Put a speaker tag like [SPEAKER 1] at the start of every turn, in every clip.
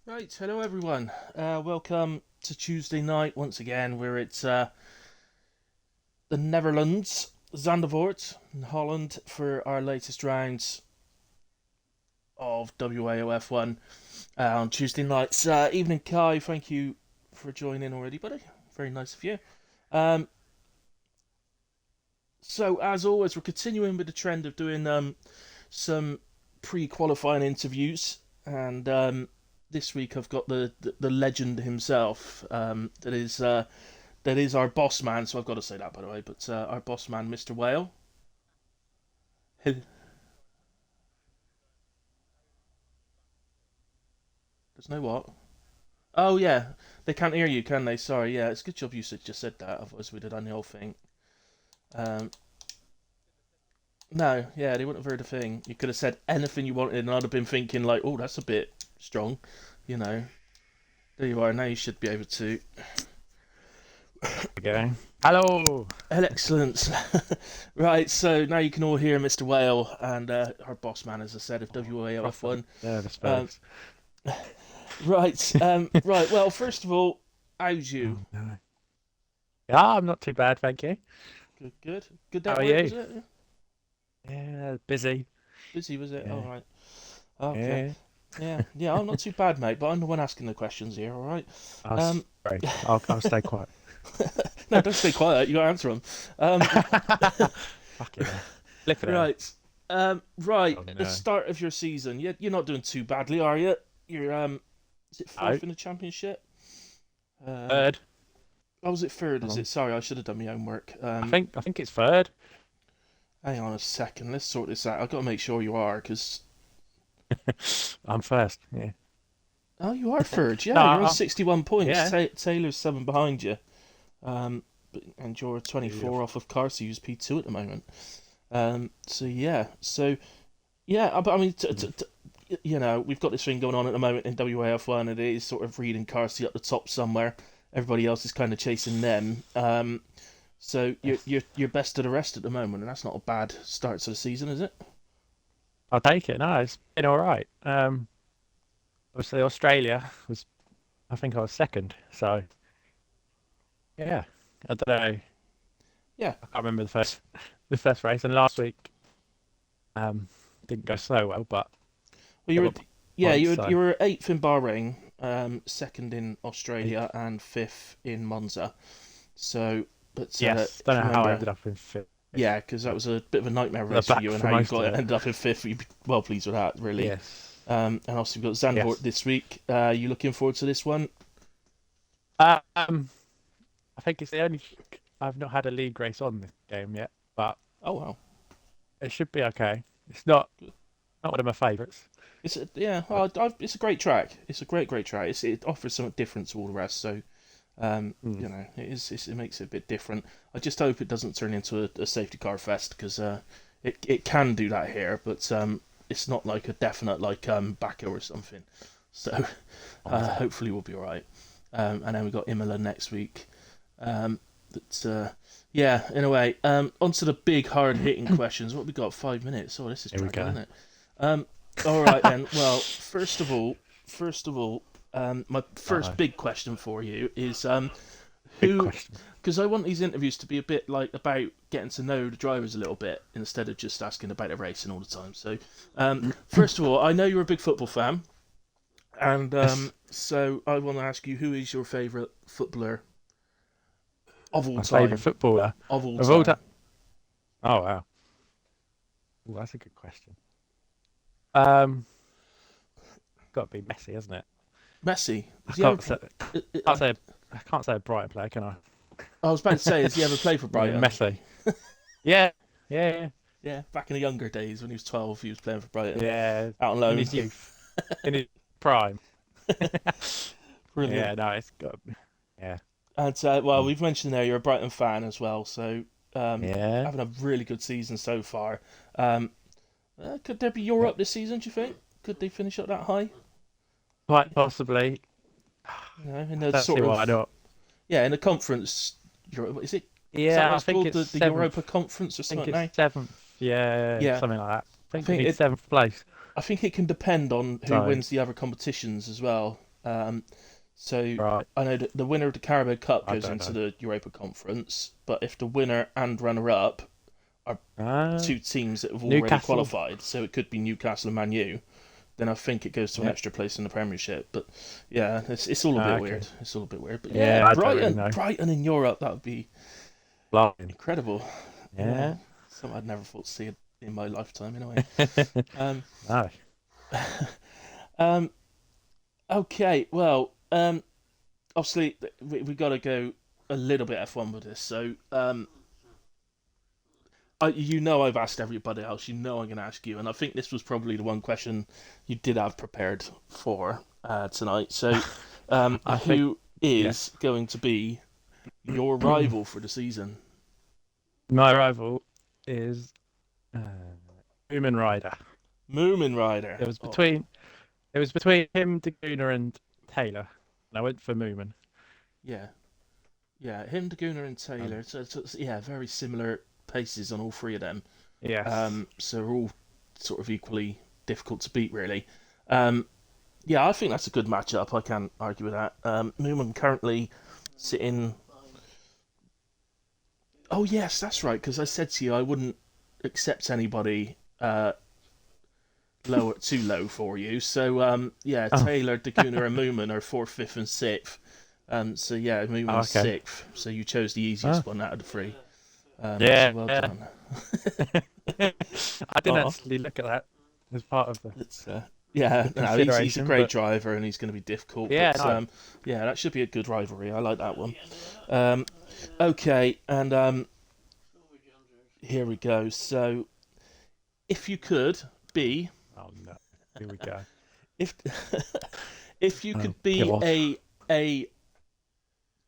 [SPEAKER 1] Right, hello everyone. Welcome to Tuesday night once again. We're at the Netherlands, Zandvoort, in Holland, for our latest rounds of WAOF1 on Tuesday nights. Evening, Kai. Thank you for joining already, buddy. Very nice of you. Um, so, as always, we're continuing with the trend of doing some pre-qualifying interviews, and this week I've got the legend himself. That is our boss man. So I've got to say that by the way. But our boss man, Mr. Whale. There's no what? Oh yeah, they can't hear you, can they? Sorry. Yeah, it's a good job you just said that. Otherwise we'd have done the whole thing. Um, no, yeah, they wouldn't have heard a thing. You could have said anything you wanted, and I'd have been thinking like, oh, that's a bit strong, you know. There you are. Now you should be able to.
[SPEAKER 2] Okay. Hello.
[SPEAKER 1] Excellent. Right, so now you can all hear Mr. Whale and our boss man, as I said, of
[SPEAKER 2] Proper
[SPEAKER 1] WAOF1.
[SPEAKER 2] nervous
[SPEAKER 1] Um,
[SPEAKER 2] folks.
[SPEAKER 1] right. Well, first of all, how's you?
[SPEAKER 2] Oh, no. Yeah, I'm not too bad, thank you.
[SPEAKER 1] Good day
[SPEAKER 2] How
[SPEAKER 1] at
[SPEAKER 2] are
[SPEAKER 1] work,
[SPEAKER 2] you?
[SPEAKER 1] was it? Yeah.
[SPEAKER 2] Yeah, busy.
[SPEAKER 1] Busy, was it? All
[SPEAKER 2] Yeah.
[SPEAKER 1] right. Okay.
[SPEAKER 2] Yeah.
[SPEAKER 1] Yeah. I'm not too bad, mate. But I'm the one asking the questions here. All right. Um,
[SPEAKER 2] Sorry. I'll stay quiet.
[SPEAKER 1] no, don't stay quiet. You got to answer them.
[SPEAKER 2] Fucking hell. Flip it out.
[SPEAKER 1] Right. Right.
[SPEAKER 2] Oh
[SPEAKER 1] At the
[SPEAKER 2] no.
[SPEAKER 1] start of your season, you're not doing too badly, are you? You're is it
[SPEAKER 2] No.
[SPEAKER 1] fourth in the championship? Um,
[SPEAKER 2] Third.
[SPEAKER 1] oh, was it third?
[SPEAKER 2] Hold
[SPEAKER 1] Is
[SPEAKER 2] on.
[SPEAKER 1] it? Sorry, I should have done my homework.
[SPEAKER 2] I think it's third.
[SPEAKER 1] Hang on a second. Let's sort this out. I've got to make sure you are, because
[SPEAKER 2] I'm first. Yeah.
[SPEAKER 1] oh, you are third.
[SPEAKER 2] No,
[SPEAKER 1] Yeah, you're on 61 points.
[SPEAKER 2] yeah.
[SPEAKER 1] Taylor's seven behind you. And you're 24
[SPEAKER 2] Beautiful.
[SPEAKER 1] off of Carsey, who's P2 at the moment. So yeah. So yeah, but I mean,
[SPEAKER 2] Mm.
[SPEAKER 1] we've got this thing going on at the moment in WAF1, and it is sort of reading Carsey up the top somewhere. Everybody else is kind of chasing them. So
[SPEAKER 2] Yes.
[SPEAKER 1] you're best of the rest at the moment, and that's not a bad start to the season, is it?
[SPEAKER 2] I'll take it. No, it's been all right. Obviously Australia was. I think I was second. So yeah. I don't know.
[SPEAKER 1] Yeah.
[SPEAKER 2] I can't remember the first race, and last week um didn't go so well, but
[SPEAKER 1] Well,
[SPEAKER 2] got my
[SPEAKER 1] yeah,
[SPEAKER 2] points.
[SPEAKER 1] you
[SPEAKER 2] So
[SPEAKER 1] were eighth in Bahrain, second in
[SPEAKER 2] eight.
[SPEAKER 1] Australia, and fifth in Monza. So, but
[SPEAKER 2] Yes,
[SPEAKER 1] if
[SPEAKER 2] don't
[SPEAKER 1] you
[SPEAKER 2] know how I
[SPEAKER 1] remember,
[SPEAKER 2] ended up in fifth.
[SPEAKER 1] yeah, because that was a bit of a nightmare
[SPEAKER 2] The
[SPEAKER 1] race for
[SPEAKER 2] back
[SPEAKER 1] you, and
[SPEAKER 2] for
[SPEAKER 1] how you
[SPEAKER 2] most of
[SPEAKER 1] got
[SPEAKER 2] it.
[SPEAKER 1] ended up in fifth. You'd be well pleased with that, really.
[SPEAKER 2] Yes,
[SPEAKER 1] And also we've got Zandvoort
[SPEAKER 2] yes.
[SPEAKER 1] this week. You looking forward to this one?
[SPEAKER 2] Um, I think it's the only. I've not had a league race on this game yet, but
[SPEAKER 1] Oh wow,
[SPEAKER 2] it should be okay. It's not one of my favourites,
[SPEAKER 1] yeah,
[SPEAKER 2] but
[SPEAKER 1] it's a great track. It's a great track. It offers something different to all the rest. So,
[SPEAKER 2] mm,
[SPEAKER 1] it makes it a bit different. I just hope it doesn't turn into a safety car fest, because it can do that here, but it's not like a definite like Baku or something. So
[SPEAKER 2] honestly.
[SPEAKER 1] hopefully we'll be all right. And then we got Imola next week. But yeah, in a way. Onto the big hard hitting questions. What we got? 5 minutes. Oh, this is
[SPEAKER 2] Here we
[SPEAKER 1] dragging,
[SPEAKER 2] go.
[SPEAKER 1] isn't it? All right then. Well, first of all, my
[SPEAKER 2] Uh-oh.
[SPEAKER 1] first big question for you is
[SPEAKER 2] Big
[SPEAKER 1] who,
[SPEAKER 2] question.
[SPEAKER 1] because I want these interviews to be a bit like about getting to know the drivers a little bit instead of just asking about the racing all the time. So, first of all, I know you're a big football fan, and
[SPEAKER 2] Yes,
[SPEAKER 1] so I want to ask you, who is your favourite footballer of all
[SPEAKER 2] my favourite
[SPEAKER 1] time?
[SPEAKER 2] footballer
[SPEAKER 1] Of all
[SPEAKER 2] of all
[SPEAKER 1] time.
[SPEAKER 2] time. Oh wow. Ooh, that's a good question. Um, got to be Messi, hasn't it?
[SPEAKER 1] Messi.
[SPEAKER 2] I
[SPEAKER 1] Has he ever?
[SPEAKER 2] can't say.
[SPEAKER 1] I,
[SPEAKER 2] Can't say. I can't say a Brighton player, can I?
[SPEAKER 1] I was about to say, has he ever played for Brighton?
[SPEAKER 2] Messi. Yeah, yeah,
[SPEAKER 1] Yeah, back in the younger days when he was 12, he was playing for Brighton
[SPEAKER 2] yeah.
[SPEAKER 1] out on
[SPEAKER 2] In
[SPEAKER 1] loan.
[SPEAKER 2] his youth, in his prime.
[SPEAKER 1] Brilliant.
[SPEAKER 2] Yeah, no, it's got. Yeah,
[SPEAKER 1] And well,
[SPEAKER 2] mm,
[SPEAKER 1] we've mentioned there you're a Brighton fan as well, so
[SPEAKER 2] yeah.
[SPEAKER 1] having a really good season so far. Um, could there be Europe this season? Do you think? Could they finish up that high?
[SPEAKER 2] Quite possibly.
[SPEAKER 1] In
[SPEAKER 2] I
[SPEAKER 1] the
[SPEAKER 2] don't see
[SPEAKER 1] sort
[SPEAKER 2] why
[SPEAKER 1] of
[SPEAKER 2] not.
[SPEAKER 1] in the conference. Is that
[SPEAKER 2] Yeah,
[SPEAKER 1] what
[SPEAKER 2] I
[SPEAKER 1] it's
[SPEAKER 2] think
[SPEAKER 1] called?
[SPEAKER 2] it's
[SPEAKER 1] The
[SPEAKER 2] seventh.
[SPEAKER 1] Europa Conference or
[SPEAKER 2] I think
[SPEAKER 1] something
[SPEAKER 2] it's
[SPEAKER 1] now?
[SPEAKER 2] seventh. Yeah,
[SPEAKER 1] Yeah,
[SPEAKER 2] something like that. I
[SPEAKER 1] I
[SPEAKER 2] think it
[SPEAKER 1] think
[SPEAKER 2] needs
[SPEAKER 1] it.
[SPEAKER 2] seventh place.
[SPEAKER 1] I think it can depend on who
[SPEAKER 2] So
[SPEAKER 1] wins the other competitions as well. So
[SPEAKER 2] Right.
[SPEAKER 1] I know that the winner of the Carabao Cup
[SPEAKER 2] I
[SPEAKER 1] goes
[SPEAKER 2] don't
[SPEAKER 1] into
[SPEAKER 2] know.
[SPEAKER 1] the Europa Conference, but if the winner and runner-up are
[SPEAKER 2] Uh,
[SPEAKER 1] two teams that have already
[SPEAKER 2] Newcastle.
[SPEAKER 1] qualified, so it could be Newcastle and Man U, then I think it goes to an
[SPEAKER 2] Yeah.
[SPEAKER 1] extra place in the Premiership. But yeah, it's all a bit
[SPEAKER 2] Okay.
[SPEAKER 1] weird. It's all a bit weird. But yeah,
[SPEAKER 2] Yeah, I don't really know.
[SPEAKER 1] Brighton in Europe, that would be
[SPEAKER 2] Flying.
[SPEAKER 1] incredible. Yeah,
[SPEAKER 2] Yeah.
[SPEAKER 1] something I'd never thought to see in my lifetime. Anyway. Um,
[SPEAKER 2] No.
[SPEAKER 1] um, okay, well, obviously we got to go a little bit F1 with this. So, I've asked everybody else. I'm going to ask you, and I think this was probably the one question you did have prepared for tonight. So,
[SPEAKER 2] I think,
[SPEAKER 1] who
[SPEAKER 2] yeah.
[SPEAKER 1] is going to be your rival for the season?
[SPEAKER 2] My rival is uh, Human Rider.
[SPEAKER 1] Moomin Rider.
[SPEAKER 2] It was
[SPEAKER 1] Oh,
[SPEAKER 2] between it was between him, Daguna, and Taylor. And I went for Moomin.
[SPEAKER 1] yeah, yeah. Him, Daguna, and
[SPEAKER 2] Um,
[SPEAKER 1] Taylor. So yeah, very similar paces on all three of them.
[SPEAKER 2] yes.
[SPEAKER 1] So we're all sort of equally difficult to beat, really. Um, yeah, I think that's a good matchup. I can't argue with that. Newman currently sitting. Oh yes, that's right. Because I said to you I wouldn't accept anybody too low for you. So yeah,
[SPEAKER 2] Oh,
[SPEAKER 1] Taylor, Daguna, and Moomin are fourth, fifth, and sixth. So yeah,
[SPEAKER 2] oh,
[SPEAKER 1] Moomin's
[SPEAKER 2] okay.
[SPEAKER 1] sixth. So you chose the
[SPEAKER 2] Oh,
[SPEAKER 1] easiest one out of the three. So
[SPEAKER 2] yeah.
[SPEAKER 1] well
[SPEAKER 2] Yeah.
[SPEAKER 1] done.
[SPEAKER 2] I didn't
[SPEAKER 1] Oh,
[SPEAKER 2] actually look at that as part of
[SPEAKER 1] it's yeah,
[SPEAKER 2] the
[SPEAKER 1] no, he's a
[SPEAKER 2] consideration,
[SPEAKER 1] great
[SPEAKER 2] but
[SPEAKER 1] driver and he's going to be difficult.
[SPEAKER 2] yeah,
[SPEAKER 1] But
[SPEAKER 2] no.
[SPEAKER 1] yeah, that should be a good rivalry. I like that one. Um, okay, and here we go. So if you could be,
[SPEAKER 2] Oh no. Here we go.
[SPEAKER 1] if if you
[SPEAKER 2] Oh
[SPEAKER 1] could be
[SPEAKER 2] God.
[SPEAKER 1] a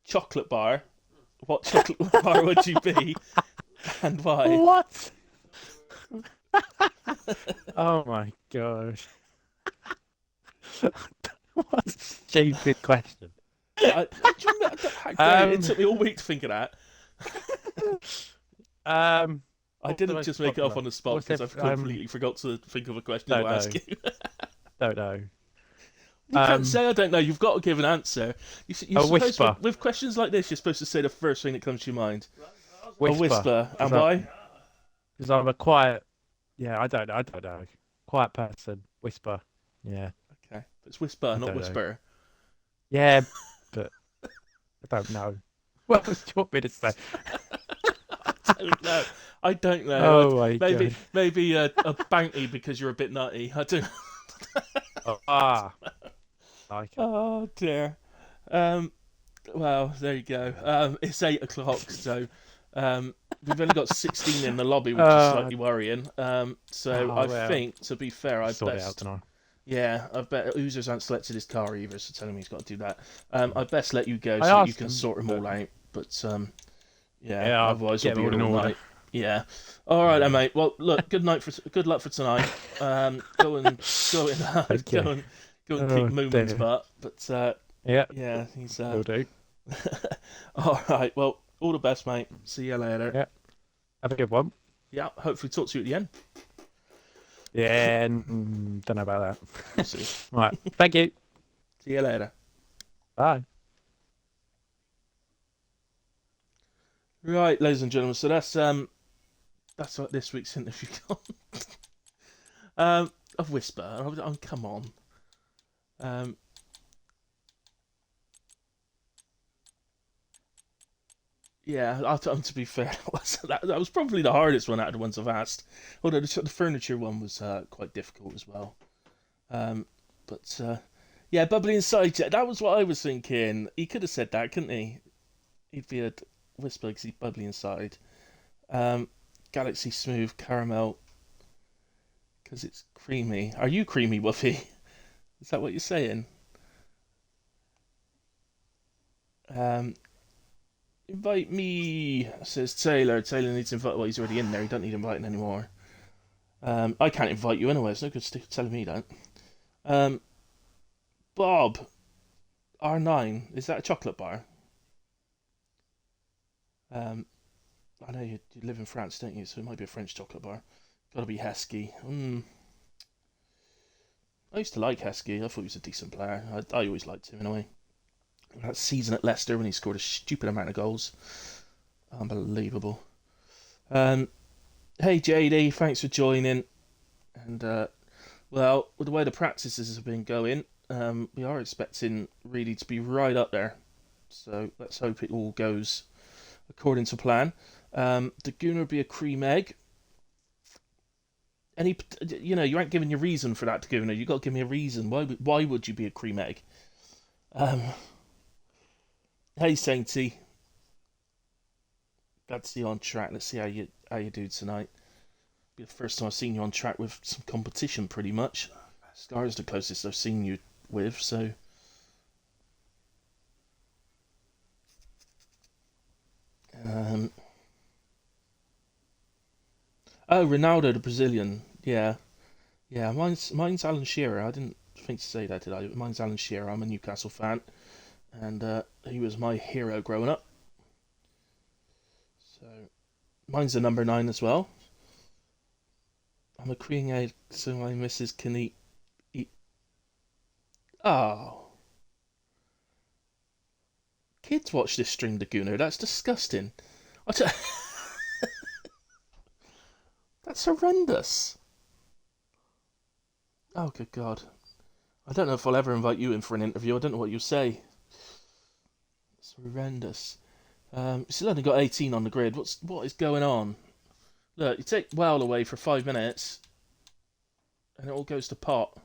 [SPEAKER 1] chocolate bar, what chocolate bar would you be and why?
[SPEAKER 2] What? Oh my gosh. What a stupid question.
[SPEAKER 1] How dare you? It
[SPEAKER 2] Um,
[SPEAKER 1] took me all week to think of that. I
[SPEAKER 2] what's the
[SPEAKER 1] didn't
[SPEAKER 2] most
[SPEAKER 1] just make it up
[SPEAKER 2] popular?
[SPEAKER 1] on the spot
[SPEAKER 2] What's
[SPEAKER 1] because
[SPEAKER 2] if
[SPEAKER 1] I completely forgot to think of a question to
[SPEAKER 2] don't
[SPEAKER 1] ask
[SPEAKER 2] know.
[SPEAKER 1] you.
[SPEAKER 2] Don't know.
[SPEAKER 1] You can't
[SPEAKER 2] Um,
[SPEAKER 1] say I don't know. You've got to give an answer. You're
[SPEAKER 2] a
[SPEAKER 1] supposed
[SPEAKER 2] whisper.
[SPEAKER 1] with questions like this. You're supposed to say the first thing that comes to your mind. A
[SPEAKER 2] Whisper.
[SPEAKER 1] whisper,
[SPEAKER 2] Because
[SPEAKER 1] and why?
[SPEAKER 2] I'm a quiet. Yeah, I don't know. Quiet person. Whisper. Yeah,
[SPEAKER 1] Okay, it's whisper,
[SPEAKER 2] I
[SPEAKER 1] not
[SPEAKER 2] don't know.
[SPEAKER 1] whisper.
[SPEAKER 2] Yeah, but I don't know. What else do you want me to say?
[SPEAKER 1] I don't know. I don't know.
[SPEAKER 2] Oh my
[SPEAKER 1] Maybe
[SPEAKER 2] god.
[SPEAKER 1] a bounty because you're a bit nutty. I don't.
[SPEAKER 2] Oh, ah, like it.
[SPEAKER 1] Oh dear. Um. Well, there you go. It's 8 o'clock, so we've only got 16 in the lobby, which is
[SPEAKER 2] Uh,
[SPEAKER 1] slightly worrying. So
[SPEAKER 2] oh
[SPEAKER 1] I
[SPEAKER 2] well.
[SPEAKER 1] think, to be fair, I
[SPEAKER 2] Sort it out
[SPEAKER 1] best.
[SPEAKER 2] tonight.
[SPEAKER 1] Yeah, I bet Oozers hasn't selected his car either, so telling me he's got to do that. I best let you go
[SPEAKER 2] I
[SPEAKER 1] so that you
[SPEAKER 2] asked
[SPEAKER 1] can
[SPEAKER 2] him,
[SPEAKER 1] sort them
[SPEAKER 2] but
[SPEAKER 1] all out. But yeah,
[SPEAKER 2] yeah, I'll
[SPEAKER 1] otherwise we'll
[SPEAKER 2] get them
[SPEAKER 1] be
[SPEAKER 2] all
[SPEAKER 1] here
[SPEAKER 2] in
[SPEAKER 1] all
[SPEAKER 2] order.
[SPEAKER 1] night. Yeah. All right, then,
[SPEAKER 2] Yeah.
[SPEAKER 1] mate. Well, look, good luck for tonight. Go and
[SPEAKER 2] Thank you.
[SPEAKER 1] go and go and kick
[SPEAKER 2] Oh
[SPEAKER 1] Moomin's
[SPEAKER 2] dear.
[SPEAKER 1] butt. But
[SPEAKER 2] Yeah,
[SPEAKER 1] yeah, he's
[SPEAKER 2] will do.
[SPEAKER 1] all right. Well, all the best, mate. See you later.
[SPEAKER 2] Yeah, have a good one.
[SPEAKER 1] Yeah, hopefully talk to you at the end.
[SPEAKER 2] Yeah, don't know about
[SPEAKER 1] We'll
[SPEAKER 2] that.
[SPEAKER 1] see.
[SPEAKER 2] Right, thank you.
[SPEAKER 1] See you later.
[SPEAKER 2] Bye.
[SPEAKER 1] Right, ladies and gentlemen. So that's what this week's interview got. A whisper. Oh, come on. Um, yeah, to be fair, that was probably the hardest one out of the ones I've asked. Although the furniture one was quite difficult as well. Um, but yeah, bubbly inside. That was what I was thinking. He could have said that, couldn't he? He'd be a whisper because he's bubbly inside. Um, Galaxy Smooth Caramel because it's creamy. Are you creamy, Wuffy? Is that what you're saying? Um, invite me, says Taylor. Taylor needs invite. Well, he's already in there. He don't need inviting anymore. I can't invite you anyway. It's no good telling me that. Um, Bob R9. Is that a chocolate bar? Um, I know you live in France, don't you? So it might be a French chocolate bar. Got to be Heskey. I used to like Heskey. I thought he was a decent player. I always liked him anyway. That season at Leicester when he scored a stupid amount of goals. Unbelievable. Um, hey JD, thanks for joining. And well, with the way the practices have been going, we are expecting really to be right up there. So let's hope it all goes according to plan. The Gooner be a cream egg. You ain't giving your reason for that, Gooner. You got to give me a reason. Why would you be a cream egg? Um, hey Sainty, glad to see you on track. Let's see how you do tonight. Be the first time I've seen you on track with some competition, pretty much. Scar's the closest I've seen you with, so. Oh, Ronaldo, the Brazilian. Yeah, yeah. Mine's Alan Shearer. I didn't think to say that, did I? Mine's Alan Shearer. I'm a Newcastle fan, and he was my hero growing up. So mine's the number 9 as well. I'm a cream egg, so my missus can eat. Oh, kids watch this stream, Laguna. That's disgusting. That's horrendous. Oh, good God. I don't know if I'll ever invite you in for an interview. I don't know what you'll say. It's horrendous. Still only got 18 on the grid. What is going on? Look, you take well away for 5 minutes, and it all goes to pot.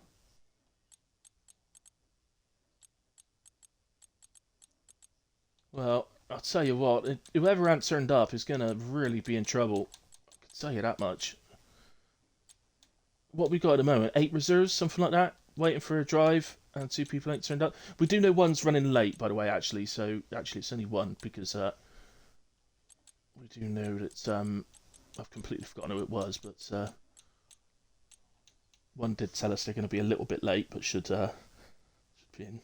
[SPEAKER 1] Well, I'll tell you what. Whoever hasn't turned up is gonna really be in trouble. I can tell you that much. What we got at the moment? 8 reserves, something like that, waiting for a drive, and 2 people ain't turned up. We do know one's running late, by the way. Actually, so actually it's only one because we do know that I've completely forgotten who it was, but one did tell us they're going to be a little bit late, but should be in.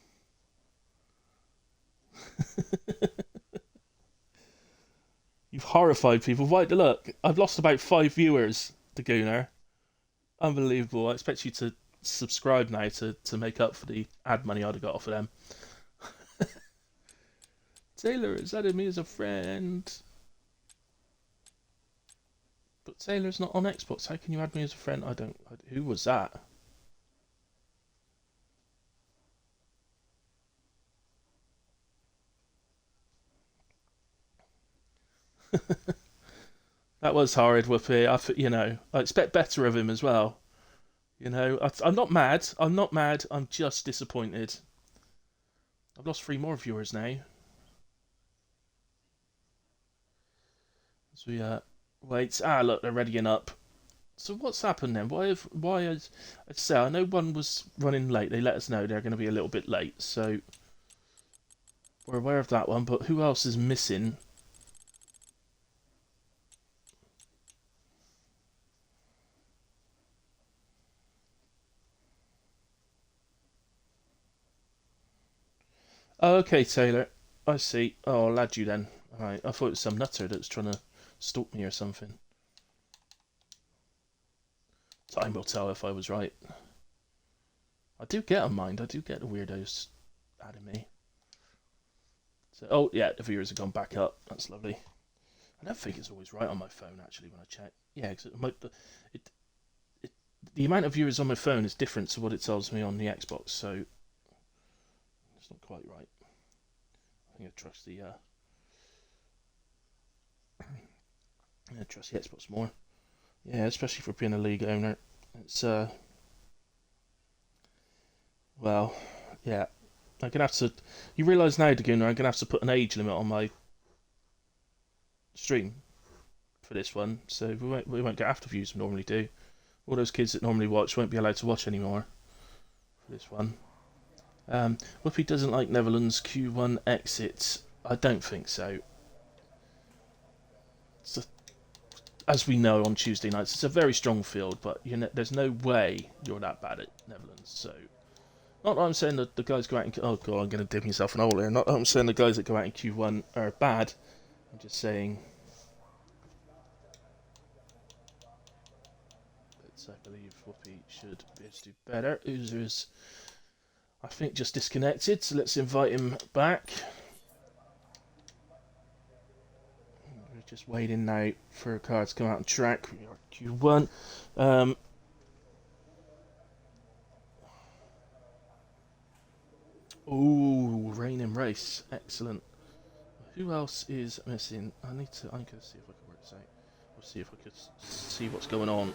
[SPEAKER 1] You've horrified people. Right, look, I've lost about 5 viewers to Gooner. Unbelievable. I expect you to subscribe now to make up for the ad money I'd have got off of them. Taylor has added me as a friend. But Taylor's not on Xbox. How can you add me as a friend? Who was that? That was horrid, Whoopi. I expect better of him as well. I'm not mad. I'm not mad. I'm just disappointed. I've lost 3 more viewers now. So we wait. Look, they're readying up. So what's happened then? I'd say I know one was running late. They let us know they're going to be a little bit late. So we're aware of that one. But who else is missing? Oh, okay, Taylor. I see. Oh, I'll add you then. Alright, I thought it was some nutter that was trying to stalk me or something. Time will tell if I was right. I do get a mind. I do get the weirdos adding me. So, oh, yeah, the viewers have gone back up. That's lovely. I don't think it's always right on my phone, actually, when I check. Yeah, because the amount of viewers on my phone is different to what it tells me on the Xbox, so it's not quite right. I think I trust the Xbox more. Yeah, especially for being a league owner. It's well, yeah. I'm gonna have to. You realise now, Daguna, I'm gonna have to put an age limit on my stream for this one, so we won't get after views we normally do. All those kids that normally watch won't be allowed to watch anymore for this one. Whoopi doesn't like Netherlands Q1 exits. I don't think so. As we know on Tuesday nights, it's a very strong field, but there's no way you're that bad at Netherlands. So, not that I'm saying that the guys go out in. Oh god, I'm going to dig myself an hole here. Not that I'm saying the guys that go out in Q1 are bad. I'm just saying. I believe Whoopi should be able to do better. Uzer's, I think, just disconnected, so let's invite him back. We're just waiting now for a car to come out on track. We are Q1. Oh, rain and race. Excellent. Who else is missing? I can see if I can work this out. We'll see if I could see what's going on.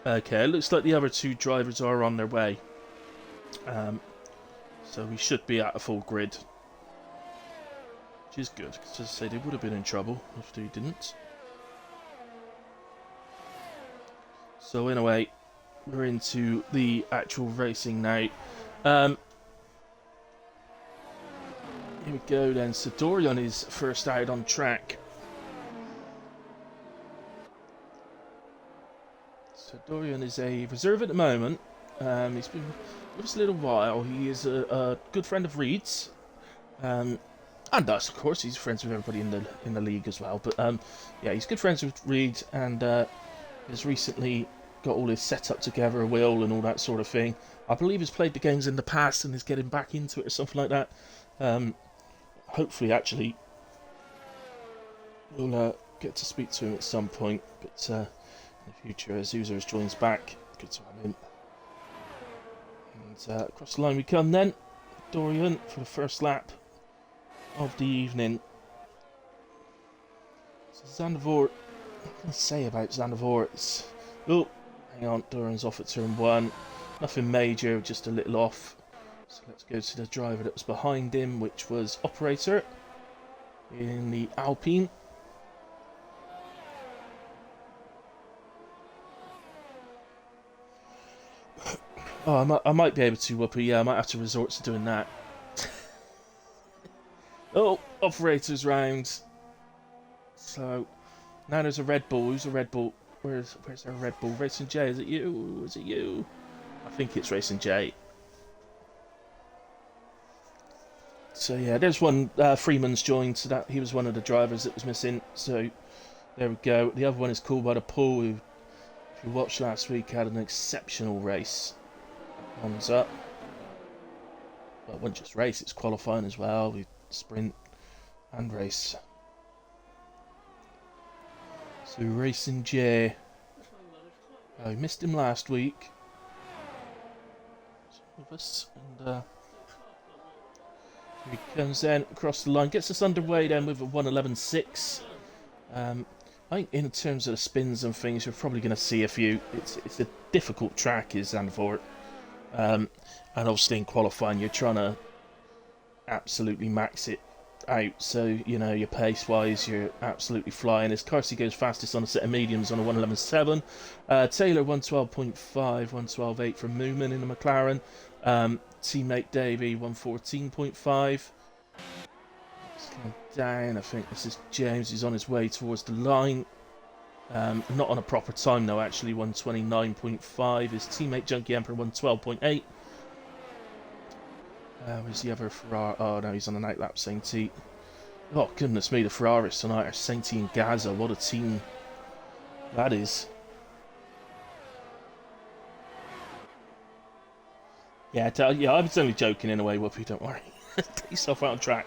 [SPEAKER 1] Okay, it looks like the other two drivers are on their way. So we should be at a full grid. Which is good, because as I say, they would have been in trouble if they didn't. So in a way, we're into the actual racing now. Here we go then. So Dorian is first out on track. So Dorian is a reserve at the moment. He's been with us a little while. He is a good friend of Reed's, and us, of course. He's friends with everybody in the league as well. But yeah, he's good friends with Reed, and has recently got all his setup together, a wheel and all that sort of thing. I believe he's played the games in the past and is getting back into it or something like that. Hopefully, actually, we'll get to speak to him at some point. But in the future, as Uzers joins back, good to have him. And across the line we come then. Dorian for the first lap of the evening. So Zandvoort, what can I say about Zandvoort? Oh, hang on, Dorian's off at turn 1. Nothing major, just a little off. So let's go to the driver that was behind him, which was Operator in the Alpine. Oh, I might be able to, Whoopi. Yeah, I might have to resort to doing that. Oh, Operator's round. So, now there's a Red Bull. Who's a Red Bull? Where's our Red Bull? Racing J, is it you? Is it you? I think it's Racing J. So yeah, there's one. Freeman's joined, so that he was one of the drivers that was missing. So there we go. The other one is Called by the Pool, who, if you watched last week, had an exceptional race. One's up. Well, it wasn't just race, it's qualifying as well. We sprint and race. So Racing J. I missed him last week. With us, and here he comes then across the line, gets us underway then with a 1:11.6. I think in terms of the spins and things, you're probably going to see a few. It's a difficult track, is Zandvoort. And obviously in qualifying, you're trying to absolutely max it out. So, you know, your pace-wise, you're absolutely flying. As Carsey goes fastest on a set of mediums on a 1:11.7. Taylor, 1:12.5, 1:12.8 from Moomin in the McLaren. Teammate Davey, 1:14.5. Let's come down. I think this is James. He's on his way towards the line. Not on a proper time though, actually 1:29.5. His teammate Junkie Emperor 1:12.8. Where's the other Ferrari? Oh no, he's on an outlap, Sainty. Oh goodness me, the Ferraris tonight are Sainty and Gaza. What a team that is. Yeah, I was only joking in a way, Whoopi, don't worry. Get yourself out on track.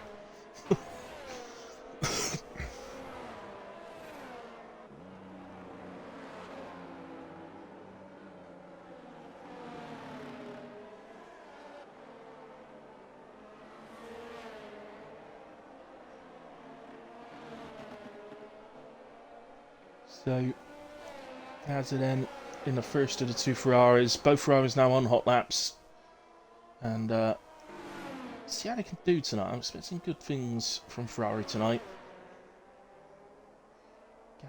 [SPEAKER 1] So, as it then in the first of the two Ferraris, both Ferraris now on hot laps, and see how they can do tonight. I'm expecting good things from Ferrari tonight.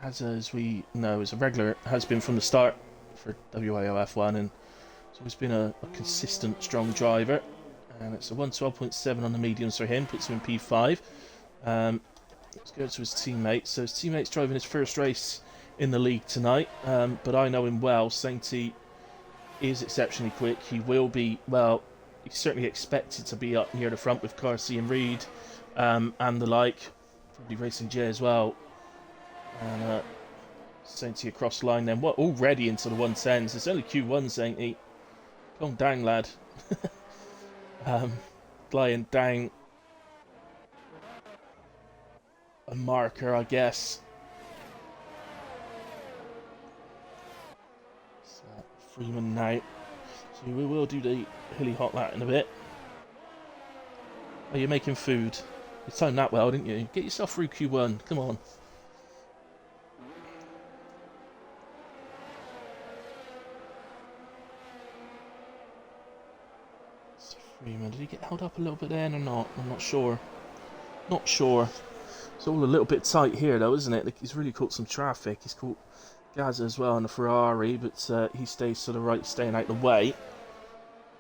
[SPEAKER 1] Gaza, as we know, is a regular, has been from the start for WAOF1, and has always been a consistent, strong driver. And it's a 1:12.7 on the mediums for him, puts him in P5. Let's go to his teammate. So his teammate's driving his first race in the league tonight, but I know him well. Sainty is exceptionally quick. He will be, well, he's certainly expected to be up near the front with Carsey and Reed and the like. Probably Racing J as well. And Sainty across the line then. What, already into the 110s. It's only Q1, Sainty. Calm down, lad. Gliding down a marker, I guess. So, Freeman now. So we will do the hilly hot lap in a bit. Oh, you're making food. You timed that well, didn't you? Get yourself through Q1. Come on. So Freeman, did he get held up a little bit then or not? I'm not sure. Not sure. It's all a little bit tight here though, isn't it? Like, he's really caught some traffic. He's caught Gaza as well in the Ferrari, but he stays to the right, staying out the way.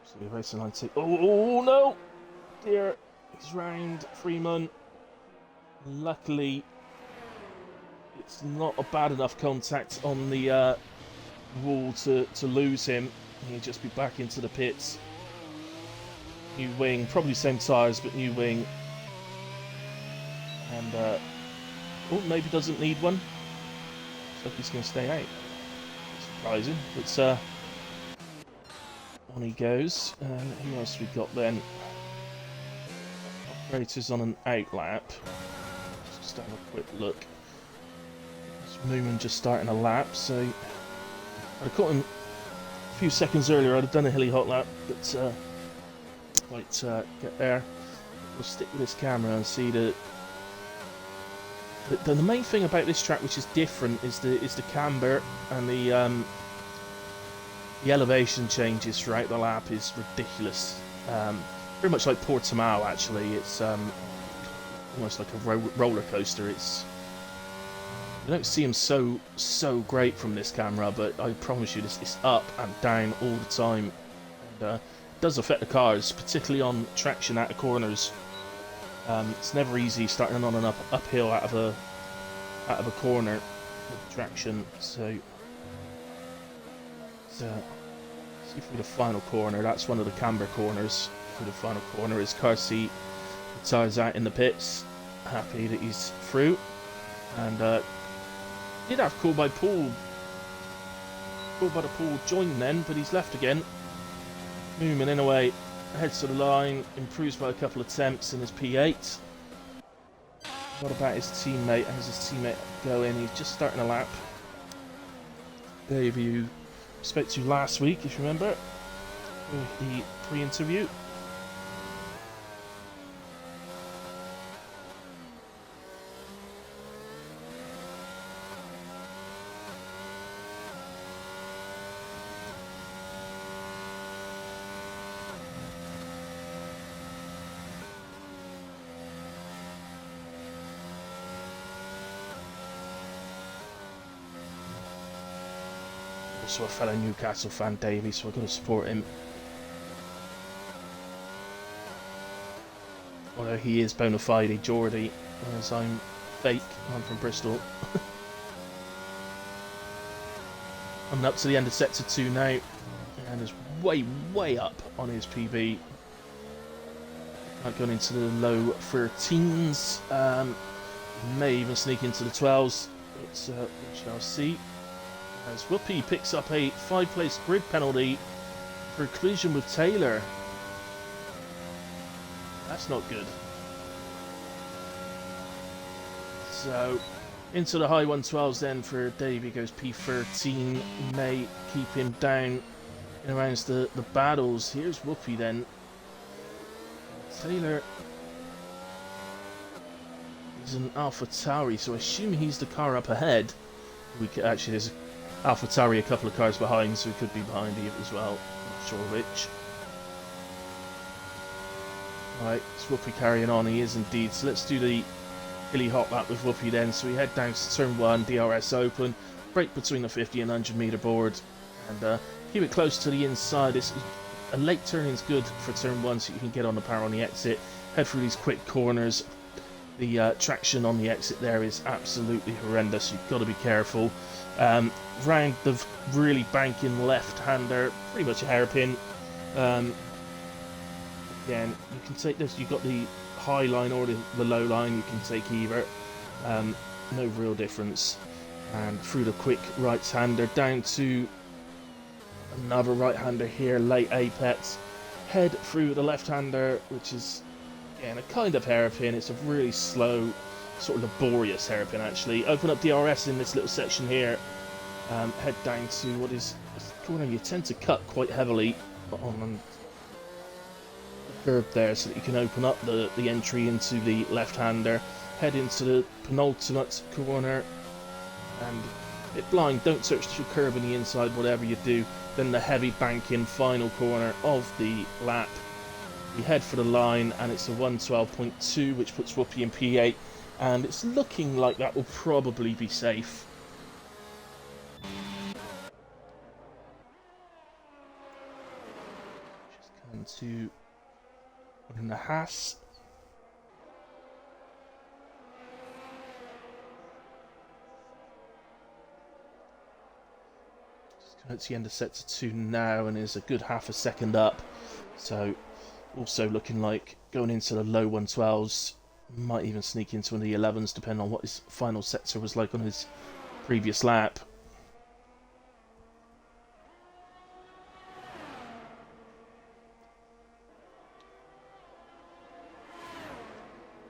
[SPEAKER 1] So the racing line take. Oh no! Dear, he's round Freeman. Luckily, it's not a bad enough contact on the wall to lose him. He'll just be back into the pits. New wing, probably same tyres, but new wing. And, oh, maybe doesn't need one. Looks like he's going to stay out. Surprising. But, on he goes. Who else we got then? Operators on an out lap. Just have a quick look. Moomin just starting a lap, so I caught him a few seconds earlier. I'd have done a hilly hot lap, but might get there. We'll stick with this camera and see the main thing about this track, which is different, is the camber and the elevation changes throughout the lap is ridiculous. Pretty much like Portimao, actually. It's almost like a roller coaster. It's you don't see them so great from this camera, but I promise you, this is up and down all the time, and it does affect the cars, particularly on traction out of corners. It's never easy starting on an uphill out of a corner with traction. So see through the final corner. That's one of the camber corners. Through the final corner is Carsey. The tires out in the pits. Happy that he's through. And did have call by Paul. Call by the Paul joined then, but he's left again. Moomin in a way. Heads to the line, improves by a couple of attempts in his P8. What about his teammate? How's his teammate going? He's just starting a lap. Dave, you spoke to last week, if you remember, with the pre-interview. Also a fellow Newcastle fan, Davey, so I've got to support him. Although he is bona fide Geordie, whereas I'm fake, I'm from Bristol. I'm up to the end of Sector 2 now, and is way up on his PB. I've gone into the low 13s, may even sneak into the 12s, but we shall see. As Whoopi picks up a 5-place grid penalty for collision with Taylor. That's not good. So, into the high 112s then for Davey goes P13. May keep him down in around the battles. Here's Whoopi then. Taylor is an Alpha Tauri, so I assume he's the car up ahead. We could, actually, there's Alpha Tauri a couple of cars behind, so he could be behind Eve as well. Not sure which. Right, it's Whoopi carrying on. He is indeed. So let's do the hilly hot lap with Whoopi then. So we head down to turn 1, DRS open, break between the 50 and 100 metre board, and keep it close to the inside. A late turning is good for turn 1, so you can get on the power on the exit. Head through these quick corners. The traction on the exit there is absolutely horrendous. You've got to be careful. Round the really banking left-hander, pretty much a hairpin. Again, you can take this. You've got the high line or the low line. You can take either. No real difference. And through the quick right-hander down to another right-hander here, late apex. Head through the left-hander, which is again a kind of hairpin. It's a really slow, sort of laborious hairpin actually. Open up DRS in this little section here. Head down to what is a corner you tend to cut quite heavily on the curb there, so that you can open up the entry into the left-hander. Head into the penultimate corner. And a bit blind, don't search the curb on the inside, whatever you do. Then the heavy banking final corner of the lap. We head for the line, and it's a 1:12.2, which puts Whoopi in P8, and it's looking like that will probably be safe. Just coming to one in the Haas. At the end of sector 2 now, and is a good half a second up, so also looking like going into the low 112s, might even sneak into one of the 11s depending on what his final sector was like on his previous lap.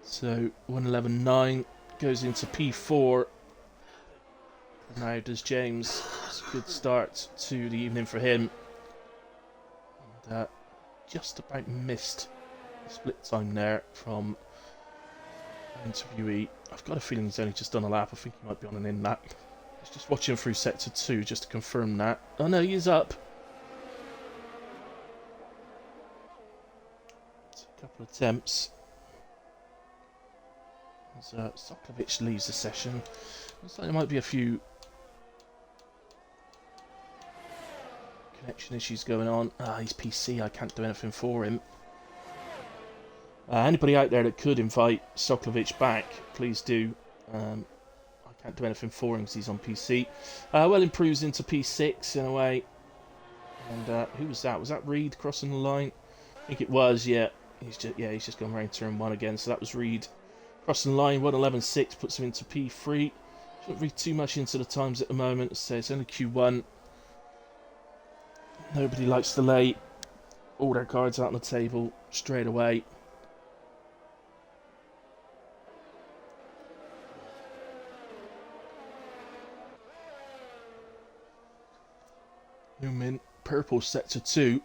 [SPEAKER 1] So 1:11.9 goes into P4. Now does James. It's a good start to the evening for him. And just about missed the split time there from the interviewee. I've got a feeling he's only just done a lap. I think he might be on an in lap. Let's just watch him through sector 2 just to confirm that. Oh no, he is up. It's a couple of attempts. As Soklovic leaves the session. Looks like there might be a few connection issues going on. He's PC, I can't do anything for him. Anybody out there that could invite Soklovic back, please do. I can't do anything for him because he's on PC. Well, improves into P6 in a way. And who was that? Was that Reed crossing the line? I think it was, yeah. He's just gone around turn 1 again, so that was Reed. Crossing the line, 1:11.6 puts him into P3. Shouldn't read too much into the times at the moment, so it's only Q1. Nobody likes to lay all their cards out on the table straight away. Newman, purple sector 2.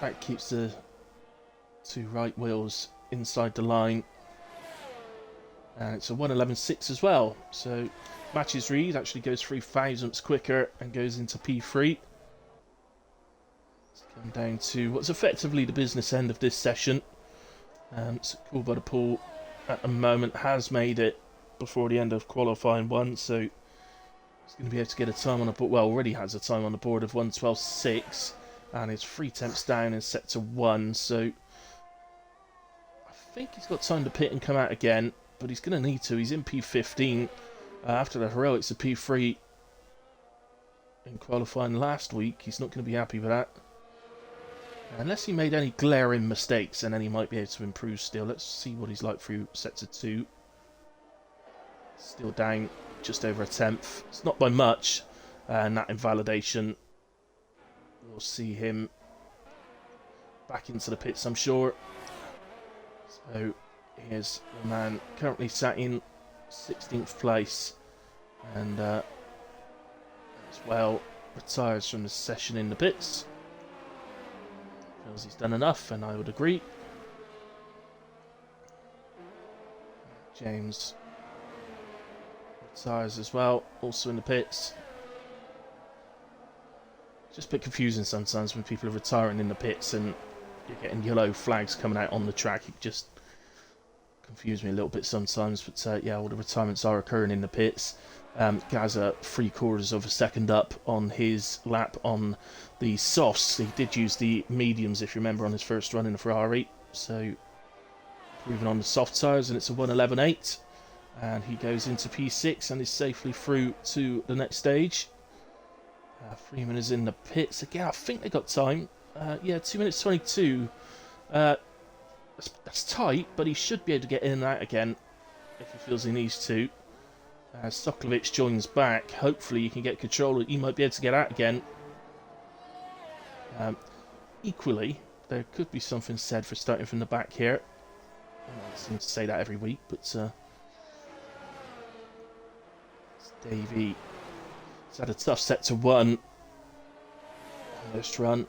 [SPEAKER 1] That keeps the two right wheels inside the line. And it's a 1:11.6 as well. So matches Reed, actually goes 3 thousandths quicker and goes into P3. Let's come down to what's effectively the business end of this session. So Cool by the Pool at the moment has made it before the end of qualifying 1, so he's going to be able to get a time on the board. Well, already has a time on the board of 1:12.6, and it's 3 tenths down in sector 1. So I think he's got time to pit and come out again, but he's going to need to. He's in P15 after the heroics of P3 in qualifying last week. He's not going to be happy with that. Unless he made any glaring mistakes, and then he might be able to improve still. Let's see what he's like through sector 2. Still down just over a tenth. It's not by much, and that invalidation. We'll see him back into the pits, I'm sure. So here's the man currently sat in 16th place, and as well retires from the session in the pits. Feels he's done enough, and I would agree. James retires as well, also in the pits. It's just a bit confusing sometimes when people are retiring in the pits and you're getting yellow flags coming out on the track. It just confuses me a little bit sometimes, but yeah, all the retirements are occurring in the pits. Gaza 3/4 of a second up on his lap on the softs. He did use the mediums, if you remember, on his first run in the Ferrari. So improving on the soft tyres, and it's a 1:11.8. And he goes into P6 and is safely through to the next stage. Freeman is in the pits again. I think they got time. Yeah, 2 minutes 22. That's tight, but he should be able to get in and out again if he feels he needs to. Soklovic joins back. Hopefully he can get control. He might be able to get out again. Equally, there could be something said for starting from the back here. I seem to say that every week, but it's Davey. He's had a tough set to 1 on this run.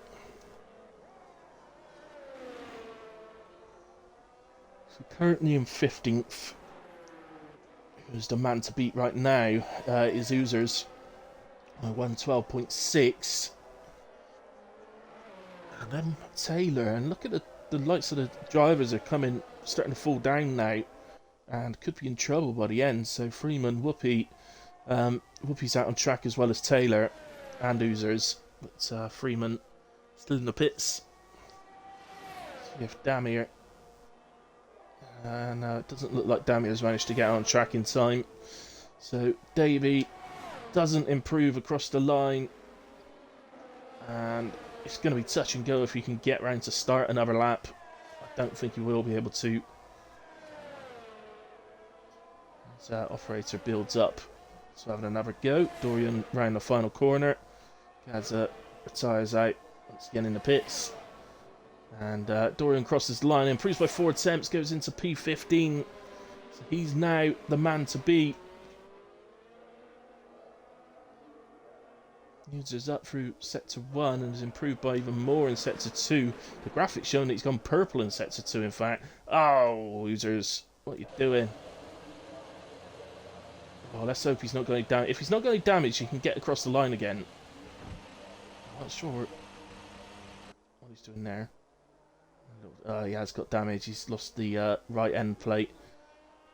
[SPEAKER 1] So currently in 15th. Who's the man to beat right now is Oozers. 1:12.6. And then Taylor. And look at the lights of the drivers are starting to fall down now. And could be in trouble by the end. So Freeman, Whoopi. Whoopi's out on track as well as Taylor and Oozers. But Freeman still in the pits. See if Damir. And it doesn't look like Damir has managed to get on track in time. So Davey doesn't improve across the line. And it's going to be touch and go if he can get round to start another lap. I don't think he will be able to. As operator builds up. So having another go. Dorian round the final corner. Gaza retires out once again in the pits. And Dorian crosses the line, improves by 4 attempts, goes into P15. So he's now the man to beat. Users up through sector 1 and has improved by even more in sector 2. The graphics showing that he's gone purple in sector 2, in fact. Oh, Users, what are you doing? Oh, let's hope he's not going to damage. If he's not going to damage, he can get across the line again. I'm not sure what he's doing there. He has got damage. He's lost the right end plate.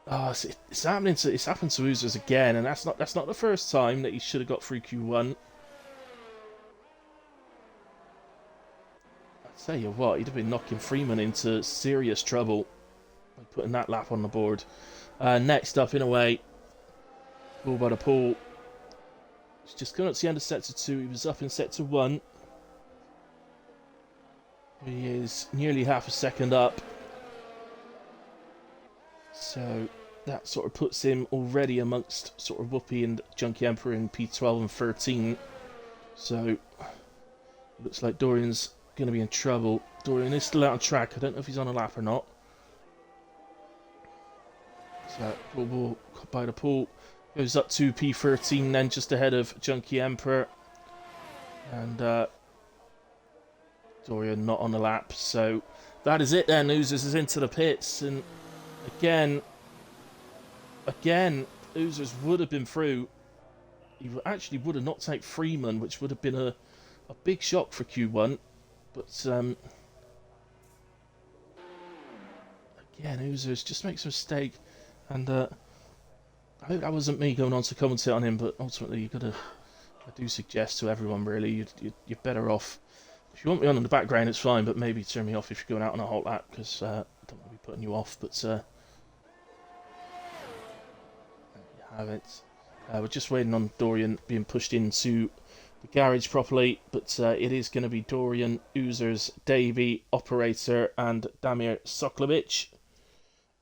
[SPEAKER 1] Oh, it's happening to happened to Oozers again, and that's not the first time that he should have got through Q1. I tell you what, he'd have been knocking Freeman into serious trouble by putting that lap on the board. Next up, in a way, Bull by the Pool. He's just coming up to the end of sector 2. He was up in sector 1. He is nearly half a second up. So that sort of puts him already amongst sort of Whoopi and Junkie Emperor in P12 and 13. So it looks like Dorian's going to be in trouble. Dorian is still out on track. I don't know if he's on a lap or not. So Bull by the Pool goes up to P13 then, just ahead of Junkie Emperor. And Dorian not on the lap, so that is it then. Oozers is into the pits, and again, Oozers would have been through. He actually would have knocked out Freeman, which would have been a big shock for Q1. But again, Oozers just makes a mistake, and I hope that wasn't me going on to commentate on him. But ultimately, I do suggest to everyone really, you're better off. If you want me on in the background, it's fine, but maybe turn me off if you're going out on a hot lap, because I don't want to be putting you off. But there you have it. We're just waiting on Dorian being pushed into the garage properly, but it is going to be Dorian, Oozers, Davey, Operator, and Damir Soklovic,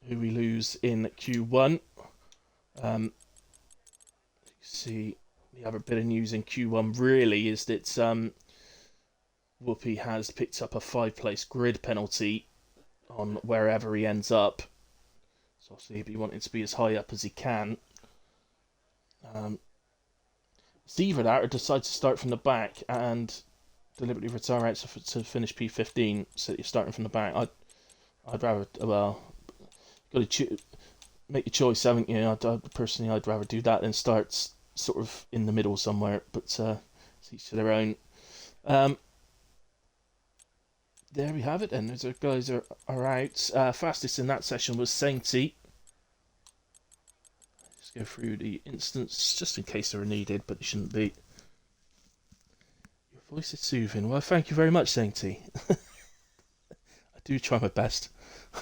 [SPEAKER 1] who we lose in Q1. You see, the other bit of news in Q1 really is that Whoopi has picked up a 5-place grid penalty on wherever he ends up. So obviously he'll be wanting to be as high up as he can. It's either that or decide to start from the back and deliberately retire out to finish P15, so that you're starting from the back. I'd rather, well, got to make your choice, haven't you? Personally, I'd rather do that than start sort of in the middle somewhere, but it's each to their own. There we have it then. Those guys are out. Fastest in that session was Sainty. Let's go through the instants just in case they're needed, but they shouldn't be. Your voice is soothing. Well, thank you very much, Sainty. I do try my best. I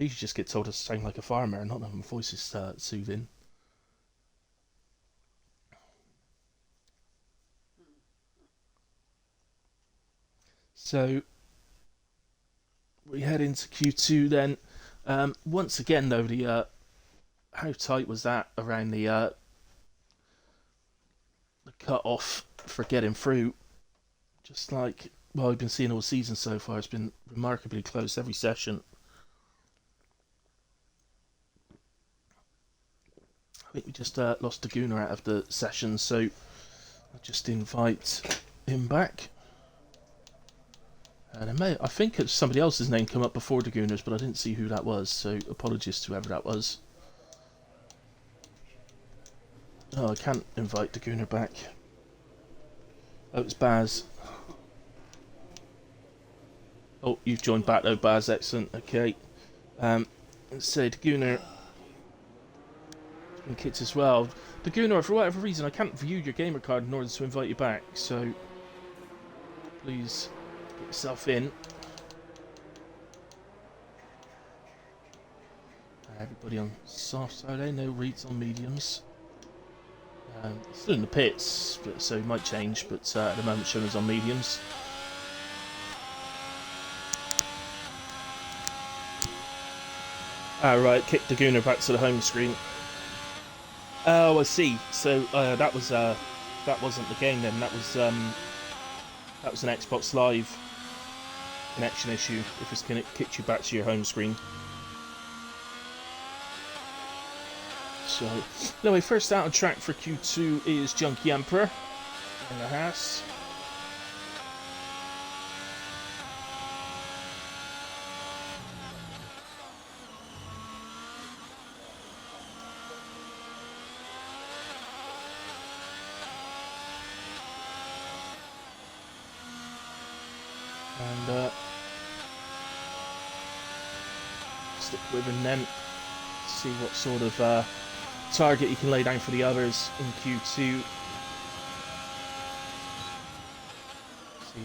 [SPEAKER 1] usually just get told to sound like a farmer, not that my voice is soothing. So we head into Q2 then. Once again, though, how tight was that around the cut off for getting through? Just like we've been seeing all season so far, it's been remarkably close every session. I think we just lost Daguna out of the session, so I'll just invite him back. And I think it's somebody else's name come up before Daguna's, but I didn't see who that was, so apologies to whoever that was. Oh, I can't invite Daguna back. Oh, it's Baz. Oh, you've joined back though, Baz. Excellent. Okay. Let's say Daguna been kicked as well. Daguna, for whatever reason, I can't view your gamer card in order to invite you back, so please get yourself in. Everybody on soft Saturday, no reads on mediums. Still in the pits, so it might change, but at the moment showing us on mediums. Right, kick Daguna back to the home screen. Oh, I see. So that wasn't the game then. That was an Xbox Live connection issue. If it's kicked you back to your home screen. So, anyway, first out on track for Q2 is Junkie Emperor in the Haas. And stick with him then. See what sort of target you can lay down for the others in Q2. See,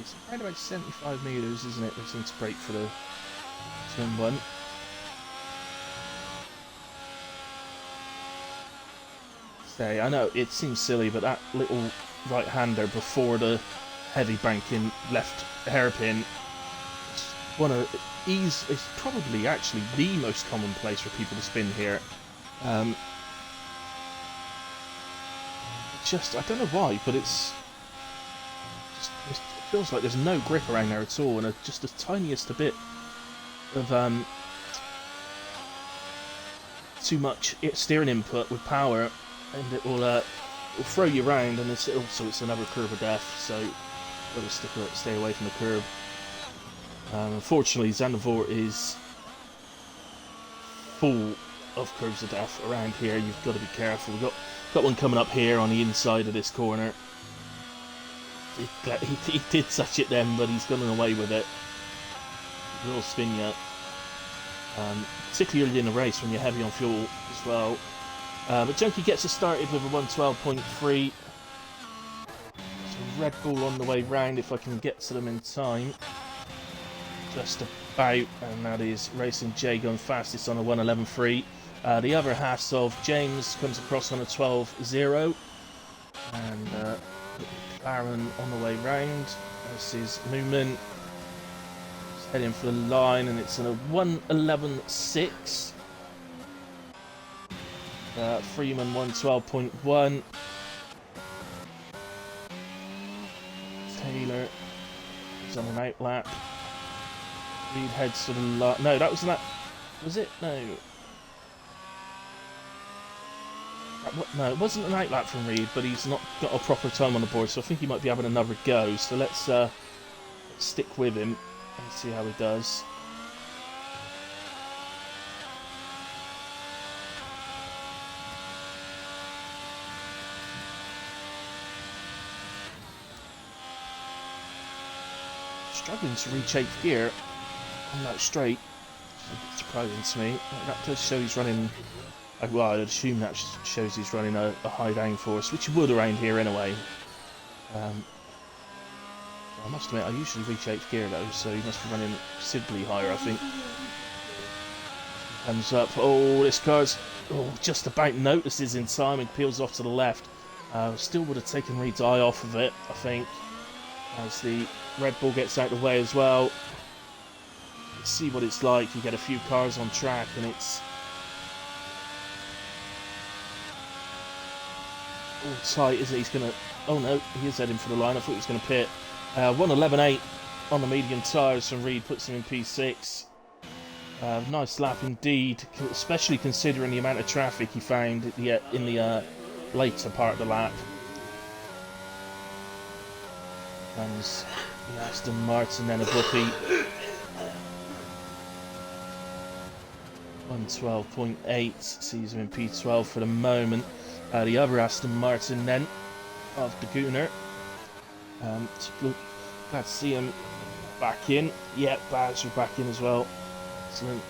[SPEAKER 1] it's around about 75 metres, isn't it? They seem to break for the turn one. Say, I know it seems silly, but that little right-hander before the heavy banking left hairpin, it's probably actually the most common place for people to spin here. I don't know why, but it feels like there's no grip around there at all, and just the tiniest a bit of too much steering input with power, and it will throw you around, and it's another curve of death. So got to stay away from the curb. Unfortunately, Zandvoort is full of curves of death around here. You've got to be careful. We've got one coming up here on the inside of this corner. He did touch it then, but he's gotten away with it. He will spin you. Particularly in a race when you're heavy on fuel as well. But Junkie gets us started with a 112.3. So Red Bull on the way round if I can get to them in time. Just about, and that is Racing J going fastest on a 111.3. The other half of James comes across on a 12.0. And McLaren on the way round. This is Newman. He's heading for the line, and it's in a 111.6. Freeman 112.1. Taylor is on an outlap. Reed heads to the line. No, that wasn't that. Was it? No. No, it wasn't an outlap from Reed, but he's not got a proper time on the board, so I think he might be having another go. So let's stick with him and see how he does. Struggling to reach 8th gear on that straight. a bit surprising to me. That does show he's running. Well, I'd assume that shows he's running a high downforce, which he would around here anyway. I must admit, I usually reach 8th gear though, so he must be running considerably higher, I think. Comes up. Oh, this car's just about notices in time and peels off to the left. Still would have taken Reed's eye off of it, I think, as the Red Bull gets out of the way as well. Let's see what it's like. You get a few cars on track and it's all tight, isn't it? He's going to... Oh no, he is heading for the line. I thought he was going to pit. 1:11.8 on the medium tyres from Reed puts him in P6. Nice lap indeed, especially considering the amount of traffic he found in the later part of the lap. And the Aston Martin then a bookie. 1:12.8 sees him in P12 for the moment. The other Aston Martin then of the Gooner. Glad to see him back in. Yep, Baz are back in as well. Excellent.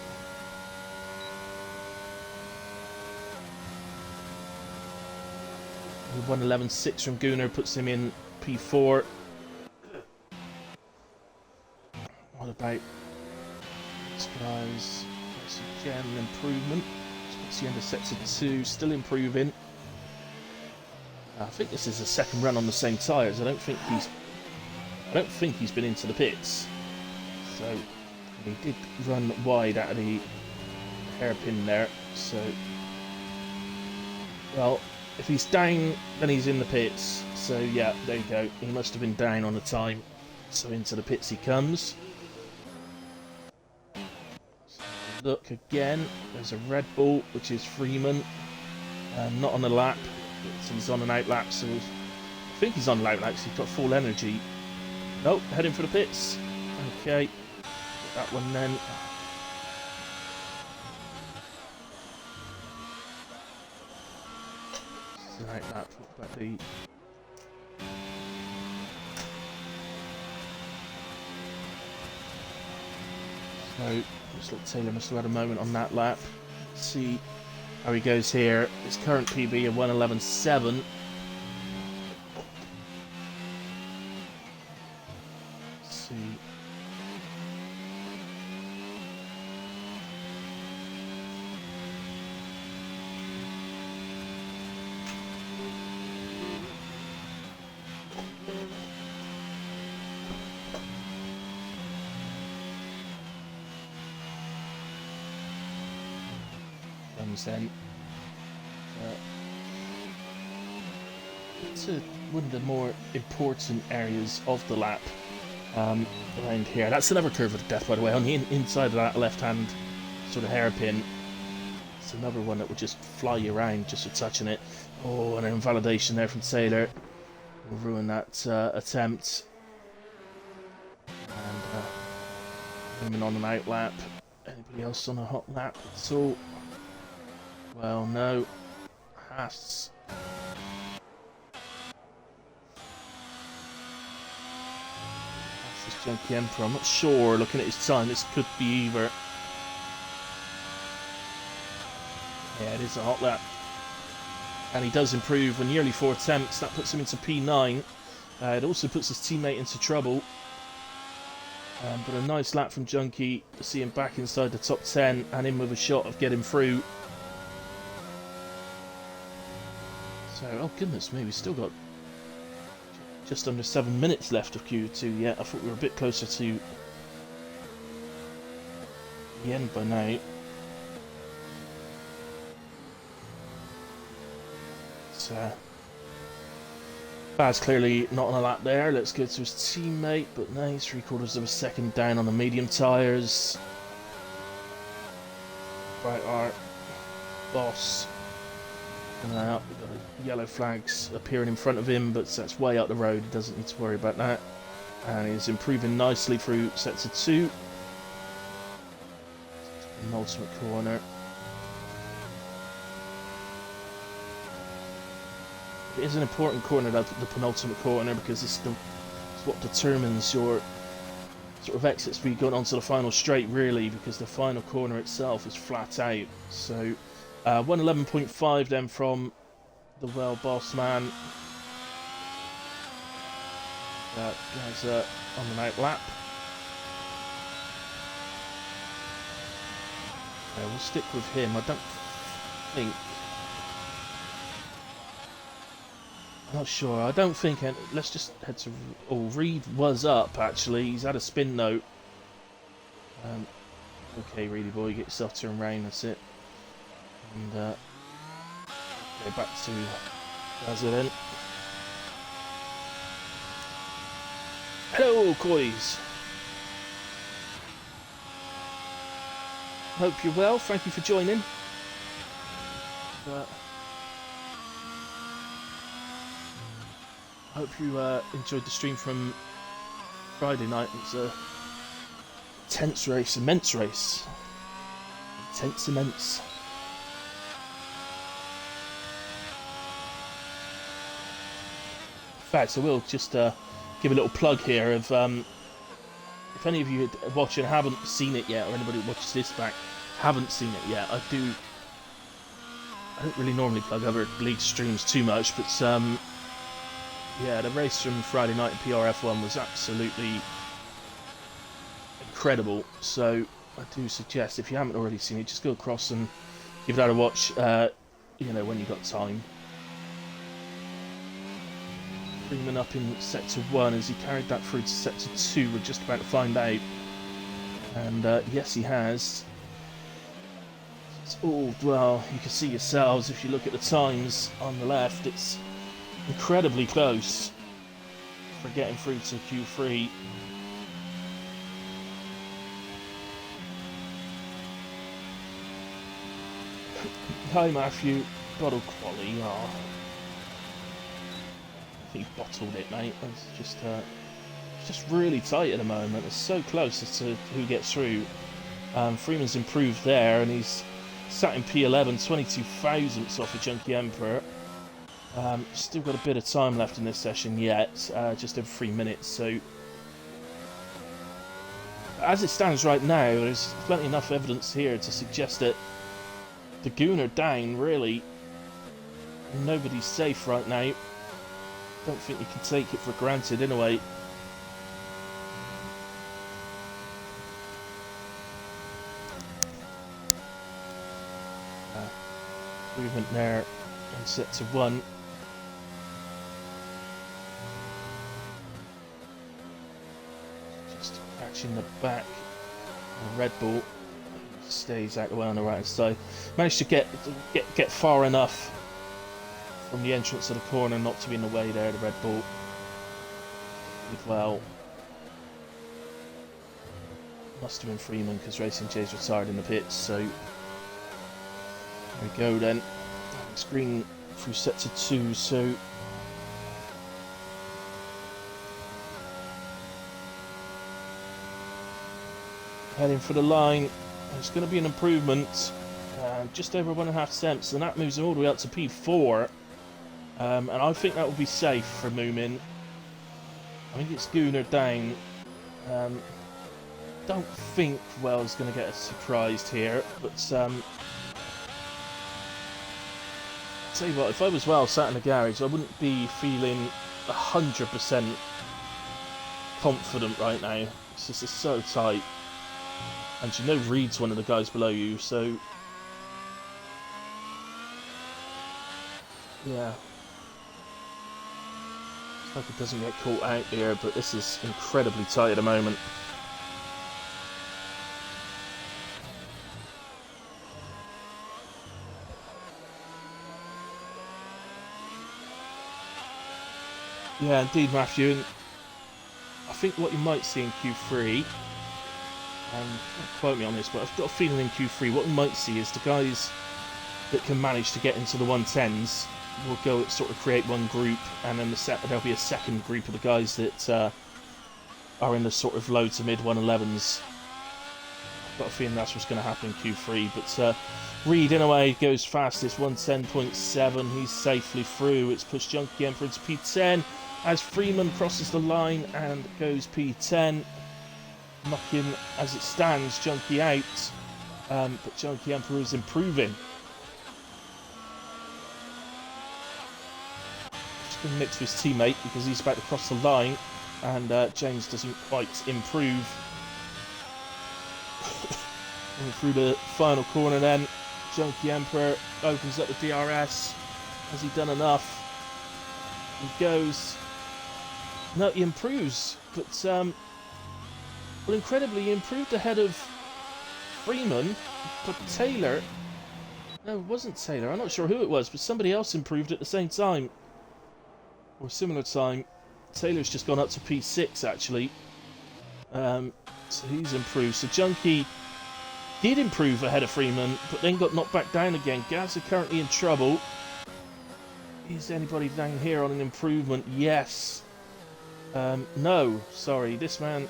[SPEAKER 1] The 1:11.6 from Gooner puts him in P4. What about this guy's again improvement? Puts the end of sector 2, still improving. I think this is the second run on the same tyres. I don't think he's been into the pits. So he did run wide out of the hairpin there. So, well, if he's down, then he's in the pits. So yeah, there you go. He must have been down on the time. So into the pits he comes. So look again. There's a Red Bull, which is Freeman. Not on the lap. He's on an out lap, so I think he's on an out lap, so he's got full energy. Nope, heading for the pits. Okay, that one then. It's an out lap. What about the... So, looks like Taylor must have had a moment on that lap. Let's see how he goes here. His current PB of 1:11.7. Let's see. Then to one of the more important areas of the lap around here. That's another curve of death, by the way, on the inside of that left-hand sort of hairpin. It's another one that would just fly you around just for touching it. Oh, and an invalidation there from Taylor. Will ruin that attempt. And moving on an out lap. Anybody else on a hot lap at all? Well, no. Haas. This is Junkie Emperor. I'm not sure. Looking at his time, this could be either. Yeah, it is a hot lap. And he does improve with nearly 4 attempts. That puts him into P9. It also puts his teammate into trouble. But a nice lap from Junkie to see him back inside the top 10 and in with a shot of getting through. So, oh goodness me, we've still got just under 7 minutes left of Q2 yet. I thought we were a bit closer to the end by now. So, Baz clearly not on a lap there. Let's go to his teammate, but no, he's 3/4 of a second down on the medium tyres. Right, our boss. We've got yellow flags appearing in front of him, but that's way up the road. He doesn't need to worry about that. And he's improving nicely through sector 2. Penultimate corner. It is an important corner, the penultimate corner, because it's what determines your sort of exit speed going onto the final straight, really, because the final corner itself is flat out. So 111.5 then from the well boss man. Guys on the night lap. We'll stick with him. I don't think. I'm not sure. I don't think. Let's just head to. Oh, Reed was up actually. He's had a spin note. Okay, Reedy boy, get yourself turned round. That's it. And go back to President. Hello, Coys. Hope you're well. Thank you for joining. Hope you enjoyed the stream from Friday night. It was a intense race, immense race. Intense, immense. In fact, I will just give a little plug here of if any of you watch and haven't seen it yet, or anybody who watches this back haven't seen it yet, I don't really normally plug other league streams too much, but yeah, the race from Friday night in PRF1 was absolutely incredible. So I do suggest, if you haven't already seen it, just go across and give that a watch. You know, when you got time. Freeman up in sector 1 as he carried that through to sector 2. We're just about to find out. And yes, he has. Oh, well, you can see yourselves if you look at the times on the left. It's incredibly close for getting through to Q3. Hi, Matthew. Bottle quality. Oh. I think he bottled it, mate. It's just really tight at the moment. It's so close as to who gets through. Freeman's improved there, and he's sat in P11, 22 thousandths off a Junkie Emperor. Still got a bit of time left in this session yet, just over 3 minutes. So, as it stands right now, there's plenty enough evidence here to suggest that the Goon are down, really. Nobody's safe right now. Don't think you can take it for granted, in a way. Movement there on sector 1. Just catching the back. And Red Bull stays out the way on the right hand side. Managed to get far enough from the entrance of the corner not to be in the way there. The Red Bull did well. Must have been Freeman because Racing J's retired in the pits. So there we go then. It's green through sector 2. So heading for the line. It's going to be an improvement, just over 1.5 cents, and that moves him all the way up to P4. And I think that will be safe for Moomin. I think it's Gooner down. Don't think Wells going to get surprised here, but tell you what, if I was Wells sat in the garage, I wouldn't be feeling 100% confident right now. It's just so tight. And you know Reed's one of the guys below you, so yeah. It's like it doesn't get caught out here, but this is incredibly tight at the moment. Yeah, indeed, Matthew. And I think what you might see in Q3, don't quote me on this, but I've got a feeling in Q3 what we might see is the guys that can manage to get into the 110s will go sort of create one group, and then there'll be a second group of the guys that are in the sort of low to mid 111s. I've got a feeling that's what's going to happen in Q3, but Reed in a way goes fastest, 110.7. He's safely through. It's pushed Junkie Emperor into P10 as Freeman crosses the line and goes P10. knocking, as it stands, Junkie out. But Junkie Emperor is improving. Just going to mix with his teammate because he's about to cross the line, and James doesn't quite improve. Going through the final corner then, Junkie Emperor opens up the DRS. Has he done enough? He goes. No, he improves, but well, incredibly, he improved ahead of Freeman, but Taylor. No, it wasn't Taylor. I'm not sure who it was, but somebody else improved at the same time, or similar time. Taylor's just gone up to P6 actually, so he's improved. So Junkie did improve ahead of Freeman, but then got knocked back down again. Gaz are currently in trouble. Is anybody down here on an improvement? Yes. No, sorry, this man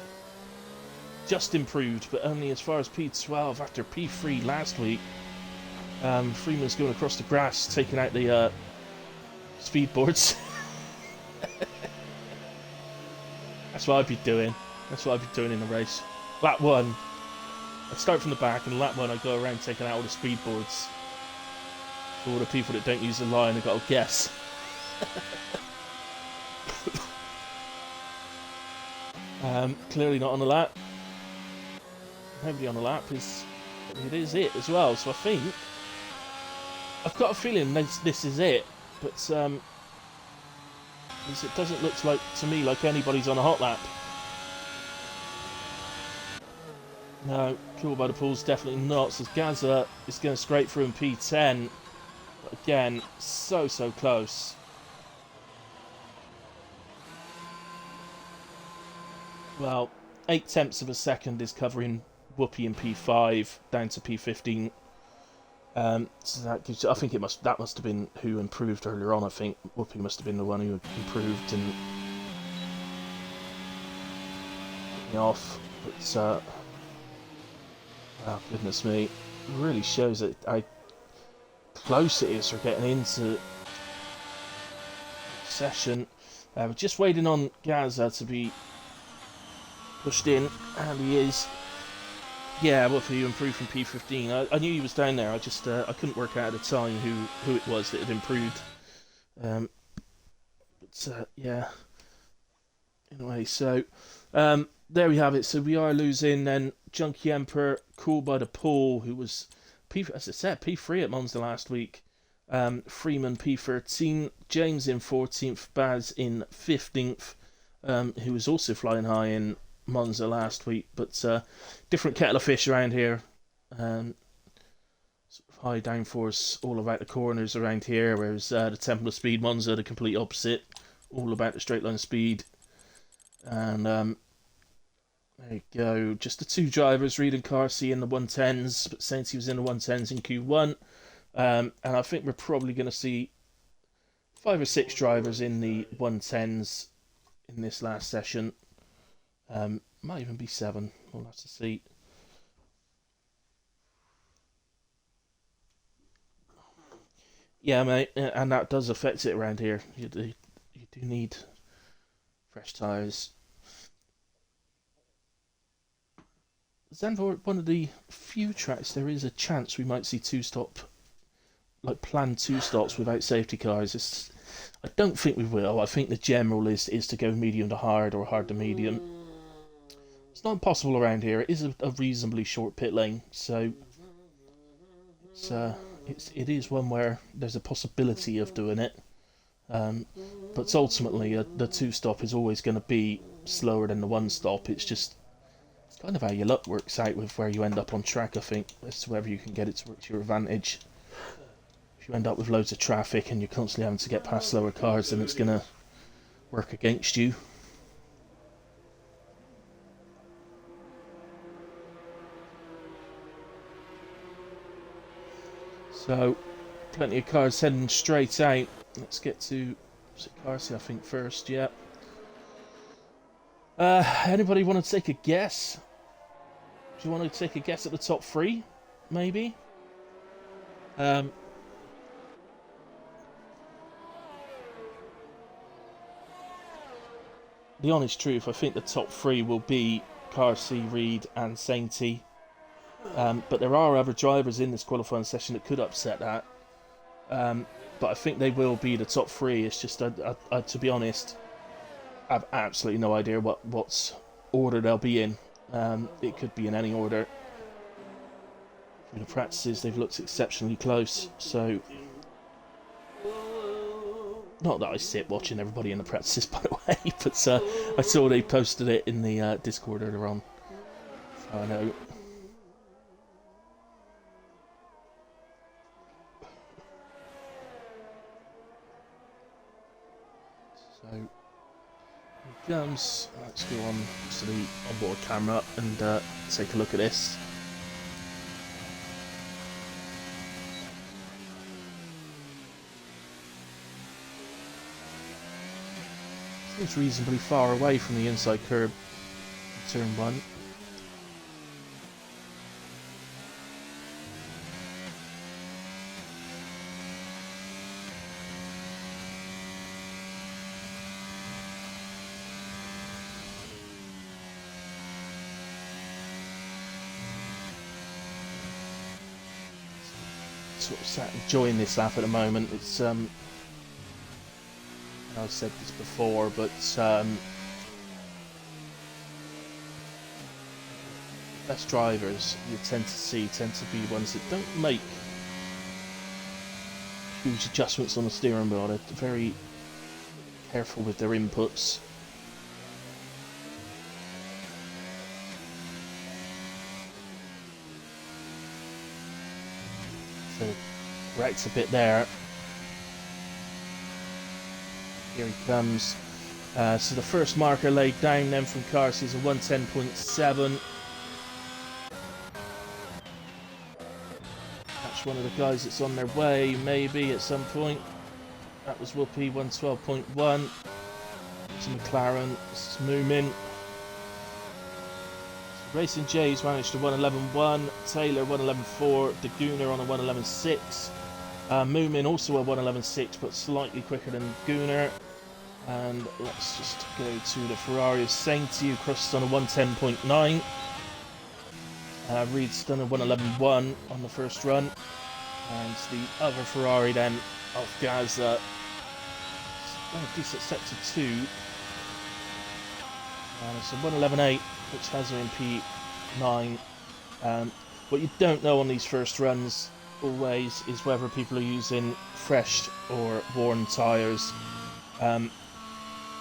[SPEAKER 1] just improved, but only as far as P12 after P3 last week. Freeman's going across the grass, taking out the speed boards. That's what I'd be doing. That's what I'd be doing in the race. Lap 1, I'd start from the back, and lap 1 I'd go around taking out all the speed boards. For all the people that don't use the line, I've got to guess. Clearly not on the lap. Nobody on the lap is. It is it as well. So I think I've got a feeling this is it, but it doesn't look like to me like anybody's on a hot lap. No, Cool by the Pool's definitely not. So Gaza is going straight through in P10. But again, so close. Well, 0.8 of a second is covering Whoopi in P5 down to P15. So that gives, I think that must have been who improved earlier on. I think Whoopi must have been the one who improved and put me off. But oh goodness me, it really shows that how close it is for getting into the session. We're just waiting on Gaza to be pushed in, and he is. Yeah, well, for you improved from P15. I knew he was down there. I just I couldn't work out at the time who it was that had improved. But yeah. Anyway, so there we have it. So we are losing then Junkie Emperor, Cool by the Pool, who was as I said P3 at Monza last week. Freeman P13, James in 14th, Baz in 15th, who was also flying high in Monza last week, but different kettle of fish around here. Sort of high downforce all about the corners around here, whereas the Temple of Speed Monza, the complete opposite, all about the straight line speed. And there you go, just the two drivers, Reed and Carsey in the 110s, but since he was in the 110s in Q1, and I think we're probably going to see 5 or 6 drivers in the 110s in this last session. Might even be 7. We'll have to see. Yeah, mate, and that does affect it around here. You do need fresh tyres. Zandvoort, one of the few tracks there is a chance we might see planned two stops without safety cars. I don't think we will. I think the general is to go medium to hard or hard to medium. It's not impossible around here. It is a reasonably short pit lane, so it is one where there's a possibility of doing it. But ultimately, the 2-stop is always going to be slower than the 1-stop. It's kind of how your luck works out with where you end up on track, I think, as to whether you can get it to work to your advantage. If you end up with loads of traffic and you're constantly having to get past slower cars, then it's going to work against you. So, plenty of cars heading straight out. Let's get to Carsey, I think, first, yeah. Anybody want to take a guess? Do you want to take a guess at the top 3? Maybe? The honest truth, I think the top 3 will be Carsey, Reed and Sainty. But there are other drivers in this qualifying session that could upset that. But I think they will be the top 3. It's just, to be honest, I have absolutely no idea what order they'll be in. It could be in any order. Through the practices, they've looked exceptionally close. So, not that I sit watching everybody in the practices, by the way, but I saw they posted it in the Discord earlier on. So I know. So, here it comes. Let's go on to the onboard camera and take a look at this. Seems reasonably far away from the inside curb in turn 1. Sort of sat enjoying this lap at the moment. It's I've said this before, but best drivers you tend to be ones that don't make huge adjustments on the steering wheel. They're very careful with their inputs. So wrecked a bit there. Here he comes. So the first marker laid down then from Carsey is a 110.7. That's one of the guys that's on their way, maybe, at some point. That was Whoopi, 112.1. It's McLaren, this is Moomin. Racing J's managed to 111.1. Taylor 111.4. De Gooner on a 111.6. Moomin also a 111.6, but slightly quicker than Gooner. And let's just go to the Ferrari of Sainty, who crossed on a 110.9. Reed's done a 111.1 on the first run. And the other Ferrari then of Gaza, a decent sector 2. And it's a 111.8, which has her in P9. What you don't know on these first runs always is whether people are using fresh or worn tyres.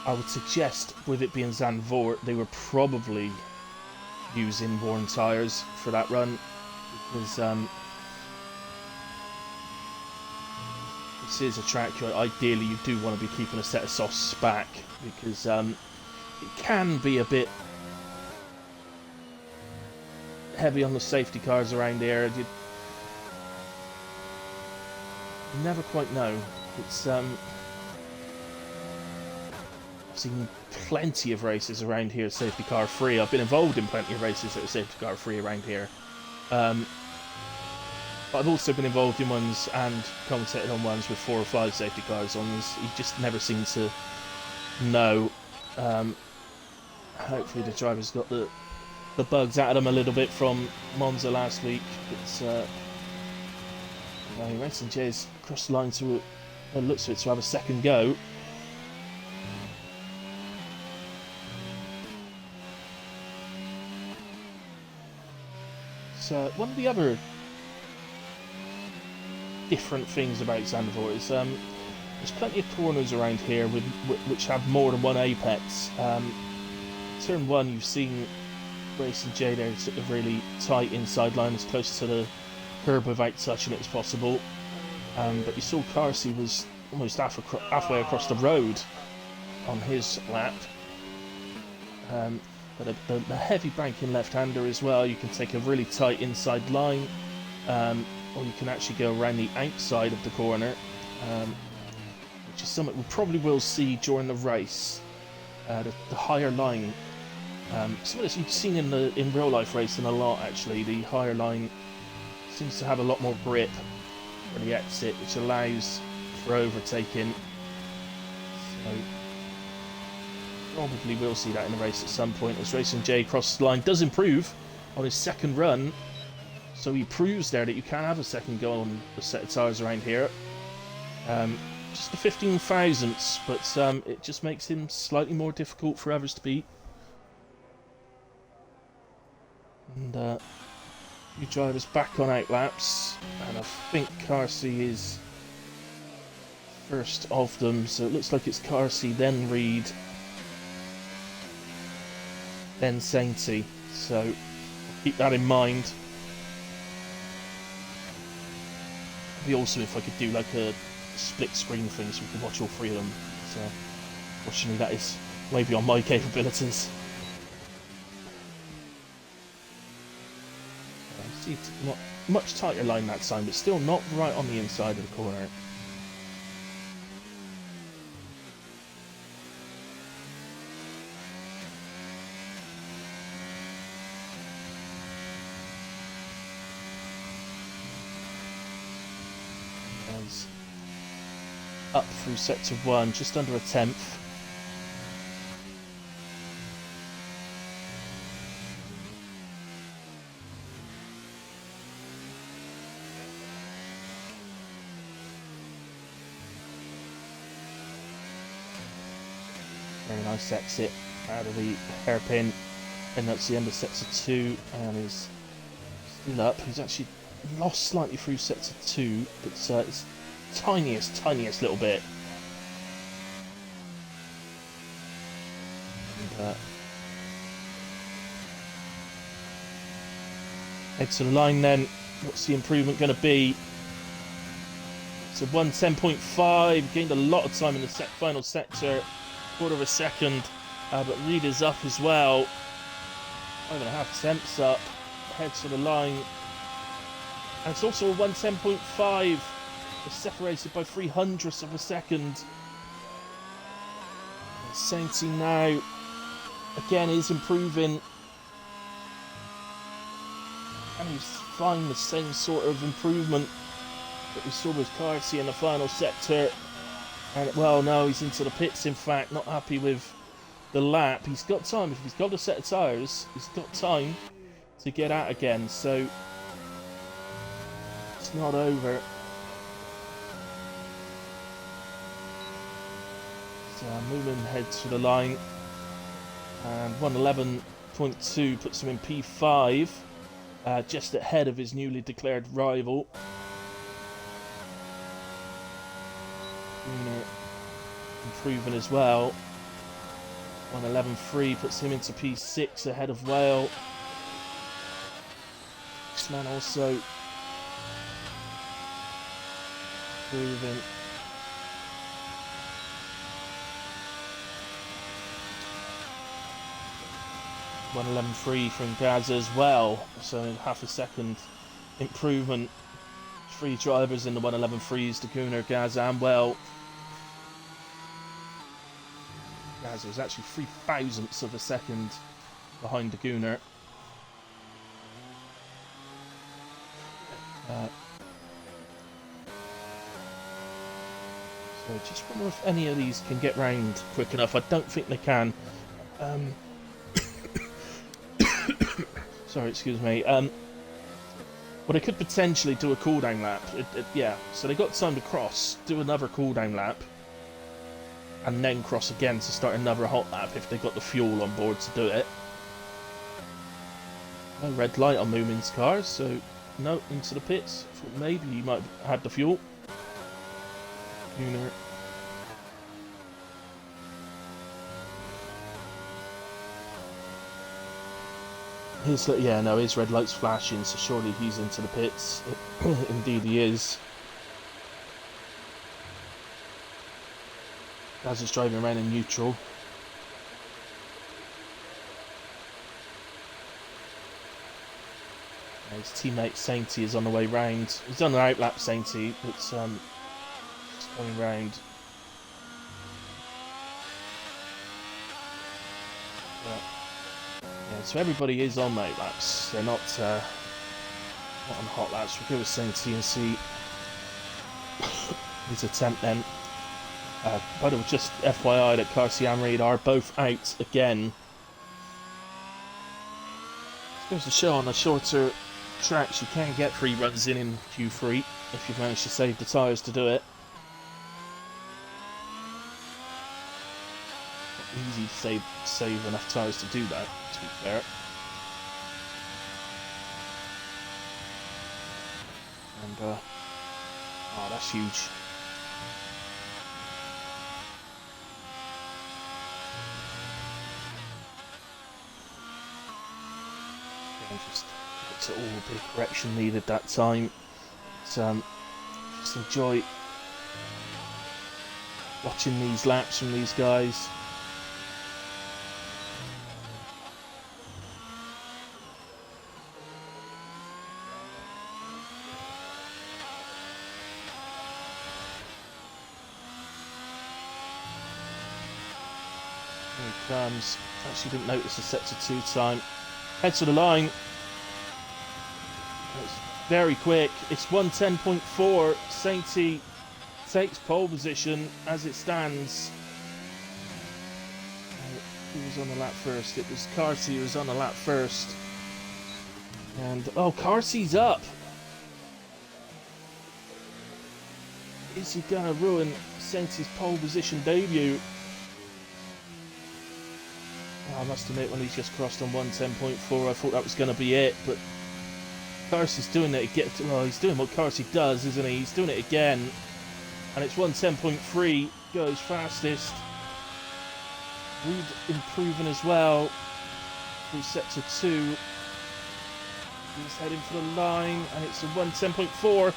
[SPEAKER 1] I would suggest, with it being Zandvoort, they were probably using worn tyres for that run, because this is a track where ideally you do want to be keeping a set of softs back, because it can be a bit heavy on the safety cars around there. You never quite know. It's I've seen plenty of races around here safety car free. I've been involved in plenty of races that are safety car free around here. But I've also been involved in ones and commentated on ones with 4 or 5 safety cars on. You just never seem to know. Hopefully the drivers got the bugs out of them a little bit from Monza last week. It's Racing J's crossed the line to, looks of it, to have a second go. So one of the other different things about Zandvoort is there's plenty of corners around here which have more than one apex. Turn 1, you've seen Racing J there, sort of really tight inside line, as close to the curb without touching it as possible. But you saw Carsey was almost halfway across the road on his lap. But the heavy banking left-hander as well, you can take a really tight inside line, or you can actually go around the outside of the corner, which is something we probably will see during the race. The higher line, some of this you've seen in real life racing a lot actually. The higher line seems to have a lot more grip for the exit, which allows for overtaking. So Probably will see that in the race at some point as Racing J crosses the line. Does improve on his second run. So he proves there that you can have a second go on the set of tyres around here. Just the 15 thousandths, but it just makes him slightly more difficult for others to beat. And a few drivers back on outlaps, and I think Carsey is first of them, so it looks like it's Carsey, then Reed, then Sainty, so keep that in mind. It'd be awesome if I could do like a split screen thing so we could watch all three of them. So, fortunately, that is way beyond my capabilities. See, not much tighter line that time, but still not right on the inside of the corner. Up through sector 1, just under a tenth. Very nice exit out of the hairpin, and that's the end of sector 2, and is still up. He's actually lost slightly through sector 2, but it's tiniest little bit. And, head to the line then. What's the improvement going to be? So 1:10.5, gained a lot of time in the final sector, quarter of a second, but Reed is up as well. 5.5 tenths up, heads to the line, and it's also a 1:10.5. It's separated by 0.03 of a second. Sainty now again is improving, and he's finding the same sort of improvement that we saw with Carsey in the final sector. And well, no, he's into the pits. In fact, not happy with the lap. He's got time. If he's got a set of tyres, he's got time to get out again. So it's not over. Moving heads for the line, and 1:11.2 puts him in P5, just ahead of his newly declared rival. Improving as well. 1:11.3 puts him into P6 ahead of Whale. This man also improving. 1:11.3 from Gaza as well, so half a second improvement. 3 drivers in the 1:11.3s, Daguna, Gaza and Well. Gaza is actually 0.03 of a second behind Daguna. So just wonder if any of these can get round quick enough. I don't think they can. Sorry, excuse me. Well, they could potentially do a cooldown lap. Yeah, so they got time to cross, do another cooldown lap, and then cross again to start another hot lap if they've got the fuel on board to do it. No red light on Moomin's car, so no, into the pits. Thought maybe he might have had the fuel. His red light's flashing, so surely he's into the pits. Indeed he is. As he's driving around in neutral. His teammate Sainty is on the way round. He's on an outlap, Sainty, but just going round. Yeah, so everybody is on night laps. They're not on hot laps. We'll go with Sainty and see his attempt then. By the way, just FYI that Carsi and Reed are both out again. Goes to show on the shorter tracks you can get free runs in Q3 if you've managed to save the tyres to do it. Not easy to save enough tyres to do that, to be fair. And oh, that's huge. Just it's all the correction needed that time. But, just enjoy watching these laps from these guys. Here he comes. Actually didn't notice the sector 2 time. Heads to the line. It's very quick. It's 1:10.4. Sainty takes pole position as it stands. Who was on the lap first? It was Carsi who was on the lap first. And oh, Carsi's up. Is he gonna ruin Sainty's pole position debut? I must admit, when he's just crossed on 1:10.4, I thought that was going to be it, but Carsi's doing it again. Well, he's doing what Carsi does, isn't he? He's doing it again, and it's 1:10.3, goes fastest. Reed improving as well through sector 2. He's heading for the line, and it's a 1:10.4.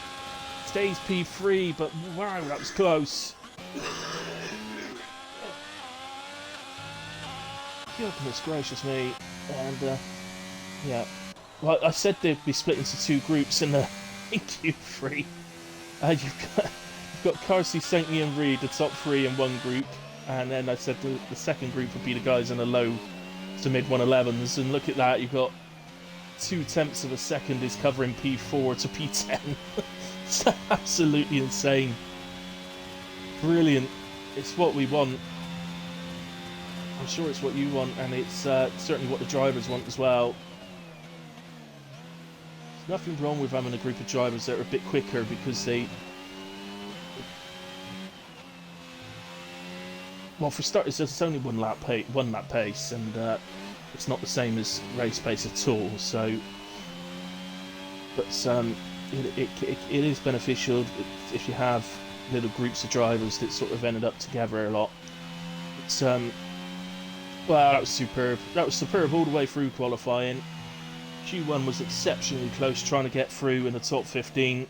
[SPEAKER 1] Stays P3, but wow, that was close. Goodness gracious me. And yeah, well, I said they'd be split into 2 groups in Q3. You've got Carsi, Saintly and Reed, the top 3 in one group, and then I said the second group would be the guys in the low to mid 111s, and look at that, you've got 0.2 of a second is covering P4 to P10. It's absolutely insane. Brilliant. It's what we want. I'm sure it's what you want, and it's certainly what the drivers want as well. There's nothing wrong with having a group of drivers that are a bit quicker because they... Well, for starters, it's only one lap pace, and it's not the same as race pace at all. So, but it is beneficial if you have little groups of drivers that sort of ended up together a lot. It's well, that was superb. That was superb all the way through qualifying. Q1 was exceptionally close, trying to get through in the top 15.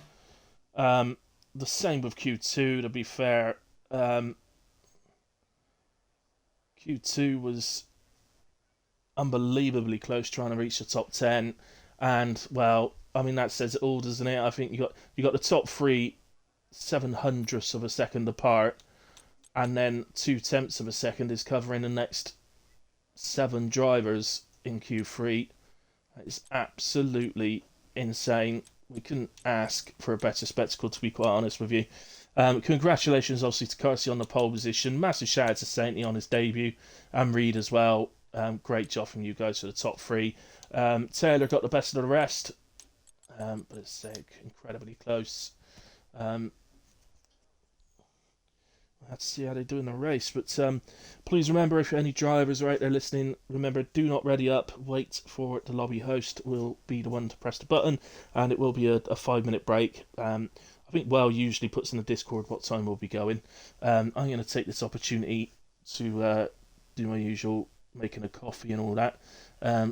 [SPEAKER 1] The same with Q2, to be fair. Q2 was unbelievably close, trying to reach the top 10. And, well, I mean, that says it all, doesn't it? I think you got the top 3 700ths of a second apart, and then 0.2 of a second is covering the next 7 drivers in Q3. That is absolutely insane. We couldn't ask for a better spectacle, to be quite honest with you. Congratulations, obviously, to Carsi on the pole position. Massive shout out to Sainty on his debut, and Reed as well. Great job from you guys for the top 3. Taylor got the best of the rest, but it's incredibly close. Let's see how they do in the race. But please remember, if any drivers are out there listening, remember, do not ready up. Wait for the lobby host. Will be the one to press the button, and it will be a 5-minute break. I think Well usually puts in the Discord what time we'll be going. I'm going to take this opportunity to do my usual making a coffee and all that.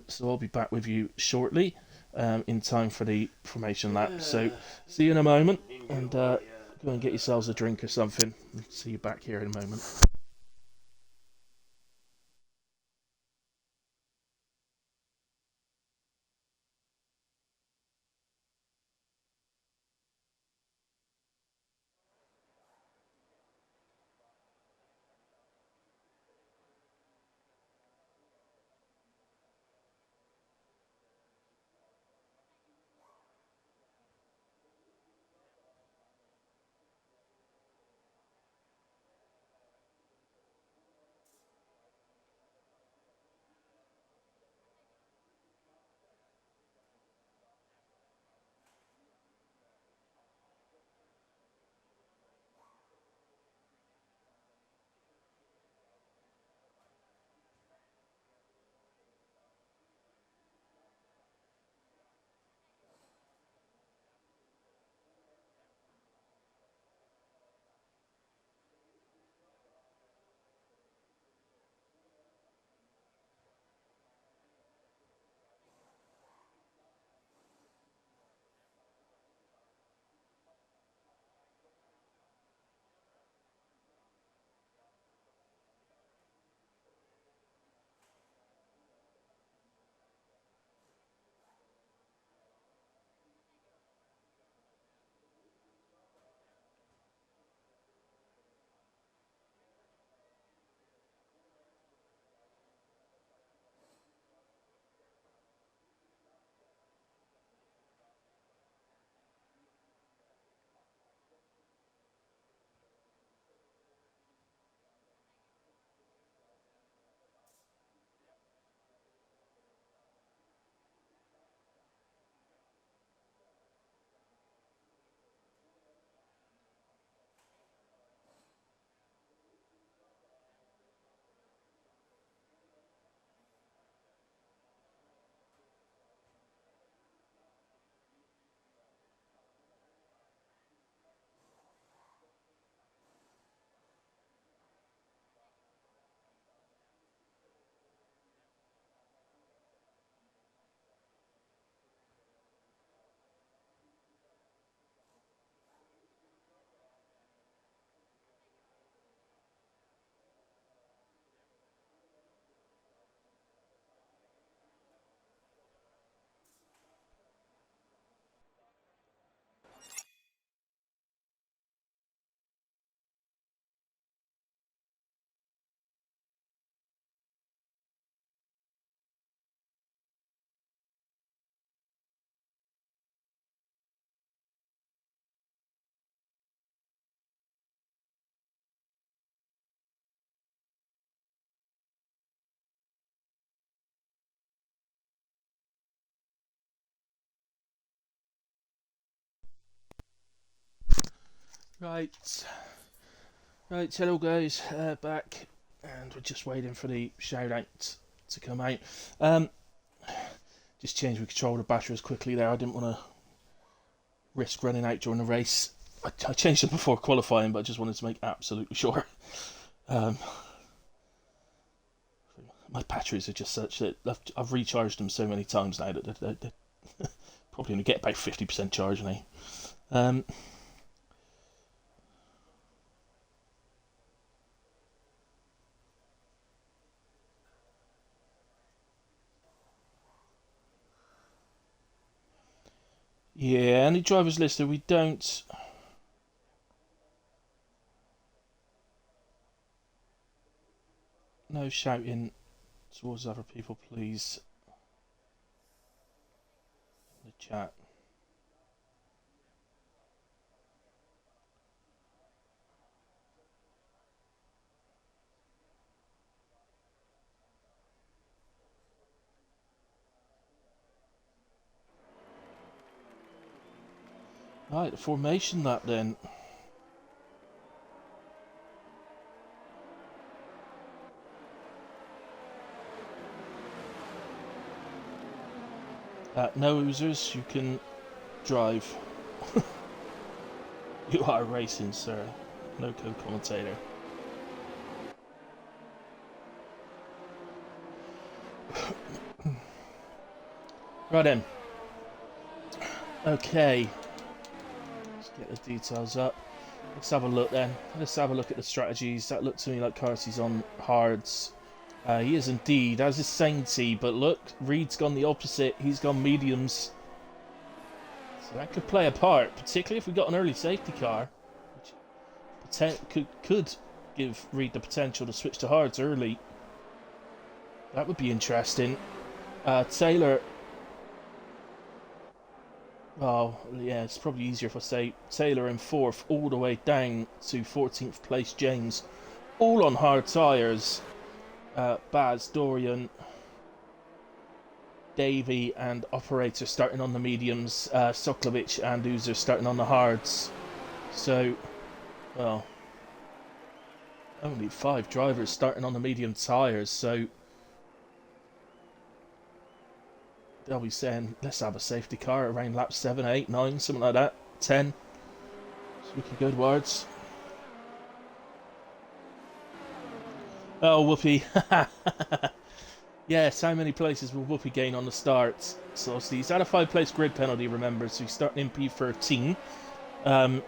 [SPEAKER 1] So I'll be back with you shortly in time for the formation lap. So see you in a moment, and go and get yourselves a drink or something. See you back here in a moment. Right. Right, hello guys, back, and we're just waiting for the shout out to come out. Just changed the controller batteries quickly there. I didn't want to risk running out during the race. I changed them before qualifying, but I just wanted to make absolutely sure. My batteries are just such that I've recharged them so many times now that they're probably going to get about 50% charge now. Yeah, any drivers listed, we don't. No shouting towards other people, please. In the chat. Right, the formation that then. No users, you can drive. You are racing, sir. No co-commentator. Right then. Okay. Let's get the details up. Let's have a look then. Let's have a look at the strategies. That looked to me like Carsey's on hards. He is indeed, as is Sainty, but look, Reed's gone the opposite. He's gone mediums. So that could play a part, particularly if we got an early safety car, which could give Reed the potential to switch to hards early. That would be interesting. Taylor. Oh, yeah, it's probably easier if I say Taylor in 4th, all the way down to 14th place James. All on hard tyres. Baz, Dorian, Davey and Operator starting on the mediums, Soklovic and Uzer starting on the hards. So, well, only 5 drivers starting on the medium tyres, so they'll be saying, let's have a safety car around lap 7, 8, 9, something like that, 10, so we can go towards. Oh, Whoopi. Yes, how many places will Whoopi gain on the start? So obviously he's had a 5-place grid penalty, remember, so he's starting in P13. I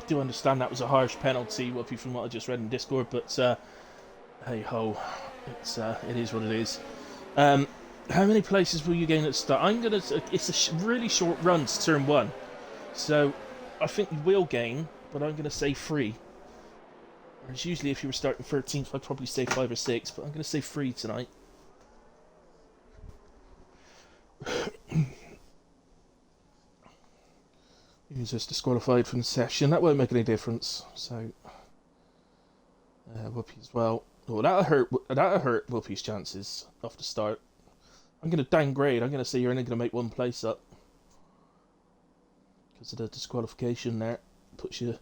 [SPEAKER 1] do understand that was a harsh penalty, Whoopi, from what I just read in Discord, but hey ho, it is what it is. How many places will you gain at the start? It's a really short run to turn 1, so I think you will gain, but I'm going to say 3. Whereas usually if you were starting 13th, I'd probably say 5 or 6, but I'm going to say 3 tonight. Users disqualified from the session. That won't make any difference. So, Whoopi as well. Oh, that'll hurt Whoopi's chances off the start. I'm going to downgrade. I'm going to say you're only going to make 1 place up. Because of the disqualification there. Puts you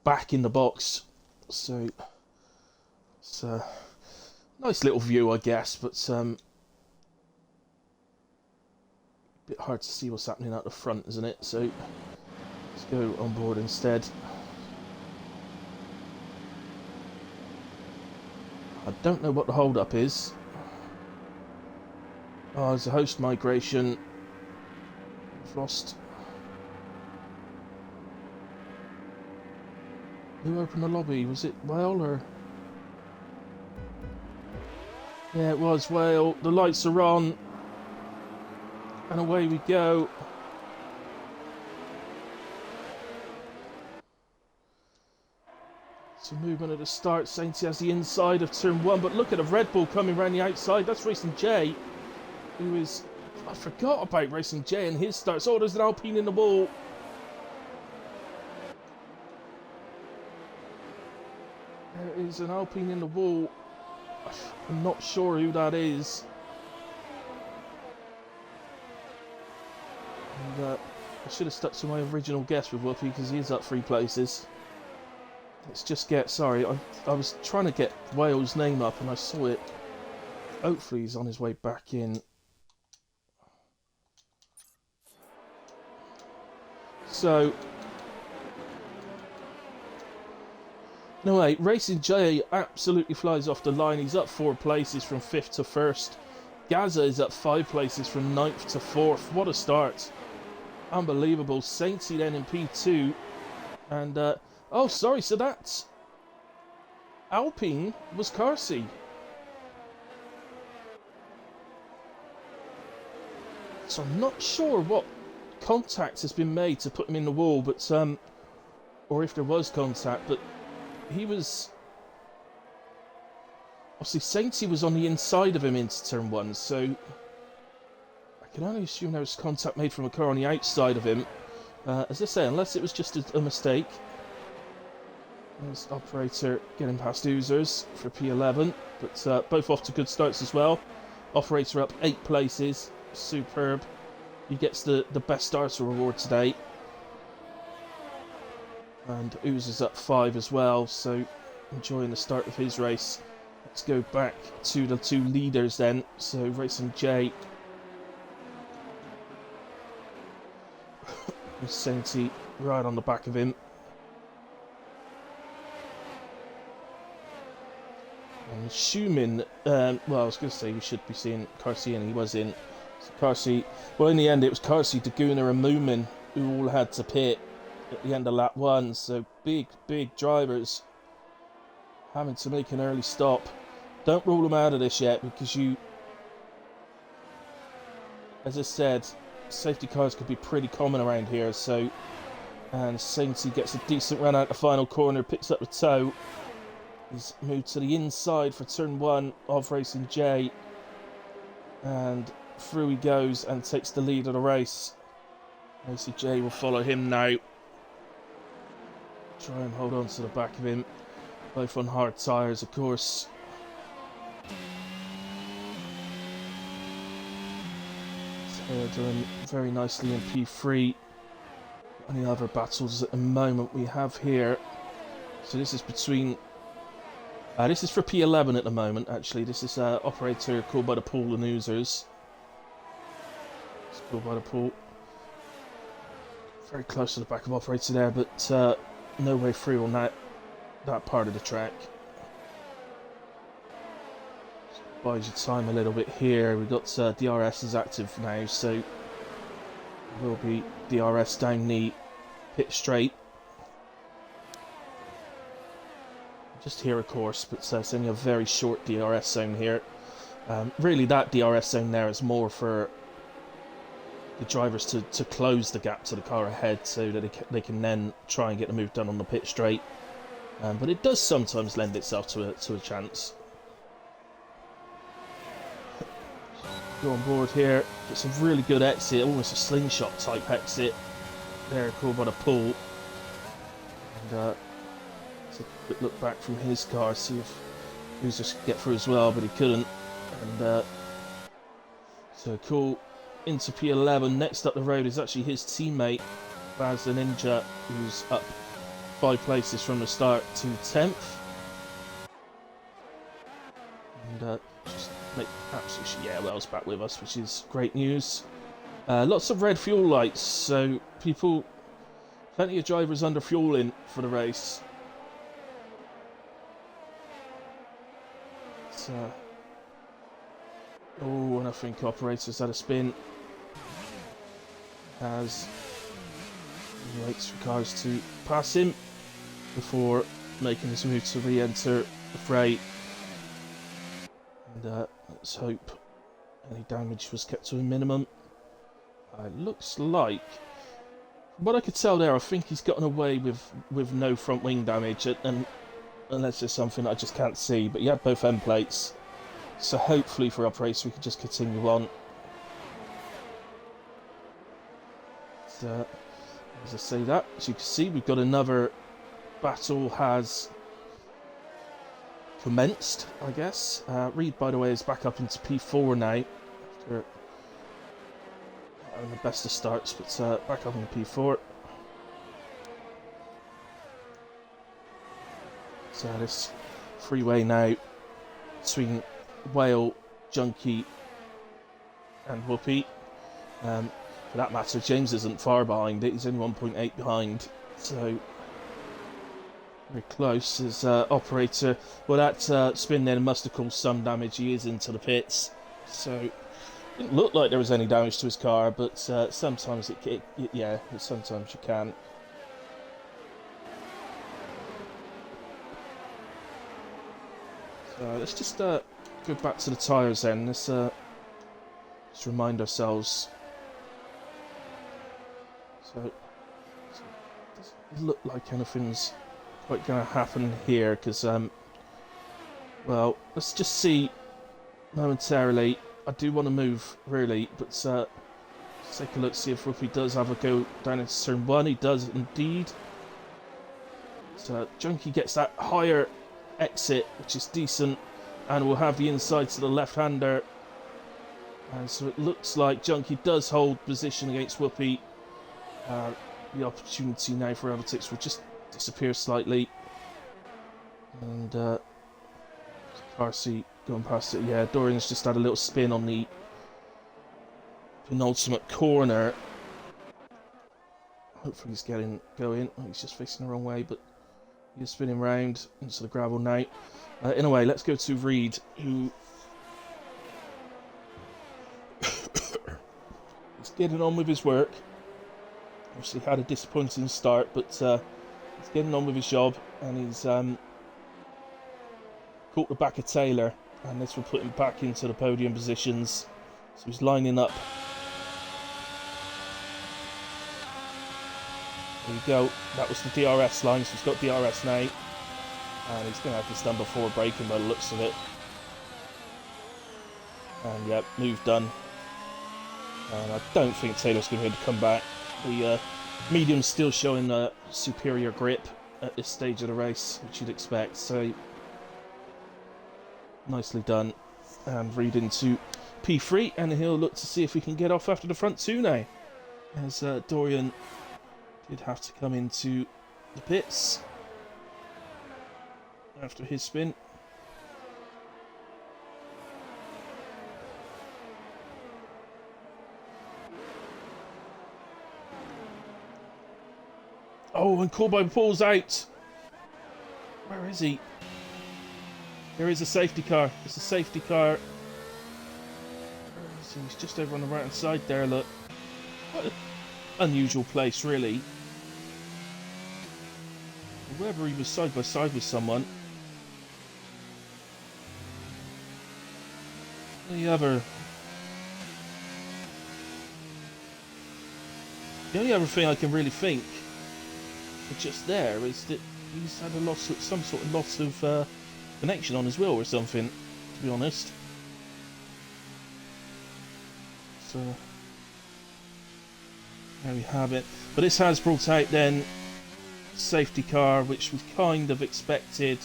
[SPEAKER 1] back in the box. So, it's a nice little view, I guess, but a bit hard to see what's happening at the front, isn't it? So, let's go on board instead. I don't know what the hold-up is. Oh, there's a host migration. We've lost. Who opened the lobby? Was it Whale or? Yeah, it was Whale. The lights are on. And away we go. Some movement at the start. Sainty has the inside of turn 1, but look at the Red Bull coming around the outside. That's Racing J, who is... I forgot about Racing J and his starts. Oh, there's an Alpine in the wall. There is an Alpine in the wall. I'm not sure who that is. And, I should have stuck to my original guess with Whoopi because he is up 3 places. Let's just get... Sorry, I was trying to get Wales' name up and I saw it. Hopefully he's on his way back in. So... No, wait, Racing J absolutely flies off the line. He's up 4 places from 5th to 1st. Gaza is up 5 places from 9th to 4th. What a start. Unbelievable. Sainty then in P2. And, oh, sorry, so that's... Alpine was Carsey. So I'm not sure what contact has been made to put him in the wall, but, or if there was contact, but he was... Obviously, Sainty was on the inside of him into turn 1, so I can only assume there was contact made from a car on the outside of him. As I say, unless it was just a mistake. There's Operator getting past Oozers for P11, but both off to good starts as well. Operator up 8 places, superb. He gets the best starter reward today. And Oozers up 5 as well, so enjoying the start of his race. Let's go back to the 2 leaders then. So Racing J. Sainty right on the back of him. And Schumann, well, I was going to say we should be seeing Carsey, and he was in. So Carsey, well, in the end it was Carsey, Daguna and Moomin who all had to pit at the end of lap 1. So big drivers having to make an early stop. Don't rule them out of this yet, because you, as I said, safety cars could be pretty common around here. So, and Sainty gets a decent run out the final corner, picks up the toe. He's moved to the inside for turn 1 of Racing J, and through he goes and takes the lead of the race. Racing J will follow him now. Try and hold on to the back of him, both on hard tyres, of course. They're doing very nicely in P3. Any other battles at the moment we have here? So this is between... this is for P11 at the moment, actually. This is Operator called by the pool and Oozers. It's called by the pool. Very close to the back of Operator there, but no way through on that part of the track. Buys you time a little bit here. We've got DRS is active now, so will be DRS down the pit straight. Just here, of course, but it's only a very short DRS zone here. Really, that DRS zone there is more for the drivers to close the gap to the car ahead, so that they can then try and get the move done on the pit straight. But it does sometimes lend itself to a chance. Go on board here, get some really good exit, almost a slingshot type exit there, called by the pool. And let's take a quick look back from his car, see if he was just get through as well, but he couldn't. And so cool, into P11. Next up the road is actually his teammate Baz the Ninja, who's up 5 places from the start to 10th. And just make absolutely, yeah, Wells back with us, which is great news. Lots of red fuel lights, so plenty of drivers under fueling for the race. Oh, and I think Operator's had a spin as he waits for cars to pass him before making his move to re-enter the fray. And let's hope any damage was kept to a minimum. It looks like, from what I could tell there, I think he's gotten away with no front wing damage, and unless there's something I just can't see. But he had both end plates, so hopefully for Operator we can just continue on. So, as I say that, as you can see, we've got another battle has commenced, I guess. Reed, by the way, is back up into P4 now after having the best of starts, but back up on the P4. So this freeway now between Whale, Junkie and Whoopi. For that matter, James isn't far behind it, he's only 1.8 behind, so very close. His operator, well, that spin then must have caused some damage. He is into the pits, so it didn't look like there was any damage to his car, but sometimes sometimes you can. So let's just go back to the tyres then. Let's just remind ourselves. So it doesn't look like anything's quite going to happen here, because well, let's just see momentarily. I do want to move really, but let's take a look, see if Whoopi does have a go down into turn 1. He does indeed. So Junkie gets that higher exit, which is decent, and we'll have the inside to the left-hander, and so it looks like Junkie does hold position against Whoopi. The opportunity now for overtakes will just disappear slightly, and Carsey going past it. Yeah, Dorian's just had a little spin on the penultimate corner. Hopefully he's getting going. Oh, he's just facing the wrong way, but he's spinning round into the gravel now. In a way, let's go to Reed, who is getting on with his work. Obviously had a disappointing start, but he's getting on with his job, and he's caught the back of Taylor, and this will put him back into the podium positions. So he's lining up. There you go. That was the DRS line, so he's got DRS now. And he's going to have this done before braking by the looks of it. And yeah, move done. And I don't think Taylor's going to be able to come back. The medium's still showing a superior grip at this stage of the race, which you'd expect. So nicely done. And Reed into P3, and he'll look to see if he can get off after the front two now, as Dorian did have to come into the pits after his spin. Oh, and Corby pulls out. Where is he? There is a safety car. It's a safety car. So he's just over on the right hand side there, look. Quite an unusual place, really. Whether he was side by side with someone. The only other thing I can really think of just there is that he's had some sort of loss of connection on his wheel or something, to be honest. So there we have it. But this has brought out then safety car, which was kind of expected.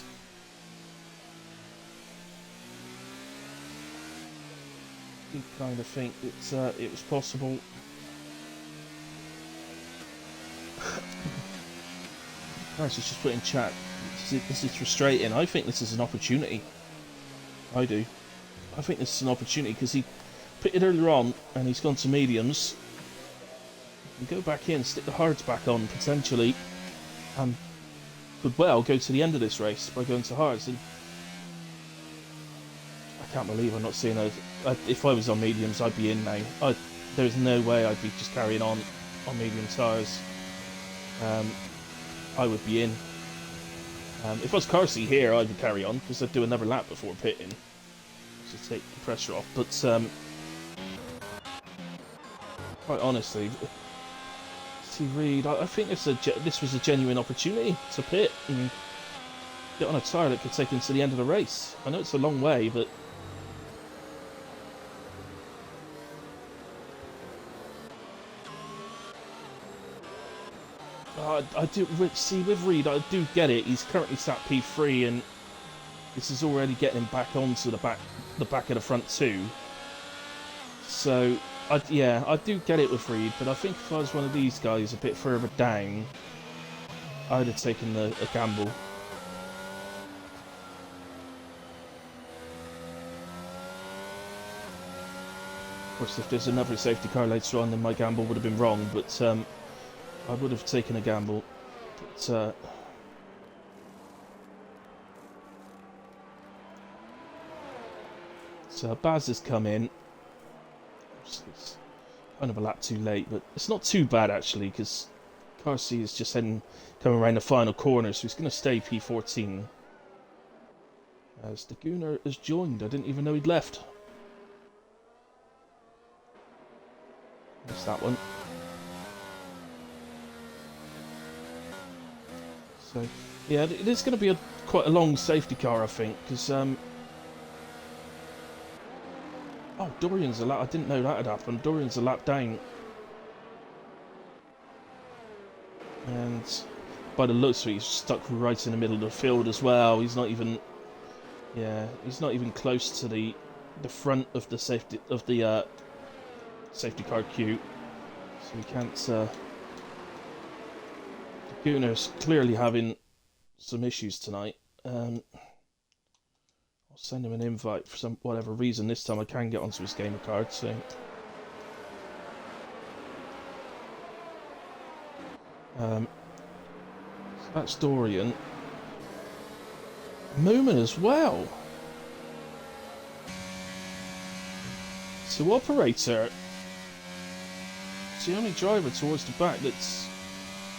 [SPEAKER 1] Did kind of think that it was possible. Nice, it's just put in chat. This is frustrating. I think this is an opportunity. I do. I think this is an opportunity because he pitted earlier on and he's gone to mediums. You go back in, stick the hards back on potentially, and could well go to the end of this race by going to hards. And I can't believe I'm not seeing those. If I was on mediums, I'd be in now. There's no way I'd be just carrying on medium tyres. I would be in. If I was Carsey here, I would carry on because I'd do another lap before pitting to take the pressure off. But quite honestly, see Reed, I think this was a genuine opportunity to pit and get on a tyre that could take him to the end of the race. I know it's a long way, but I do see with Reed. I do get it. He's currently sat P3, and this is already getting him back onto the back of the front two. So Yeah, I do get it with Reed, but I think if I was one of these guys a bit further down, I'd have taken a gamble. Of course, if there's another safety car later on, then my gamble would have been wrong, but I would have taken a gamble. But, so Baz has come in. It's kind of a lap too late, but it's not too bad actually, because Car C is just coming around the final corner, so he's going to stay P14. As the Gooner has joined, I didn't even know he'd left. Missed that one. So, yeah, it is going to be quite a long safety car, I think, because oh, Dorian's a lap. I didn't know that had happened. Dorian's a lap down. And by the looks of it, he's stuck right in the middle of the field as well. He's not even, yeah, he's not even close to the front of the safety car queue. So we can't. The Gooner's clearly having some issues tonight. I'll send him an invite for whatever reason. This time I can get onto his gamer card. So. So that's Dorian. Moomin as well. So Operator, it's the only driver towards the back that's...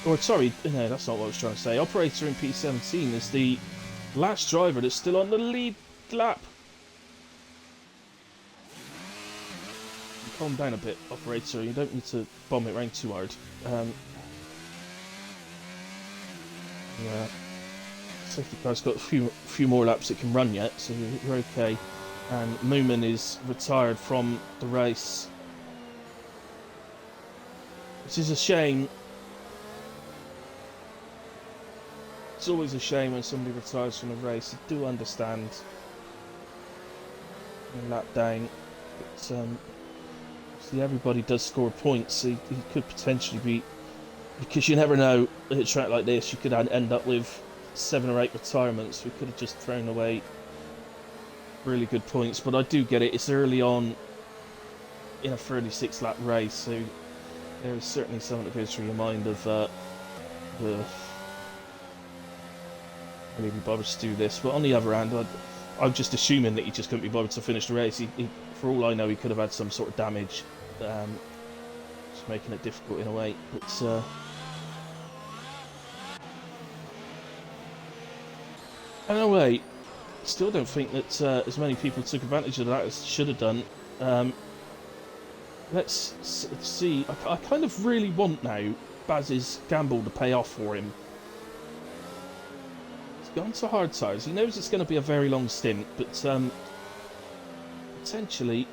[SPEAKER 1] Or sorry, no, that's not what I was trying to say. Operator in P17 is the last driver that's still on the lead lap. Calm down a bit, Operator. You don't need to bomb it round too hard. Yeah, safety car's got a few more laps it can run yet, so we're okay. And Moomin is retired from the race, which is a shame. It's always a shame when somebody retires from a race. I do understand. A lap down, but see, everybody does score points. So he could potentially be. Because you never know, at a track like this, you could end up with 7 or 8 retirements. We could have just thrown away really good points. But I do get it. It's early on in a 36-lap race, so there is certainly something that goes through your mind of really be bothered to do this. But on the other hand, I'm just assuming that he just couldn't be bothered to finish the race. For all I know, he could have had some sort of damage, just making it difficult in a way. But anyway, still don't think that as many people took advantage of that as should have done. Let's see. I kind of really want now Baz's gamble to pay off for him. He's gone to hard tyres. He knows it's going to be a very long stint, but potentially,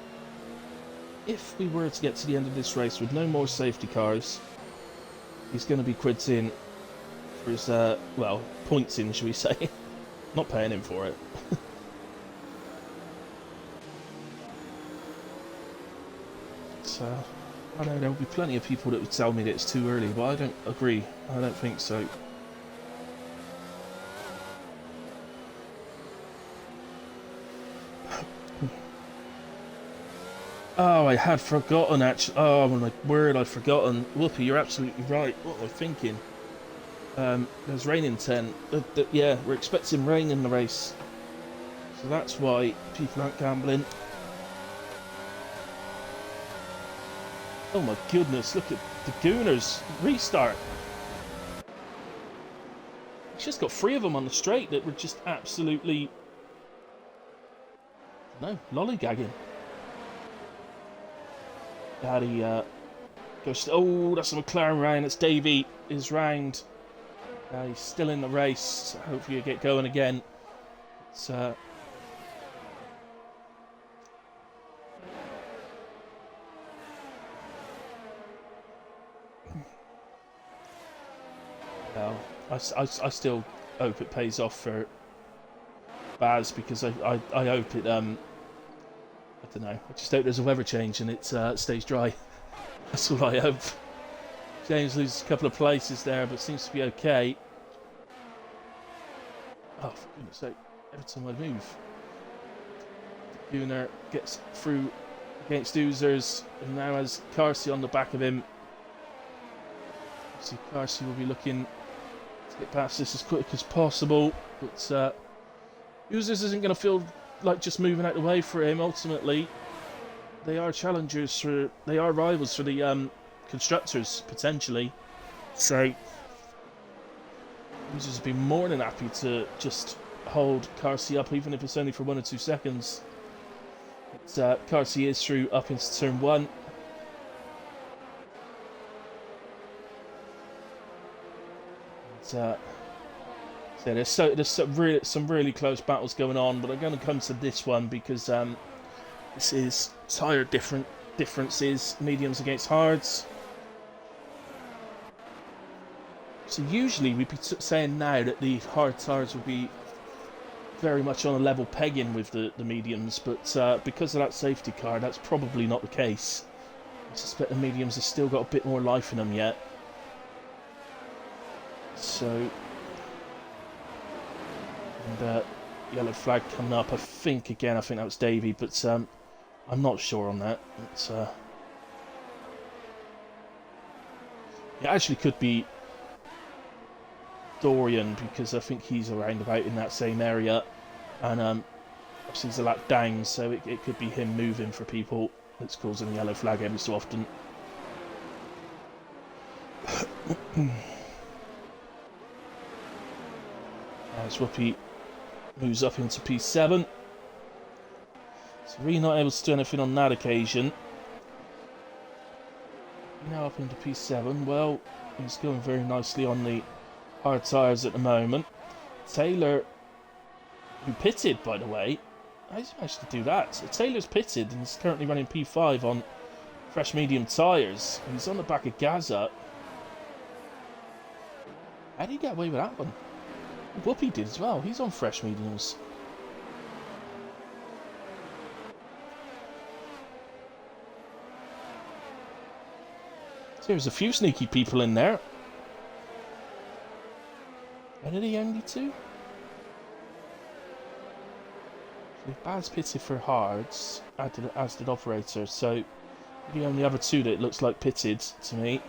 [SPEAKER 1] if we were to get to the end of this race with no more safety cars, he's going to be quids in for his, well, points in, shall we say. Not paying him for it. So, I know there'll be plenty of people that would tell me that it's too early, but I don't agree. I don't think so. Oh, I had forgotten actually. Oh my word, I'd forgotten. Whoopi, you're absolutely right. What am I thinking? There's rain in 10. Yeah, we're expecting rain in the race. So that's why people aren't gambling. Oh my goodness, look at the Gooners. Restart. He's just got 3 of them on the straight that were just absolutely... No, lollygagging. Daddy goes... Oh, that's a McLaren round. It's Davey. His round. He's still in the race. So hopefully he'll get going again. It's... Well, I still hope it pays off for Baz, because I hope it don't know. I just hope there's a weather change and it stays dry. That's all I hope. James loses a couple of places there, but seems to be okay. Oh, for goodness sake. Every time I move. Gunnar gets through against Oozers and now has Carsey on the back of him. See, Carsey will be looking to get past this as quick as possible, but Oozers isn't going to feel like just moving out the way for him. Ultimately, they are challengers for, they are rivals for the constructors potentially. So Oozers would be more than happy to just hold Carsey up, even if it's only for 1 or 2 seconds. But Carsey is through up into turn 1. So there's some really close battles going on, but I'm going to come to this one because this is tyre differences, mediums against hards. So usually we'd be saying now that the hard tyres would be very much on a level pegging with the mediums, but because of that safety car, that's probably not the case. I suspect the mediums have still got a bit more life in them yet. So, and yellow flag coming up. I think that was Davey, but I'm not sure on that. It actually could be Dorian because I think he's around about in that same area, and obviously he's a lap down, so it could be him moving for people that's causing a yellow flag every so often. As Whoopi moves up into P7. So really not able to do anything on that occasion. Now up into P7. Well, he's going very nicely on the hard tyres at the moment. Taylor, who pitted, by the way. How did he manage to do that? So Taylor's pitted and is currently running P5 on fresh medium tyres. He's on the back of Gaza. How did he get away with that one? Whoopi did as well. He's on fresh mediums. So there's a few sneaky people in there. Are they the only two? Baz pitted for hards, as did operator, so the only other two that it looks like pitted to me.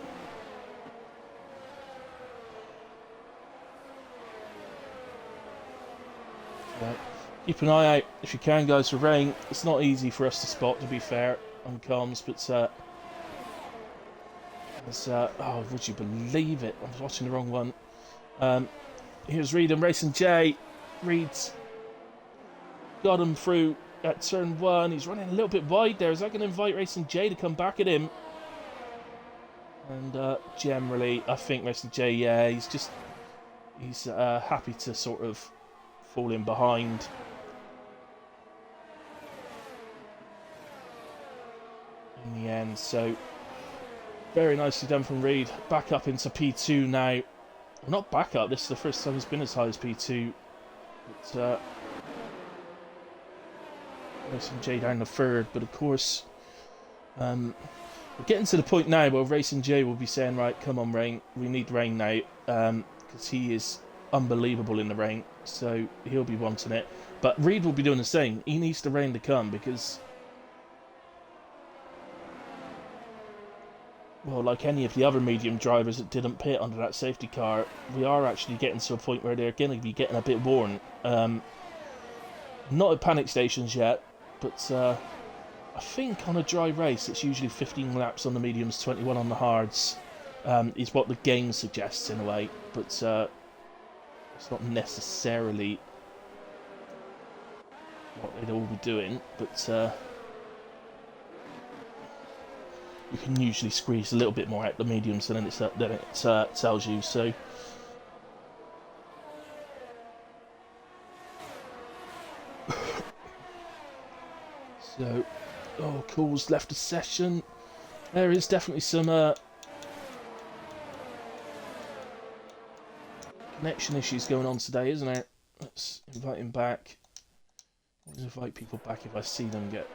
[SPEAKER 1] Keep an eye out if you can, guys, for rain. It's not easy for us to spot, to be fair, on comms, but oh, would you believe it? I was watching the wrong one. Here's Reed and Racing J. Reed's got him through at turn 1. He's running a little bit wide there. Is that going to invite Racing J to come back at him? And generally, I think Racing J, yeah, he's happy to sort of fall in behind. In the end, so very nicely done from Reed. Back up into P2 now. Well, not back up, this is the first time he's been as high as P2. But Racing J down the 3rd, but of course we're getting to the point now where Racing J will be saying, right, come on rain, we need rain now, because he is unbelievable in the rain, so he'll be wanting it. But Reed will be doing the same. He needs the rain to come because, well, like any of the other medium drivers that didn't pit under that safety car, we are actually getting to a point where they're going to be getting a bit worn. Not at panic stations yet, but I think on a dry race it's usually 15 laps on the mediums, 21 on the hards, is what the game suggests in a way, but it's not necessarily what they'd all be doing, but you can usually squeeze a little bit more out the mediums than it tells you. So Cool's left the session. There is definitely some connection issues going on today, isn't there? Let's invite him back. I'll invite people back if I see them get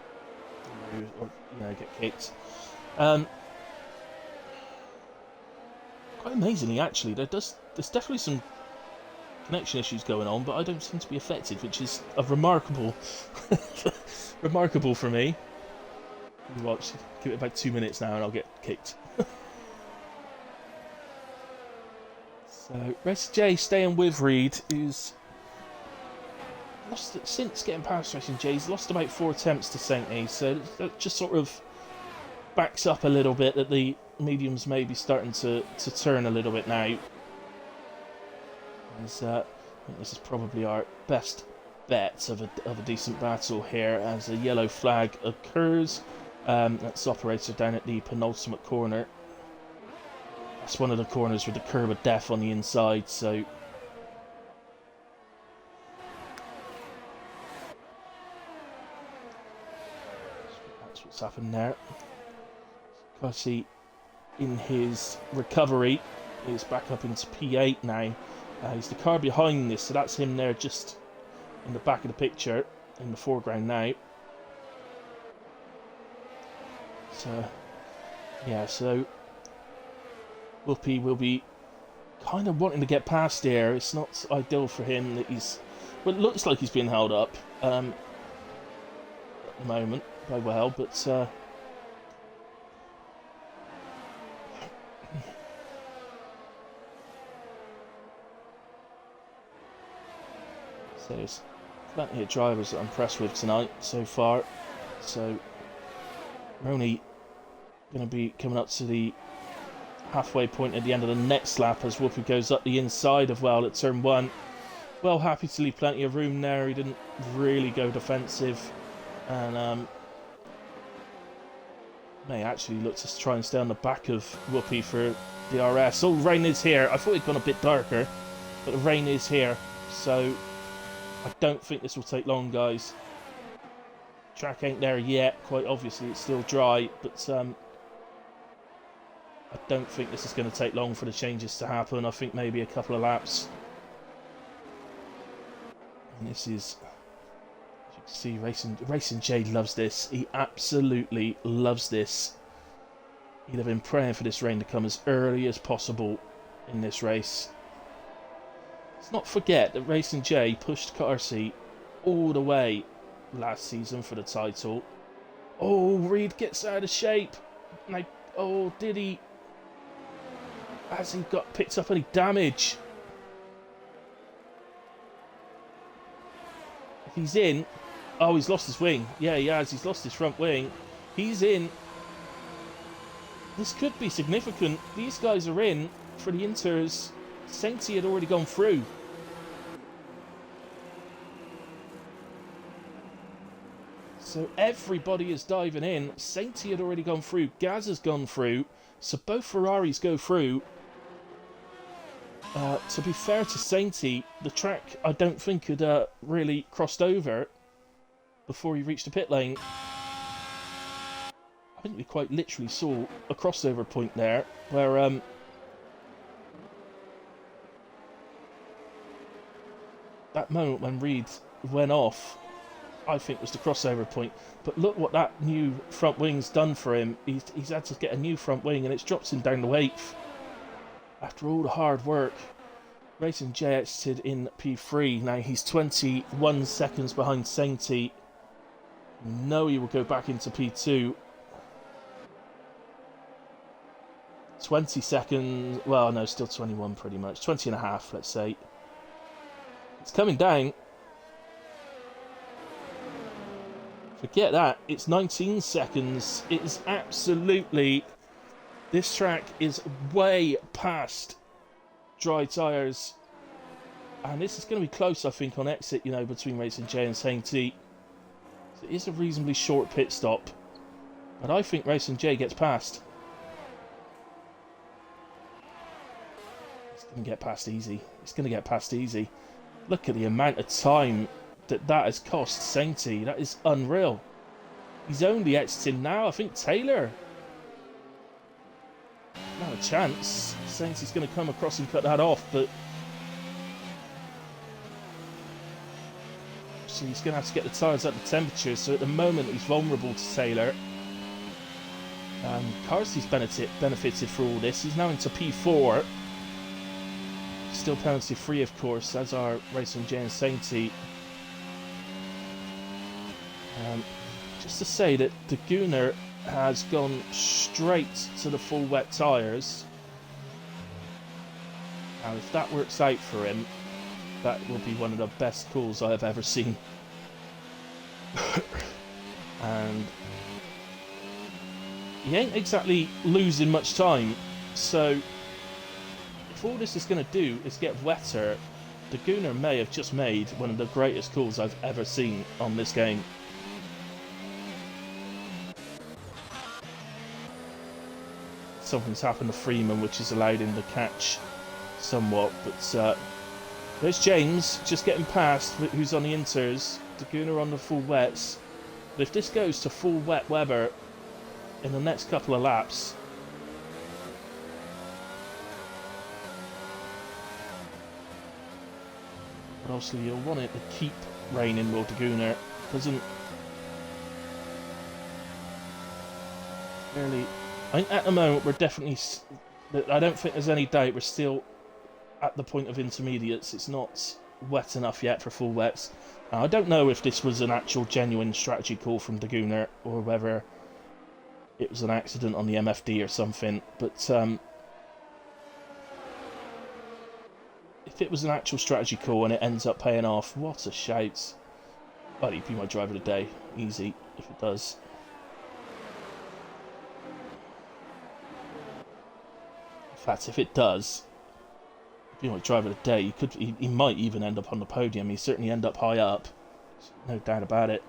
[SPEAKER 1] or get kicked. Quite amazingly, actually, there's definitely some connection issues going on, but I don't seem to be affected, which is a remarkable for me. Watch, give it about 2 minutes now, and I'll get kicked. So Racing J staying with Reed, who's lost since getting past Racing J. He's lost about 4 attempts to Sainty, so that just sort of backs up a little bit that the mediums may be starting to turn a little bit now. As, I think this is probably our best bet of a decent battle here, as a yellow flag occurs. That's operator down at the penultimate corner. That's one of the corners with the curb of death on the inside, so that's what's happened there. Kasi, in his recovery, is back up into P8 now. He's the car behind this, so that's him there just in the back of the picture, in the foreground now. So, yeah, so Whoopi will be kind of wanting to get past here. It's not ideal for him that he's... Well, it looks like he's being held up at the moment by well, but... So there's plenty of drivers that I'm impressed with tonight so far. So we're only going to be coming up to the halfway point at the end of the next lap as Whoopi goes up the inside of Well at turn 1. Well, happy to leave plenty of room there. He didn't really go defensive, and may actually look to try and stay on the back of Whoopi for the RS. Oh, rain is here. I thought it'd gone a bit darker, but the rain is here, so I don't think this will take long, guys. Track ain't there yet. Quite obviously, it's still dry, but I don't think this is going to take long for the changes to happen. I think maybe a couple of laps. And this is, as you can see, Racing J loves this. He absolutely loves this. He'd have been praying for this rain to come as early as possible in this race. Let's not forget that Racing J pushed Carsey all the way last season for the title. Oh, Reed gets out of shape. Now, oh, did he? Has he got picked up any damage? If he's in... Oh, he's lost his wing. Yeah, he has. He's lost his front wing. He's in. This could be significant. These guys are in for the Inters. Sainty had already gone through. So everybody is diving in. Sainty had already gone through. Gaz has gone through. So both Ferraris go through. To be fair to Sainty, the track I don't think had really crossed over before he reached the pit lane. I think we quite literally saw a crossover point there where that moment when Reed went off, I think was the crossover point. But look what that new front wing's done for him. He's had to get a new front wing, and it's dropped him down the 8th. After all the hard work, Racing J exited in P3. Now he's 21 seconds behind Sainty. No, he will go back into P2. 20 seconds. Well, no, still 21 pretty much. 20 and a half, let's say. It's coming down. Forget that. It's 19 seconds. It is absolutely... This track is way past dry tyres. And this is going to be close, I think, on exit, between Racing J and Sainty. So it is a reasonably short pit stop. But I think Racing J gets past. It's going to get past easy. It's going to get past easy. Look at the amount of time that has cost Sainty. That is unreal. He's only exiting now. I think Taylor... Not a chance. Sainty's going to come across and cut that off, but... So he's going to have to get the tyres up to temperature. So at the moment he's vulnerable to Taylor. Carsey's benefited for all this. He's now into P4. Still penalty free, of course, as are Racing J and Sainty. Just to say that the Gunner has gone straight to the full wet tyres. Now, if that works out for him, that will be one of the best calls I have ever seen. And he ain't exactly losing much time, so if all this is going to do is get wetter, the Gunner may have just made one of the greatest calls I've ever seen on this game. Something's happened to Freeman which has allowed him to catch somewhat, but there's James just getting past, who's on the inters, the Gunner on the full wets. But if this goes to full wet weather in the next couple of laps, but obviously you'll want it to keep raining, will the Gunner. Doesn't really. I think at the moment we're definitely. I don't think there's any doubt we're still at the point of intermediates. It's not wet enough yet for full wets. Now, I don't know if this was an actual genuine strategy call from the Gunner or whether it was an accident on the MFD or something, but if it was an actual strategy call and it ends up paying off, what a shout. Well, he'd be my driver of the day. Easy, if it does. In fact, if it does, he'd be my driver of the day. He might even end up on the podium. He'd certainly end up high up. No doubt about it.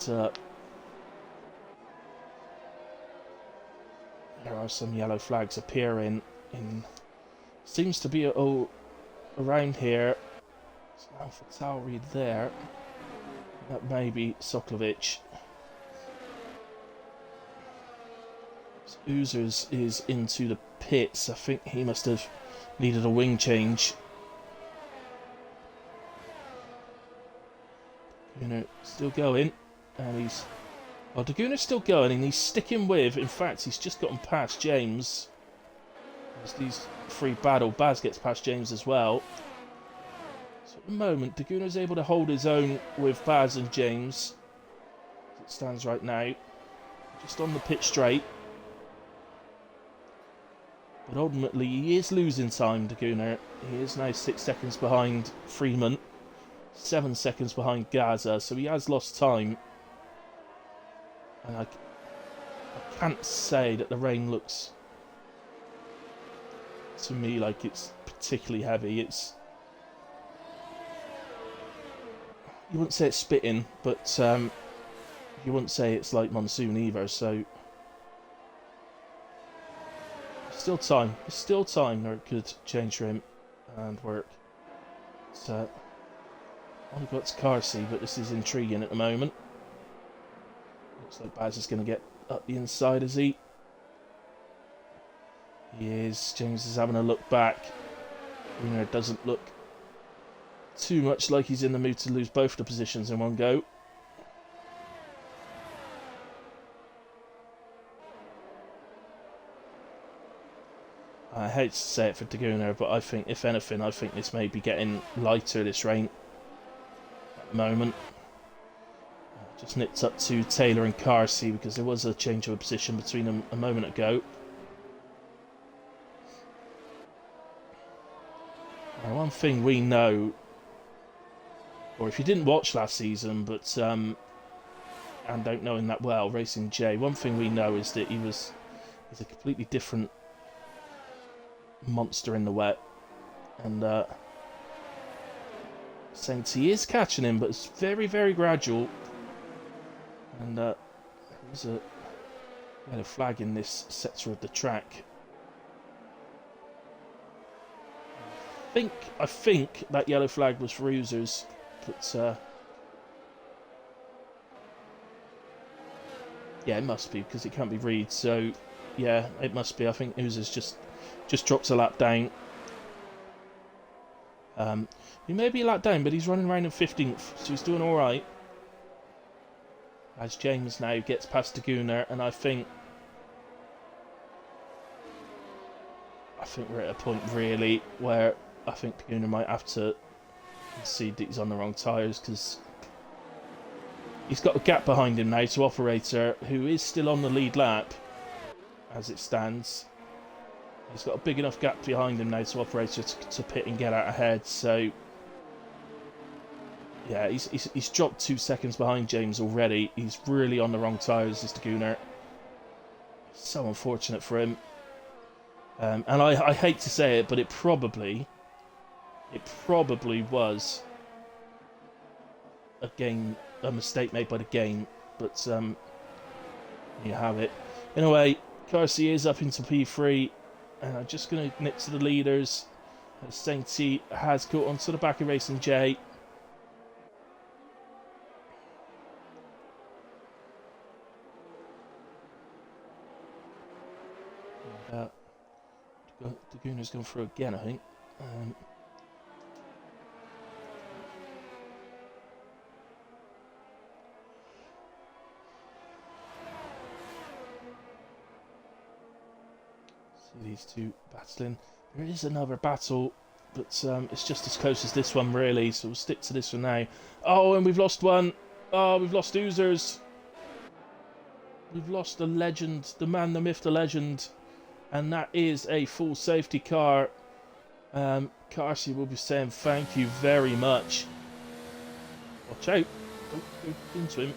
[SPEAKER 1] But, there are some yellow flags appearing in. Seems to be around here. So Alpha Tauri there. That may be Soklovic. So Oozers is into the pits. I think he must have needed a wing change. Gunner still going, and he's. Well, the Gunner's still going, and he's sticking with. In fact, he's just gotten past James. As these three battle, Baz gets past James as well. So at the moment, the Gunner's able to hold his own with Baz and James. As it stands right now, just on the pit straight. But ultimately, he is losing time, the Gunner. He is now 6 seconds behind Freeman, 7 seconds behind Gaza, so he has lost time. And I can't say that the rain looks to me like it's particularly heavy. It's, you wouldn't say it's spitting, but you wouldn't say it's like monsoon either, so still time. There's still time where it could change for him and work. So only got to Carsey, but this is intriguing at the moment. Looks like Baz is going to get up the inside, is he? He is. James is having a look back. Bruno doesn't look too much like he's in the mood to lose both the positions in one go. I hate to say it for Daguna, but I think, if anything, I think this may be getting lighter, this rain, at the moment. Just nipped up to Taylor and Carsey because there was a change of position between them a moment ago. Now, one thing we know, or if you didn't watch last season, but and don't know him that well, Racing J, one thing we know is that he's a completely different monster in the wet, and Saints, he is catching him, but it's very, very gradual. And there's a yellow flag in this sector of the track. I think that yellow flag was for Oozers, but yeah, it must be because it can't be read. So yeah, it must be. I think Oozers just drops a lap down. He may be a lap down, but he's running around in 15th, so he's doing all right. As James now gets past Daguna, and I think we're at a point really where I think Daguna might have to concede that he's on the wrong tyres, because he's got a gap behind him now to Operator, who is still on the lead lap as it stands. He's got a big enough gap behind him now to Operator to pit and get out ahead. So yeah, he's dropped 2 seconds behind James already. He's really on the wrong tyres, this Daguna. So unfortunate for him. And I hate to say it, but it probably was a mistake made by the game. But you have it. Anyway, Carsey is up into P3, and I'm just going to nip to the leaders. Sainty has got onto the back of Racing J. Daguna's gone through again, I think. See these two battling. There is another battle, but it's just as close as this one, really. So we'll stick to this one now. Oh, and we've lost one. Oh, we've lost Oozers. We've lost the legend, the man, the myth, the legend. And that is a full safety car. Carsey will be saying thank you very much. Watch out. Don't go into him.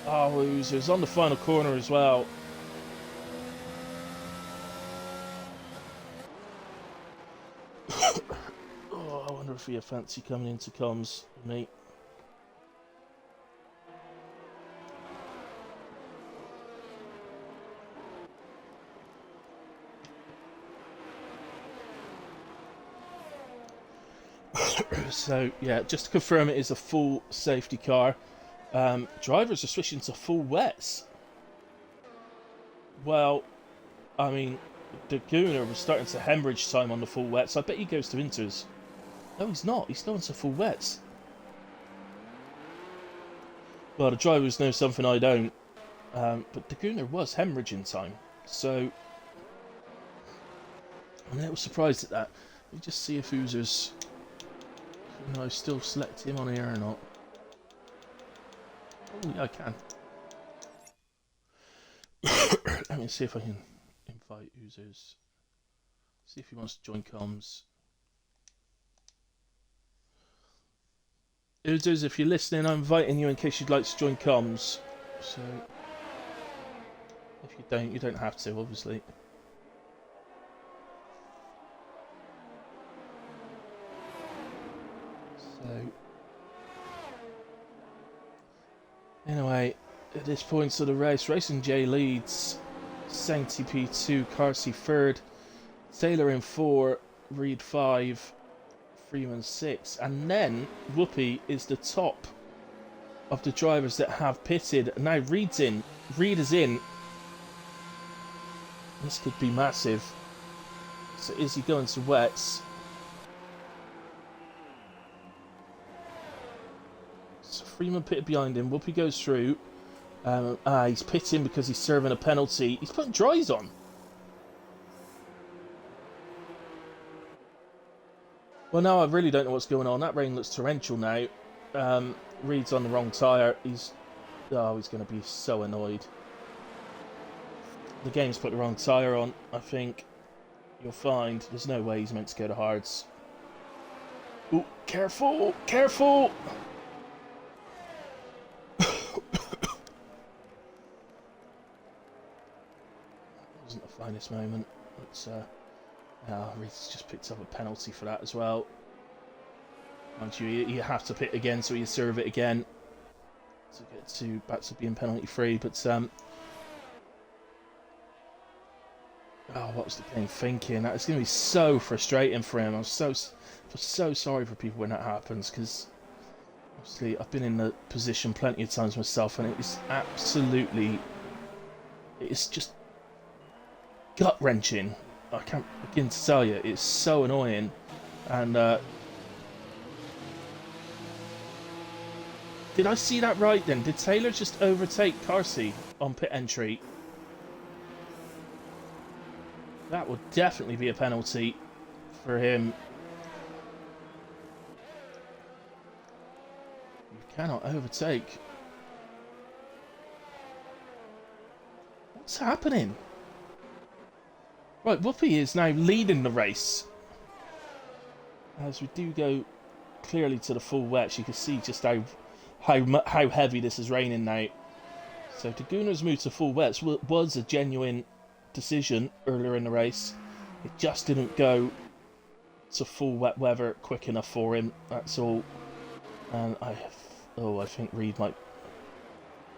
[SPEAKER 1] Oh, Oozers on the final corner as well. Oh, I wonder if he had fancy coming into comms with me. So, yeah, just to confirm, it is a full safety car. Drivers are switching to full wets. Well, I mean, Daguna was starting to hemorrhage time on the full wets. I bet he goes to inters. No, he's not. He's going to full wets. Well, the drivers know something I don't. But Daguna was hemorrhaging time. So, I'm a little surprised at that. Let me just see if Oozers... Can I still select him on here or not? Oh, yeah, I can. Let me see if I can invite Oozers. See if he wants to join comms. Oozers, if you're listening, I'm inviting you in case you'd like to join comms. So, if you don't have to, obviously. So, anyway, at this point of the race, Racing J leads, Sainty P2, Carsey third, Taylor in 4, Reed 5, Freeman 6, and then Whoopi is the top of the drivers that have pitted. Now Reed's in. Reed is in. This could be massive. So is he going to wets? So Freeman pitted behind him. Whoopi goes through. He's pitting because he's serving a penalty. He's putting dries on. Well, now I really don't know what's going on. That rain looks torrential now. Reed's on the wrong tyre. He's going to be so annoyed. The game's put the wrong tyre on, I think. You'll find there's no way he's meant to go to hards. Ooh, careful! Careful! Wasn't the finest moment. But, Reed's just picked up a penalty for that as well. Mind you have to pit again, so you serve it again to get back to being penalty free. But what was the game thinking? That is going to be so frustrating for him. I'm so sorry for people when that happens, because obviously I've been in the position plenty of times myself, and it is it's just gut wrenching. I can't begin to tell you. It's so annoying. And did I see that right then? Did Taylor just overtake Carsey on pit entry? That would definitely be a penalty for him. You cannot overtake. What's happening? Right, Whoopi is now leading the race. As we do go clearly to the full wets, you can see just how heavy this is raining now. So Daguna's move to full wets was a genuine decision earlier in the race. It just didn't go to full wet weather quick enough for him. That's all. And I think Reed might.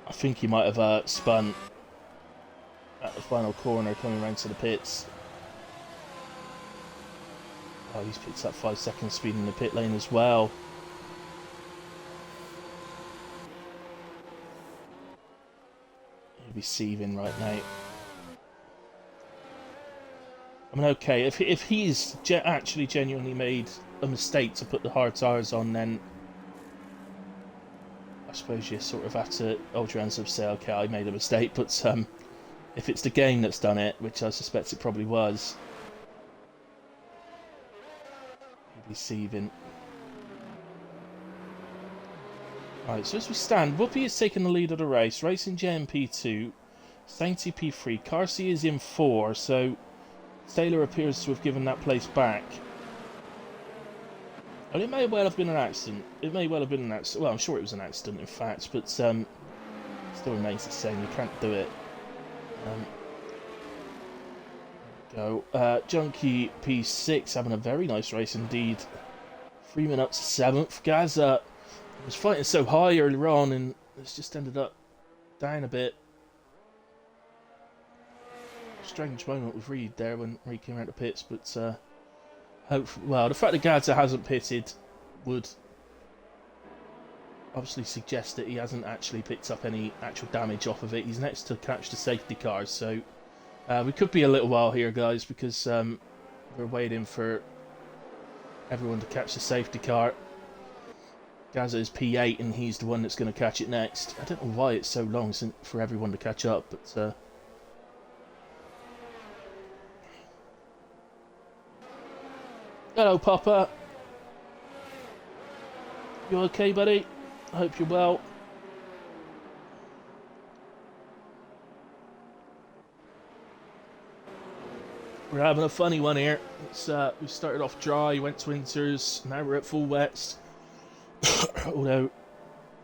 [SPEAKER 1] I think he might have spun at the final corner coming around to the pits. Oh, he's picked up 5 seconds speed in the pit lane as well. He'll be seething right now. I mean, okay, if he's actually genuinely made a mistake to put the hard tyres on, then I suppose you sort of have to hold your hands up and say, okay, I made a mistake. But if it's the game that's done it, which I suspect it probably was, he'll be seething. Right, so as we stand, Whoopi is taking the lead of the race. Racing JMP2, Sainty P3, Carsey is in 4, so Taylor appears to have given that place back. And it may well have been an accident. It may well have been an accident. Well, I'm sure it was an accident, in fact, but still remains the same. You can't do it. Junkie P6 having a very nice race indeed. Freeman up to 7th. Gaza was fighting so high earlier on, and it's just ended up down a bit. Strange moment with Reed there when Reed came out the pits, but the fact that Gaza hasn't pitted would obviously suggest that he hasn't actually picked up any actual damage off of it. He's next to catch the safety cars, so we could be a little while here, guys, because we're waiting for everyone to catch the safety car. Gaza is P8 and he's the one that's going to catch it next. I don't know why it's so long for everyone to catch up, but hello, Papa. You okay, buddy? I hope you're well. We're having a funny one here. We started off dry, went to winters, now we're at full wets. Although,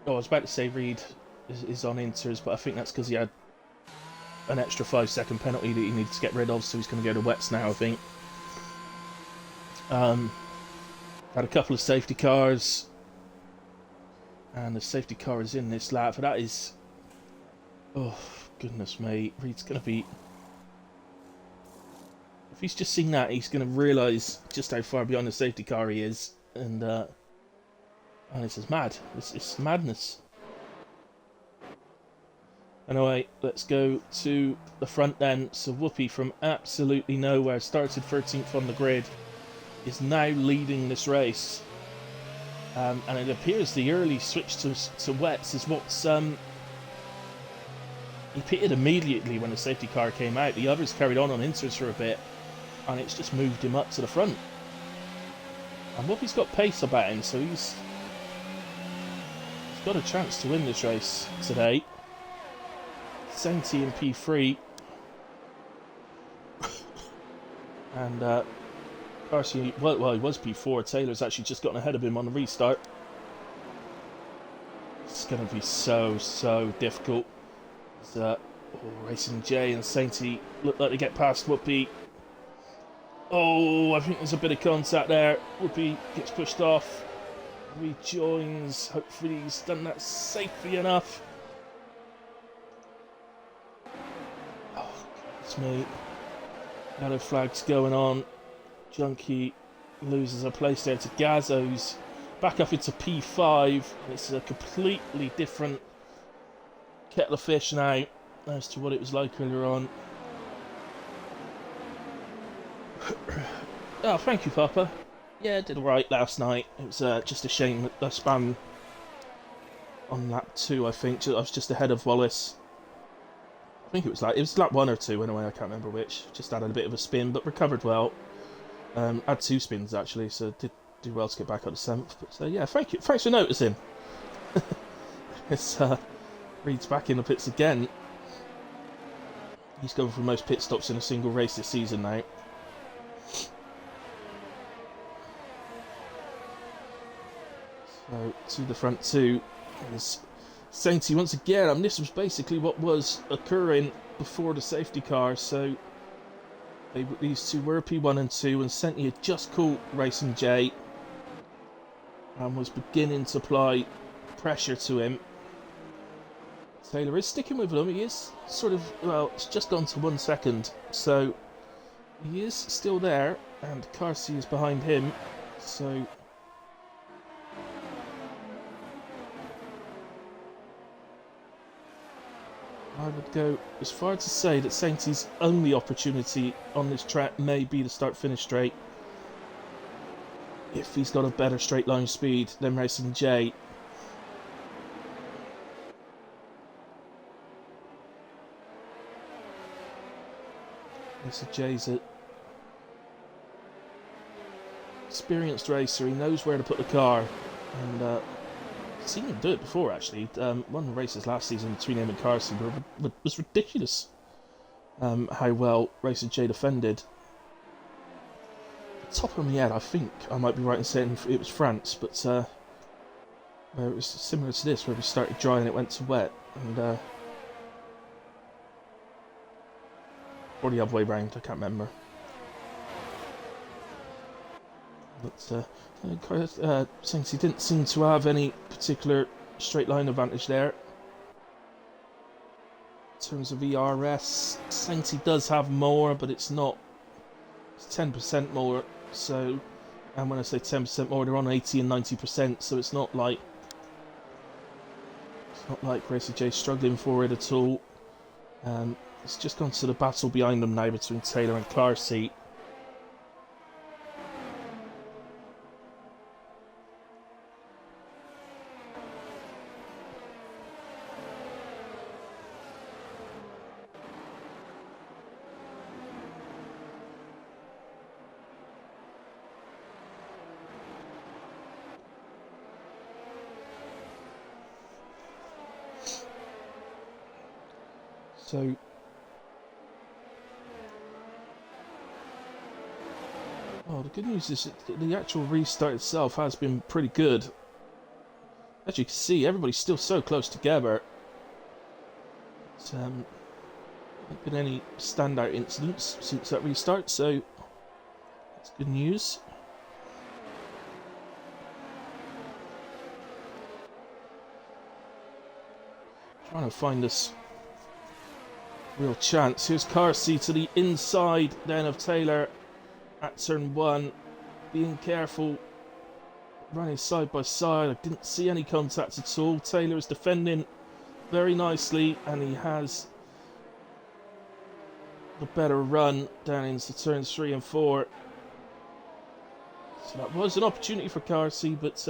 [SPEAKER 1] I was about to say Reed is on inters, but I think that's because he had an extra 5-second penalty that he needed to get rid of, so he's going to go to wets now, I think. Had a couple of safety cars, and the safety car is in this lap, but that is, oh goodness me, Reed's going to be, if he's just seen that, he's going to realise just how far behind the safety car he is, and this is mad. It's madness. Anyway, let's go to the front then. So Whoopi from absolutely nowhere, started 13th on the grid, is now leading this race. And it appears the early switch to wets is what's... he pitted immediately when the safety car came out. The others carried on inters for a bit, and it's just moved him up to the front. And Whoopi's got pace about him, so he's got a chance to win this race today. 70 in P3. And Carsey, well, he was P4. Taylor's actually just gotten ahead of him on the restart. It's going to be so difficult. Racing J and Sainty look like they get past Whoopi. Oh, I think there's a bit of contact there. Whoopi gets pushed off. Rejoins. Hopefully he's done that safely enough. Oh, goodness me. Yellow flags going on. Junkie loses a place there to Gaza, who's back up into P5. It's a completely different kettle of fish now as to what it was like earlier on. Oh, thank you, Papa. Yeah, did alright last night. It was just a shame that I spun on lap 2, I think. I was just ahead of Wallace. I think it was lap 1 or 2 anyway, I can't remember which. Just had a bit of a spin, but recovered well. Had 2 spins actually, so did do well to get back up to 7th. But yeah, thank you. Thanks for noticing. It's Reed's back in the pits again. He's going for most pit stops in a single race this season now. So to the front 2 is Sainty once again. This was basically what was occurring before the safety car. So these two were P1 and 2, and Sainty had just caught Racing J and was beginning to apply pressure to him. Taylor is sticking with him. He is sort of, well, it's just gone to 1 second, so he is still there, and Carsey is behind him, so I would go as far to say that Sainty's only opportunity on this track may be the start-finish straight. If he's got a better straight line speed than Racing J. Racing J's an experienced racer. He knows where to put the car, and I've seen him do it before actually. One of the races last season between him and Carson was ridiculous. How well Racing J defended. Top of my head, I think I might be right in saying it was France, but where it was similar to this, where we started dry and it went to wet, and or the other way round, I can't remember. But since he didn't seem to have any particular straight line advantage there. In terms of ERS, Sainty does have more, but it's not. It's 10% more. So, and when I say 10% more, they're on 80 and 90%. So it's not like Racing J struggling for it at all. It's just gone to the battle behind them now between Taylor and Clarcy. So the good news is that the actual restart itself has been pretty good. As you can see, everybody's still so close together. It's not been any standout incidents since that restart, so that's good news. Trying to find this real chance. Here's Carsey to the inside then of Taylor at turn 1, being careful, running side by side. I didn't see any contact at all. Taylor is defending very nicely, and he has the better run down into turns 3 and 4. So that was an opportunity for Carsey, but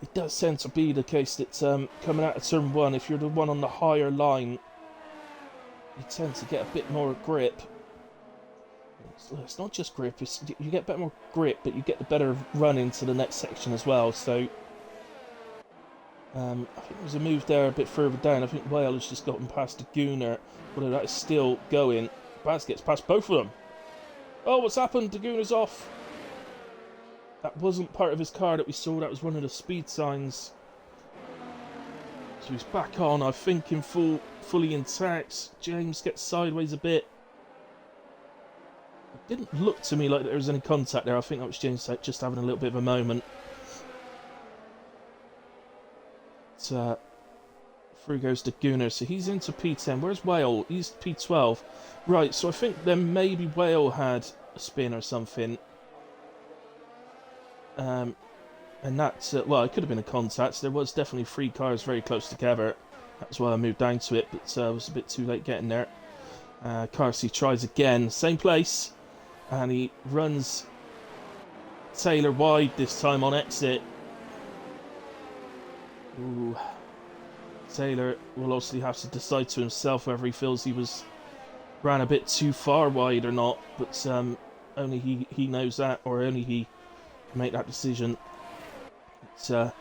[SPEAKER 1] it does tend to be the case that coming out of turn 1, if you're the one on the higher line, you tend to get a bit more grip. It's not just grip, you get a bit more grip, but you get the better run into the next section as well. So I think there's a move there a bit further down. I think Whale has just gotten past the Gooner, although that is still going. Baz gets past both of them. Oh, what's happened? The Gooner's off. That wasn't part of his car that we saw, that was one of the speed signs. So he's back on, I think, in fully intact. James gets sideways a bit. It didn't look to me like there was any contact there. I think that was James just having a little bit of a moment. But, through goes the Gooner, so he's into P10. Where's Whale? He's P12. Right, so I think then maybe Whale had a spin or something. And that, well, it could have been a contact. There was definitely 3 cars very close together. That's why I moved down to it, but I was a bit too late getting there. Carsey tries again, same place, and he runs Taylor wide this time on exit. Ooh. Taylor will obviously have to decide to himself whether he feels he ran a bit too far wide or not, but only he knows that, or only he can make that decision. But,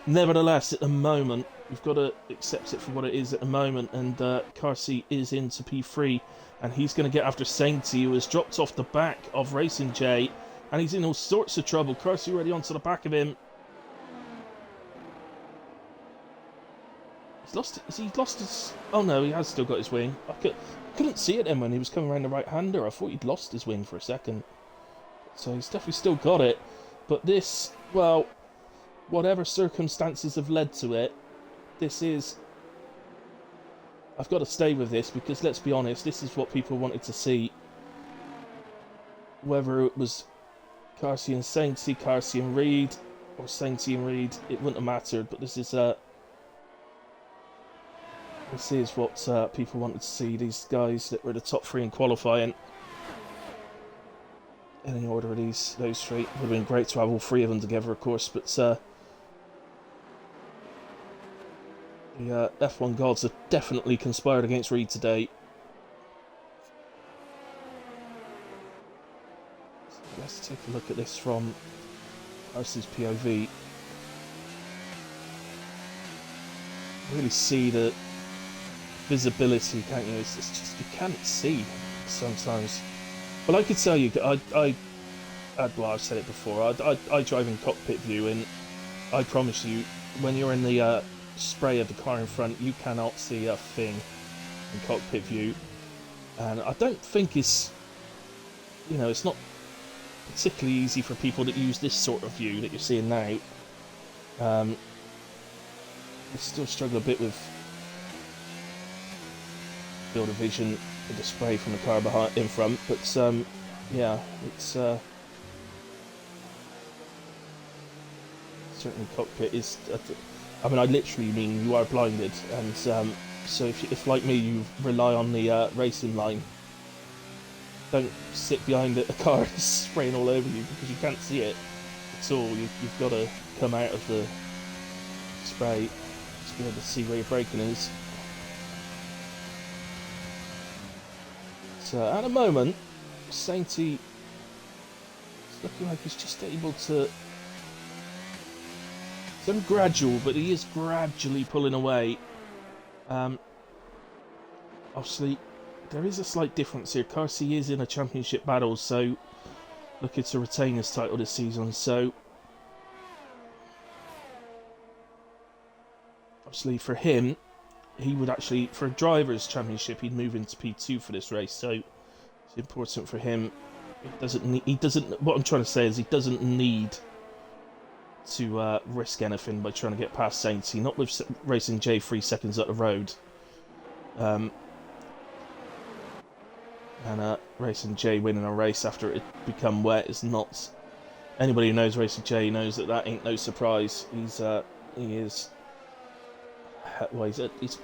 [SPEAKER 1] nevertheless, at the moment, we've got to accept it for what it is at the moment, and Carsey is into P3, and he's going to get after Sainty, who has dropped off the back of Racing J, and he's in all sorts of trouble. Carsey already onto the back of him. Has he lost his... Oh no, he has still got his wing. I couldn't see it then when he was coming around the right-hander. I thought he'd lost his wing for a second. So he's definitely still got it. But this, well, whatever circumstances have led to it, this is... I've got to stay with this because, let's be honest, this is what people wanted to see. Whether it was Carsey and Sainty, Carsey and Reed, or Sainty and Reed, it wouldn't have mattered. But this is what people wanted to see. These guys that were the top three in qualifying. In the order of those three, it would have been great to have all three of them together, of course. But the F1 gods have definitely conspired against Reed today. So let's take a look at this from Carsey's POV. Really see the visibility, can't you? It's just, you can't see sometimes. But I could tell you, well, I've said it before, I drive in cockpit view, and I promise you, when you're in the spray of the car in front, you cannot see a thing in cockpit view. And I don't think it's not particularly easy for people that use this sort of view that you're seeing now. I still struggle a bit with field of vision with the spray from the car in front, but yeah, it's certainly cockpit is. I mean, I literally mean you are blinded, and so if like me, you rely on the racing line, don't sit behind a car that's spraying all over you because you can't see it at all. You've got to come out of the spray to be able to see where your braking is. So at the moment, Sainty is looking like he's just able to. It's only gradual, but he is gradually pulling away. Obviously, there is a slight difference here. Carsey is in a championship battle, so looking to retain his title this season. So obviously, for him, he would actually, for a driver's championship, he'd move into P2 for this race. So it's important for him. What I'm trying to say is he doesn't need to risk anything by trying to get past Sainty. Not with Racing J 3 seconds up the road. And Racing J winning a race after it become wet is not. Anybody who knows Racing J knows that ain't no surprise. He's a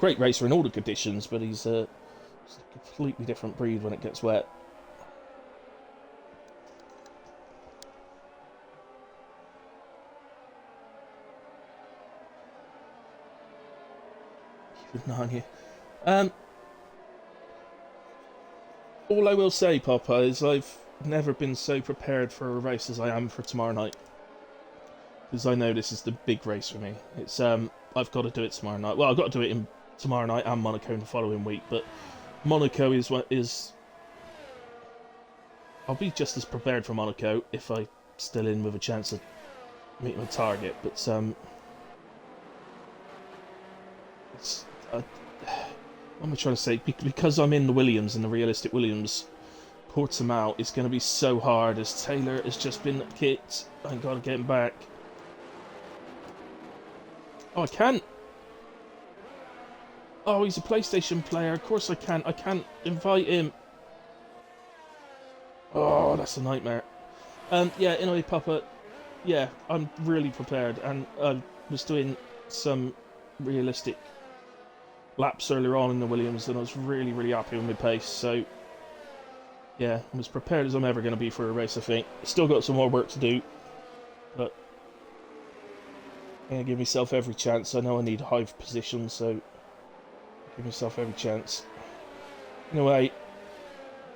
[SPEAKER 1] great racer in all the conditions, but he's a completely different breed when it gets wet. Keep an eye on you. All I will say, Papa, is I've never been so prepared for a race as I am for tomorrow night, because I know this is the big race for me. It's I've got to do it tomorrow night. Well, I've got to do it tomorrow night and Monaco in the following week, but Monaco is. I'll be just as prepared for Monaco if I'm still in with a chance of meeting my target. But what am I trying to say? Because I'm in the Williams, in the realistic Williams, Portimao is going to be so hard as Taylor has just been kicked. I've got to get him back. Oh, I can't. Oh, he's a PlayStation player. Of course I can't. I can't invite him. Oh, that's a nightmare. Yeah, anyway, Papa, yeah, I'm really prepared. And I was doing some realistic laps earlier on in the Williams, and I was really, really happy with my pace. So, yeah, I'm as prepared as I'm ever going to be for a race, I think. Still got some more work to do. but I'm going to give myself every chance. I know I need high position, so give myself every chance. Anyway,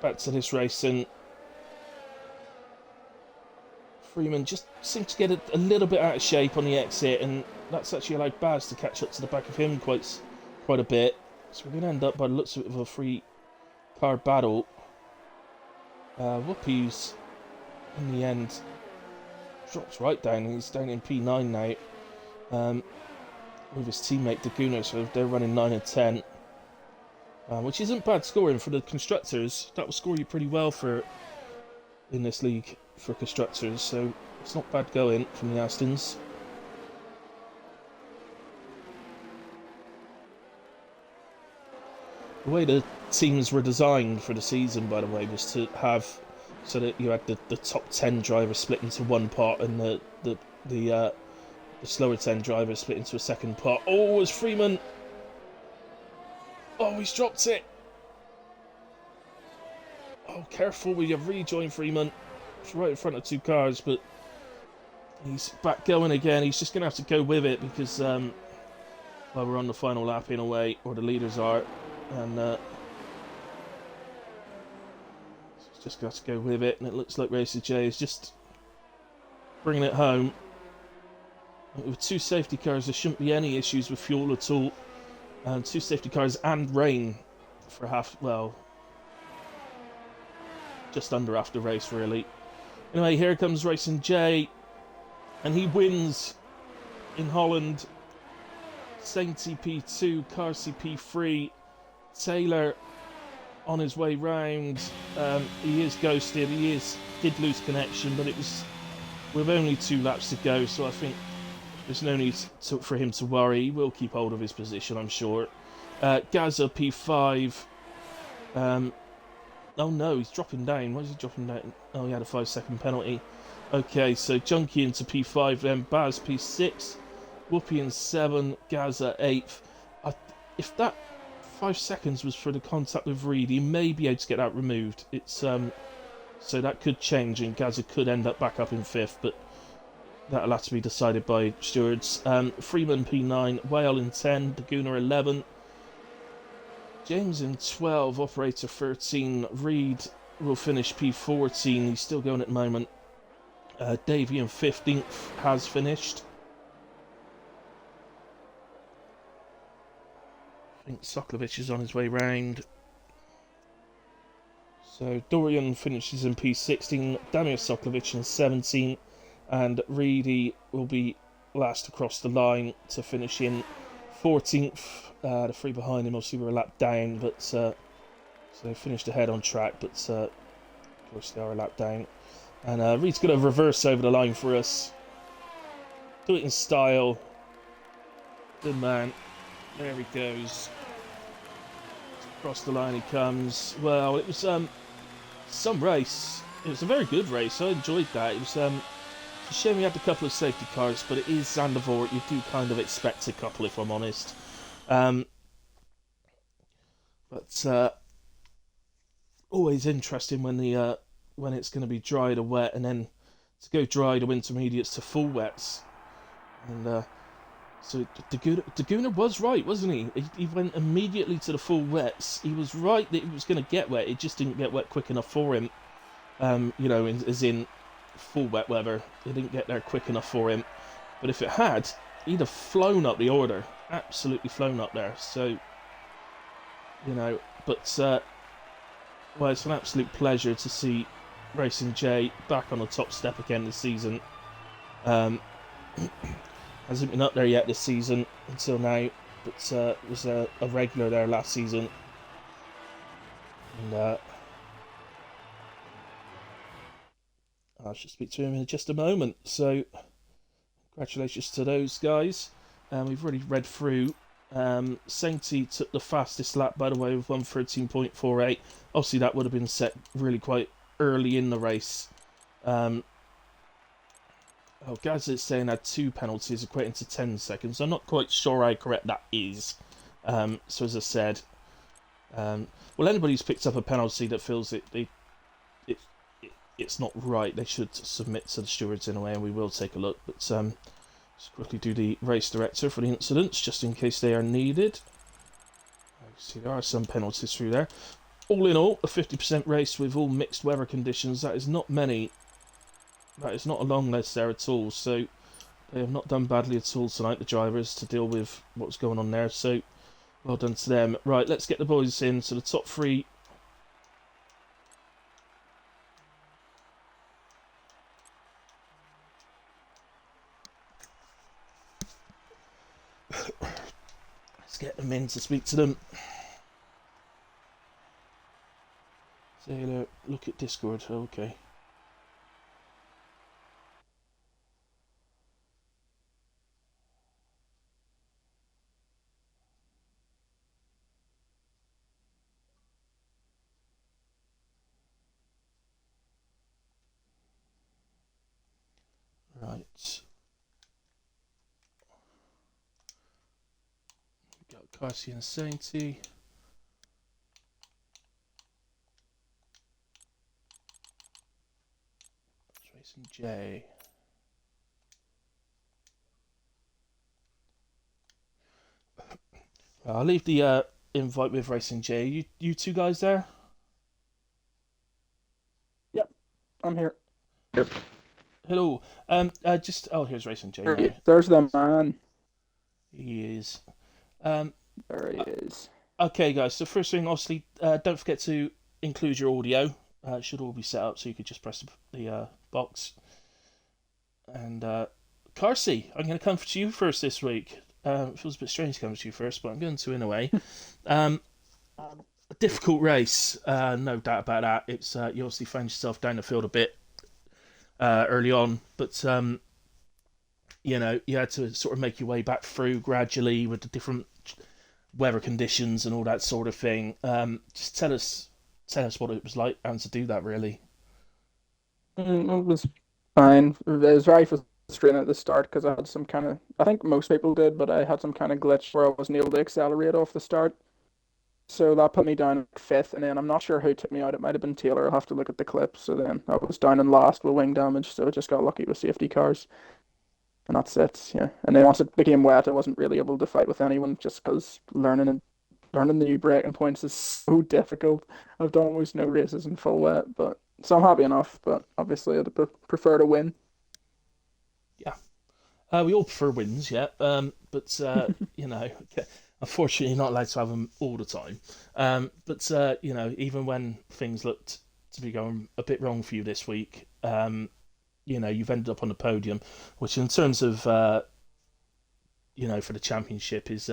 [SPEAKER 1] back to this race, and Freeman just seemed to get a little bit out of shape on the exit, and that's actually allowed Baz to catch up to the back of him quite a bit. So we're going to end up, by the looks of it, with a 3-car battle. Whoopies, in the end, drops right down. He's down in P9 now, with his teammate Daguna, so they're running 9 and 10, which isn't bad scoring for the constructors. That will score you pretty well in this league for constructors, so it's not bad going from the Astons. The way the teams were designed for the season, by the way, was to have so that you had the top 10 drivers split into one pot, and the slower 10 drivers split into a second pot. Oh, it's Freeman! Oh, he's dropped it! Oh, careful with your rejoin, Freeman. It's right in front of 2 cars, but he's back going again. He's just going to have to go with it because, well, we're on the final lap in a way, or the leaders are, and he's just going to have to go with it, and it looks like Racer J is just bringing it home. With 2 safety cars, there shouldn't be any issues with fuel at all. 2 safety cars and rain for just under half the race, really. Anyway, here comes Racing J, and he wins in Holland. Sainty P2, Carsey P3, Taylor on his way round. He is ghosted, did lose connection, but it was with only 2 laps to go, so I think there's no need for him to worry. He will keep hold of his position, I'm sure. Gaza P5. Oh no, he's dropping down. Why is he dropping down? Oh, he had a 5-second penalty. Okay, so Junkie into P5, then Baz P6, Whoopi in 7, Gaza 8th. If that 5 seconds was for the contact with Reed, he may be able to get that removed. It's so that could change, and Gaza could end up back up in 5th, but that'll have to be decided by stewards. Freeman P9, Whale in 10, Daguna 11, James in 12, Operator 13, Reed will finish P14, he's still going at the moment. Davey in 15th has finished. I think Soklovich is on his way round. So Dorian finishes in P16, Damir Soklovich in 17, and Reedy will be last across the line to finish in 14th. The 3 behind him obviously were a lap down, but so they finished ahead on track, but of course they are a lap down. And Reed's going to reverse over the line for us. Do it in style. Good man. There he goes. Across the line he comes. Well, it was some race. It was a very good race. I enjoyed that. It was a shame we had a couple of safety cars, but it is Zandvoort. You do kind of expect a couple, if I'm honest. But always interesting when it's going to be dry to wet, and then to go dry to intermediates to full wets. And so Daguna was right, wasn't he? He went immediately to the full wets. He was right that it was going to get wet. It just didn't get wet quick enough for him. As in full wet weather. It didn't get there quick enough for him. But if it had, he'd have flown up the order. Absolutely flown up there. So, but well, it's an absolute pleasure to see Racing J back on the top step again this season. Hasn't been up there yet this season until now, but was a regular there last season. And I shall speak to him in just a moment. So, congratulations to those guys. We've already read through. Sainty took the fastest lap, by the way, with 1:13.48. Obviously, that would have been set really quite early in the race. Gaz is saying had 2 penalties equating to 10 seconds. I'm not quite sure how correct that is. So as I said, well, anybody who's picked up a penalty that feels it it's not right. They should submit to the stewards in a way, and we will take a look. But just quickly do the race director for the incidents, just in case they are needed. I see there are some penalties through there. All in all, a 50% race with all mixed weather conditions. That is not many. That is not a long list there at all. So they have not done badly at all tonight, the drivers, to deal with what's going on there. So well done to them. Right, let's get the boys in. So the top three. Let's get them in to speak to them. Sailor, look at Discord. Okay. Right. We got Carsi and Sainty. Racing J. I'll leave the invite with Racing J. You two guys there?
[SPEAKER 3] Yep, I'm here. Yep.
[SPEAKER 1] Hello. Just here's Racing J now.
[SPEAKER 3] There's the man.
[SPEAKER 1] He is.
[SPEAKER 3] There he is.
[SPEAKER 1] Okay, guys. So first thing, obviously, don't forget to include your audio. It should all be set up, so you could just press the box. And Carsi, I'm going to come to you first this week. It feels a bit strange coming to you first, but I'm going to in a way. A difficult race, no doubt about that. It's you obviously found yourself down the field a bit early on, but you know you had to sort of make your way back through gradually with the different weather conditions and all that sort of thing. Just tell us what it was like and to do that really.
[SPEAKER 3] It was fine. It was very frustrating at the start because I had some kind of, I think most people did, but I had some kind of glitch where I wasn't able to accelerate off the start. So that put me down at fifth, and then I'm not sure who took me out. It might have been Taylor. I'll have to look at the clip. So then I was down in last with wing damage, so I just got lucky with safety cars. And that's it, yeah. And then once it became wet, I wasn't really able to fight with anyone just because learning the new braking points is so difficult. I've done almost no races in full wet, but so I'm happy enough. But obviously, I'd prefer to win.
[SPEAKER 1] Yeah, we all prefer wins, yeah. But you know, unfortunately, you're not allowed to have them all the time. But you know, even when things looked to be going a bit wrong for you this week, you know, you've ended up on the podium, which in terms of you know, for the championship is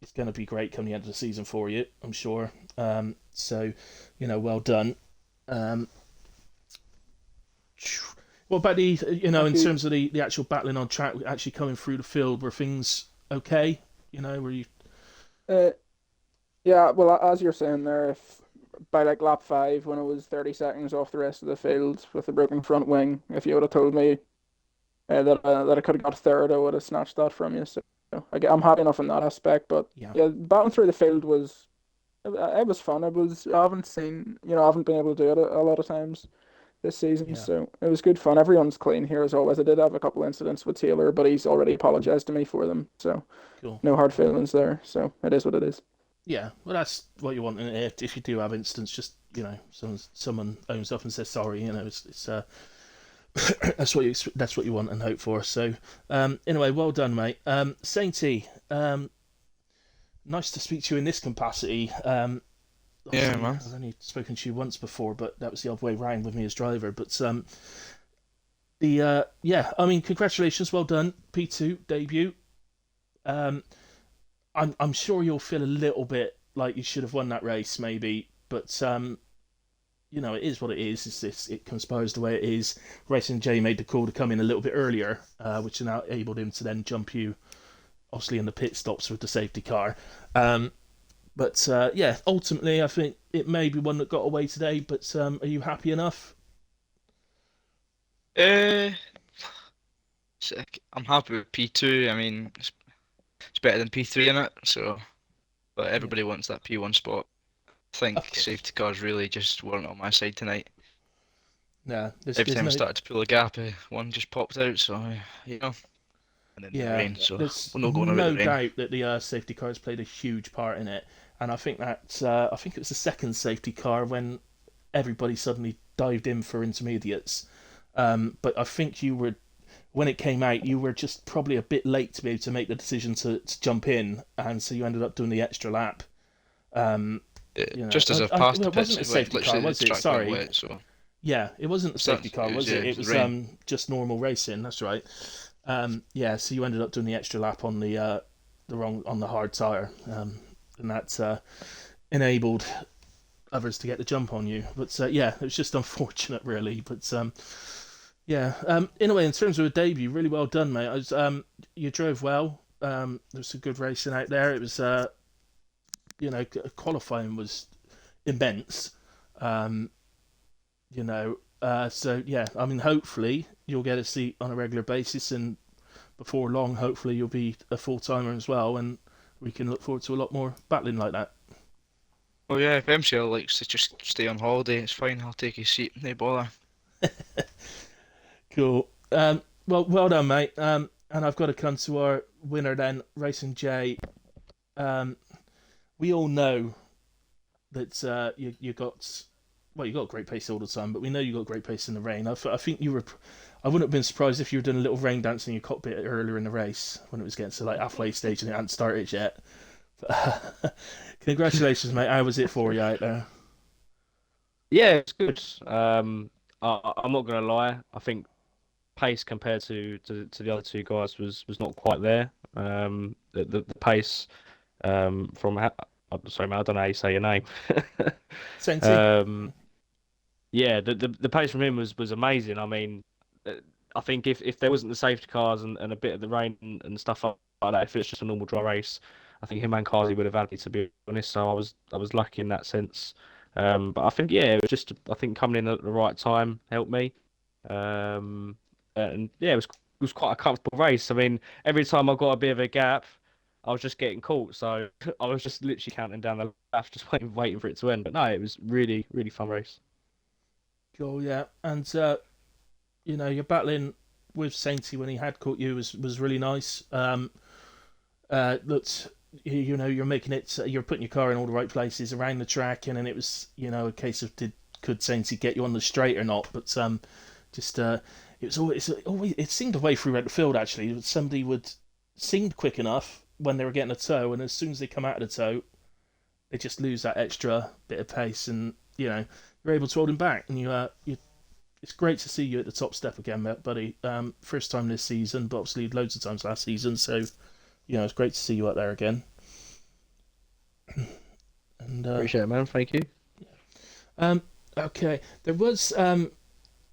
[SPEAKER 1] it's going to be great come the end of the season for you, I'm sure. So, you know, well done. Um, what about the, you know,
[SPEAKER 3] Thank
[SPEAKER 1] in
[SPEAKER 3] you.
[SPEAKER 1] terms of the actual battling on track, actually coming through the field, were things okay? You know, were you?
[SPEAKER 3] Uh, yeah, well, as you're saying there, if by like lap five, when it was 30 seconds off the rest of the field with a broken front wing, if you would have told me that I could have got third, I would have snatched that from you. So I'm happy enough in that aspect. But
[SPEAKER 1] Yeah,
[SPEAKER 3] yeah, battling through the field was it was fun. I haven't seen, I haven't been able to do it a lot of times this season,
[SPEAKER 1] yeah,
[SPEAKER 3] so it was good fun. Everyone's clean here as always. I did have a couple incidents with Taylor, but he's already apologized to me for them, so
[SPEAKER 1] cool.
[SPEAKER 3] no hard feelings there. So it is what it is.
[SPEAKER 1] Yeah, well, that's what you want. If you do have incidents, just you know, someone owns up and says sorry. You know, it's that's what you want and hope for. So, anyway, well done, mate. Sainty, nice to speak to you in this capacity.
[SPEAKER 4] Yeah,
[SPEAKER 1] Obviously,
[SPEAKER 4] man.
[SPEAKER 1] I've only spoken to you once before, but that was the other way round with me as driver. But the yeah, I mean, congratulations, well done, P2 debut. Um, I'm sure you'll feel a little bit like you should have won that race, maybe, but you know, it is what it is. It's this, it conspires the way it is. Racing J made the call to come in a little bit earlier, which enabled him to then jump you, obviously in the pit stops with the safety car. But yeah, ultimately, I think it may be one that got away today. But are you happy enough?
[SPEAKER 4] Uh, I'm happy with P2. I mean, it's better than P3 in it. So, but
[SPEAKER 1] Yeah,
[SPEAKER 4] everybody wants that P1 spot. I
[SPEAKER 1] of
[SPEAKER 4] think
[SPEAKER 1] course.
[SPEAKER 4] safety cars really just weren't on my side tonight.
[SPEAKER 1] Yeah,
[SPEAKER 4] Every
[SPEAKER 1] there's
[SPEAKER 4] time I
[SPEAKER 1] no.
[SPEAKER 4] started to pull a gap, one just popped out. So and then the
[SPEAKER 1] Yeah,
[SPEAKER 4] rain. So
[SPEAKER 1] there's
[SPEAKER 4] we're not going about the
[SPEAKER 1] no
[SPEAKER 4] rain.
[SPEAKER 1] doubt that the safety cars played a huge part in it, and I think it was the second safety car when everybody suddenly dived in for intermediates. But I think you were when it came out, you were just probably a bit late to be able to make the decision to jump in, and so you ended up doing the extra lap. Um,
[SPEAKER 4] Just as I passed
[SPEAKER 1] well,
[SPEAKER 4] the
[SPEAKER 1] it wasn't
[SPEAKER 4] pits,
[SPEAKER 1] a
[SPEAKER 4] it went
[SPEAKER 1] safety car,
[SPEAKER 4] literally the
[SPEAKER 1] was it?
[SPEAKER 4] track went
[SPEAKER 1] Sorry,
[SPEAKER 4] wet. So
[SPEAKER 1] yeah, it wasn't a safety car, was it?
[SPEAKER 4] it
[SPEAKER 1] It
[SPEAKER 4] was the
[SPEAKER 1] was
[SPEAKER 4] rain.
[SPEAKER 1] just normal racing. That's right. Yeah, so you ended up doing the extra lap on the hard tire, and that enabled others to get the jump on you. But yeah, it was just unfortunate, really. But yeah, in a way, in terms of a debut, really well done, mate. You drove well. There was some good racing out there. It was, qualifying was immense. Um, so yeah, I mean, hopefully you'll get a seat on a regular basis, and before long, hopefully you'll be a full timer as well, and we can look forward to a lot more battling like that.
[SPEAKER 4] Oh yeah, if MCL likes to just stay on holiday, it's fine. I'll take his seat. No bother.
[SPEAKER 1] Cool. Well done, mate. And I've got to come to our winner then, Racing J. Um, we all know that you got you got great pace all the time, but we know you got great pace in the rain. I think you were. I wouldn't have been surprised if you were doing a little rain dance in your cockpit earlier in the race when it was getting to like halfway stage and it hadn't started yet. But, congratulations, mate. How was it for you out there?
[SPEAKER 5] Yeah, it's good. I'm not gonna lie. I think pace compared to the other two guys was not quite there. The pace I'm sorry, man, I don't know how you say your name.
[SPEAKER 1] Senti?
[SPEAKER 5] Um, yeah, the pace from him was amazing. I mean, uh, I think if there wasn't the safety cars and a bit of the rain and stuff like that, if it's just a normal dry race, I think him and Kazi would have had me, to be honest. So I was lucky in that sense. But I think yeah, it was just I think coming in at the right time helped me. And yeah, it was quite a comfortable race. I mean, every time I got a bit of a gap, I was just getting caught. So I was just literally counting down the laps, just waiting for it to end. But no, it was really, really fun race.
[SPEAKER 1] Cool, yeah. And your battling with Sainty when he had caught you was really nice. Looked, you're making it, you're putting your car in all the right places around the track, and then it was, a case of could Sainty get you on the straight or not? But just it was always it seemed a way through the field actually. Somebody would seemed quick enough when they were getting a tow, and as soon as they come out of the tow, they just lose that extra bit of pace, and you're able to hold him back, and you it's great to see you at the top step again, buddy. First time this season, but obviously loads of times last season. So, it's great to see you up there again. And
[SPEAKER 5] Appreciate it, man. Thank you.
[SPEAKER 1] okay, there was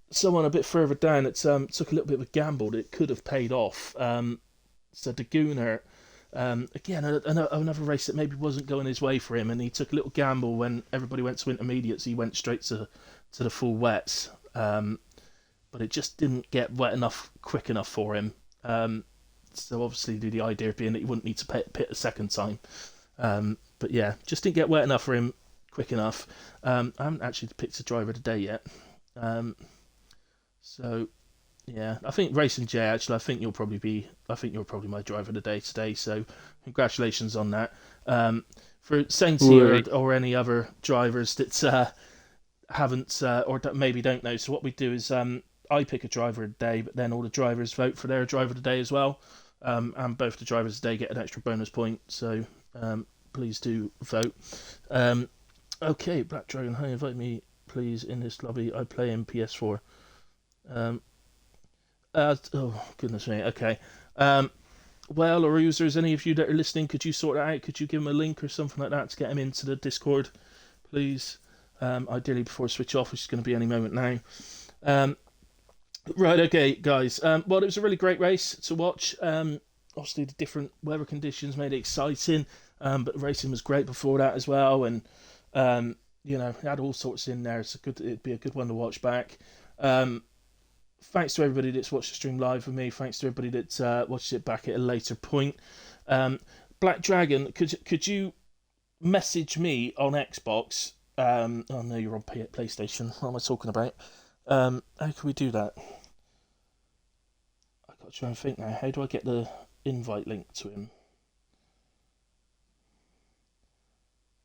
[SPEAKER 1] someone a bit further down that took a little bit of a gamble that could have paid off. So the Gooner, again, another race that maybe wasn't going his way for him, and he took a little gamble when everybody went to intermediates. He went straight to the full wets. But it just didn't get wet enough quick enough for him. So obviously the idea being that he wouldn't need to pit a second time. But yeah, just didn't get wet enough for him quick enough. I haven't actually picked a driver today yet. So yeah, I think Racing J actually. I think you're probably my driver today. So congratulations on that. For Sainty or any other drivers that haven't or maybe don't know. So what we do is I pick a driver a day, but then all the drivers vote for their driver today as well, and both the drivers today get an extra bonus point. So please do vote. Okay, Black Dragon, hi, invite me please in this lobby. I play in PS4. Oh goodness me. Okay. Well, or users, any of you that are listening, could you sort that out? Could you give them a link or something like that to get them into the Discord, please? Ideally before I switch off, which is going to be any moment now. Right, okay, guys. Well, it was a really great race to watch. Obviously, the different weather conditions made it exciting, but the racing was great before that as well, and it had all sorts in there. It'd be a good one to watch back. Thanks to everybody that's watched the stream live with me. Thanks to everybody that watched it back at a later point. Black Dragon, could you message me on Xbox? Oh no, you're on PlayStation. What am I talking about? How can we do that? I've got to try and think now. How do I get the invite link to him?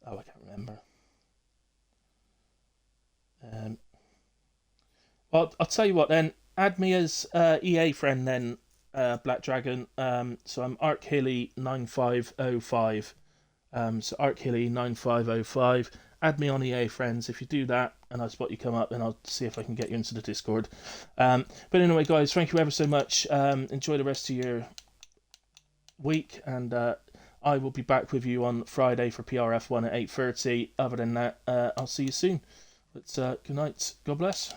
[SPEAKER 1] Oh, I can't remember. Well, I'll tell you what then. Add me as EA friend then, Black Dragon. So I'm ArkHilly9505. So ArkHilly9505. Add me on EA friends. If you do that and I spot you come up, then I'll see if I can get you into the Discord. But anyway, guys, thank you ever so much. Enjoy the rest of your week, and I will be back with you on Friday for PRF1 at 8:30. Other than that, I'll see you soon. But good night. God bless.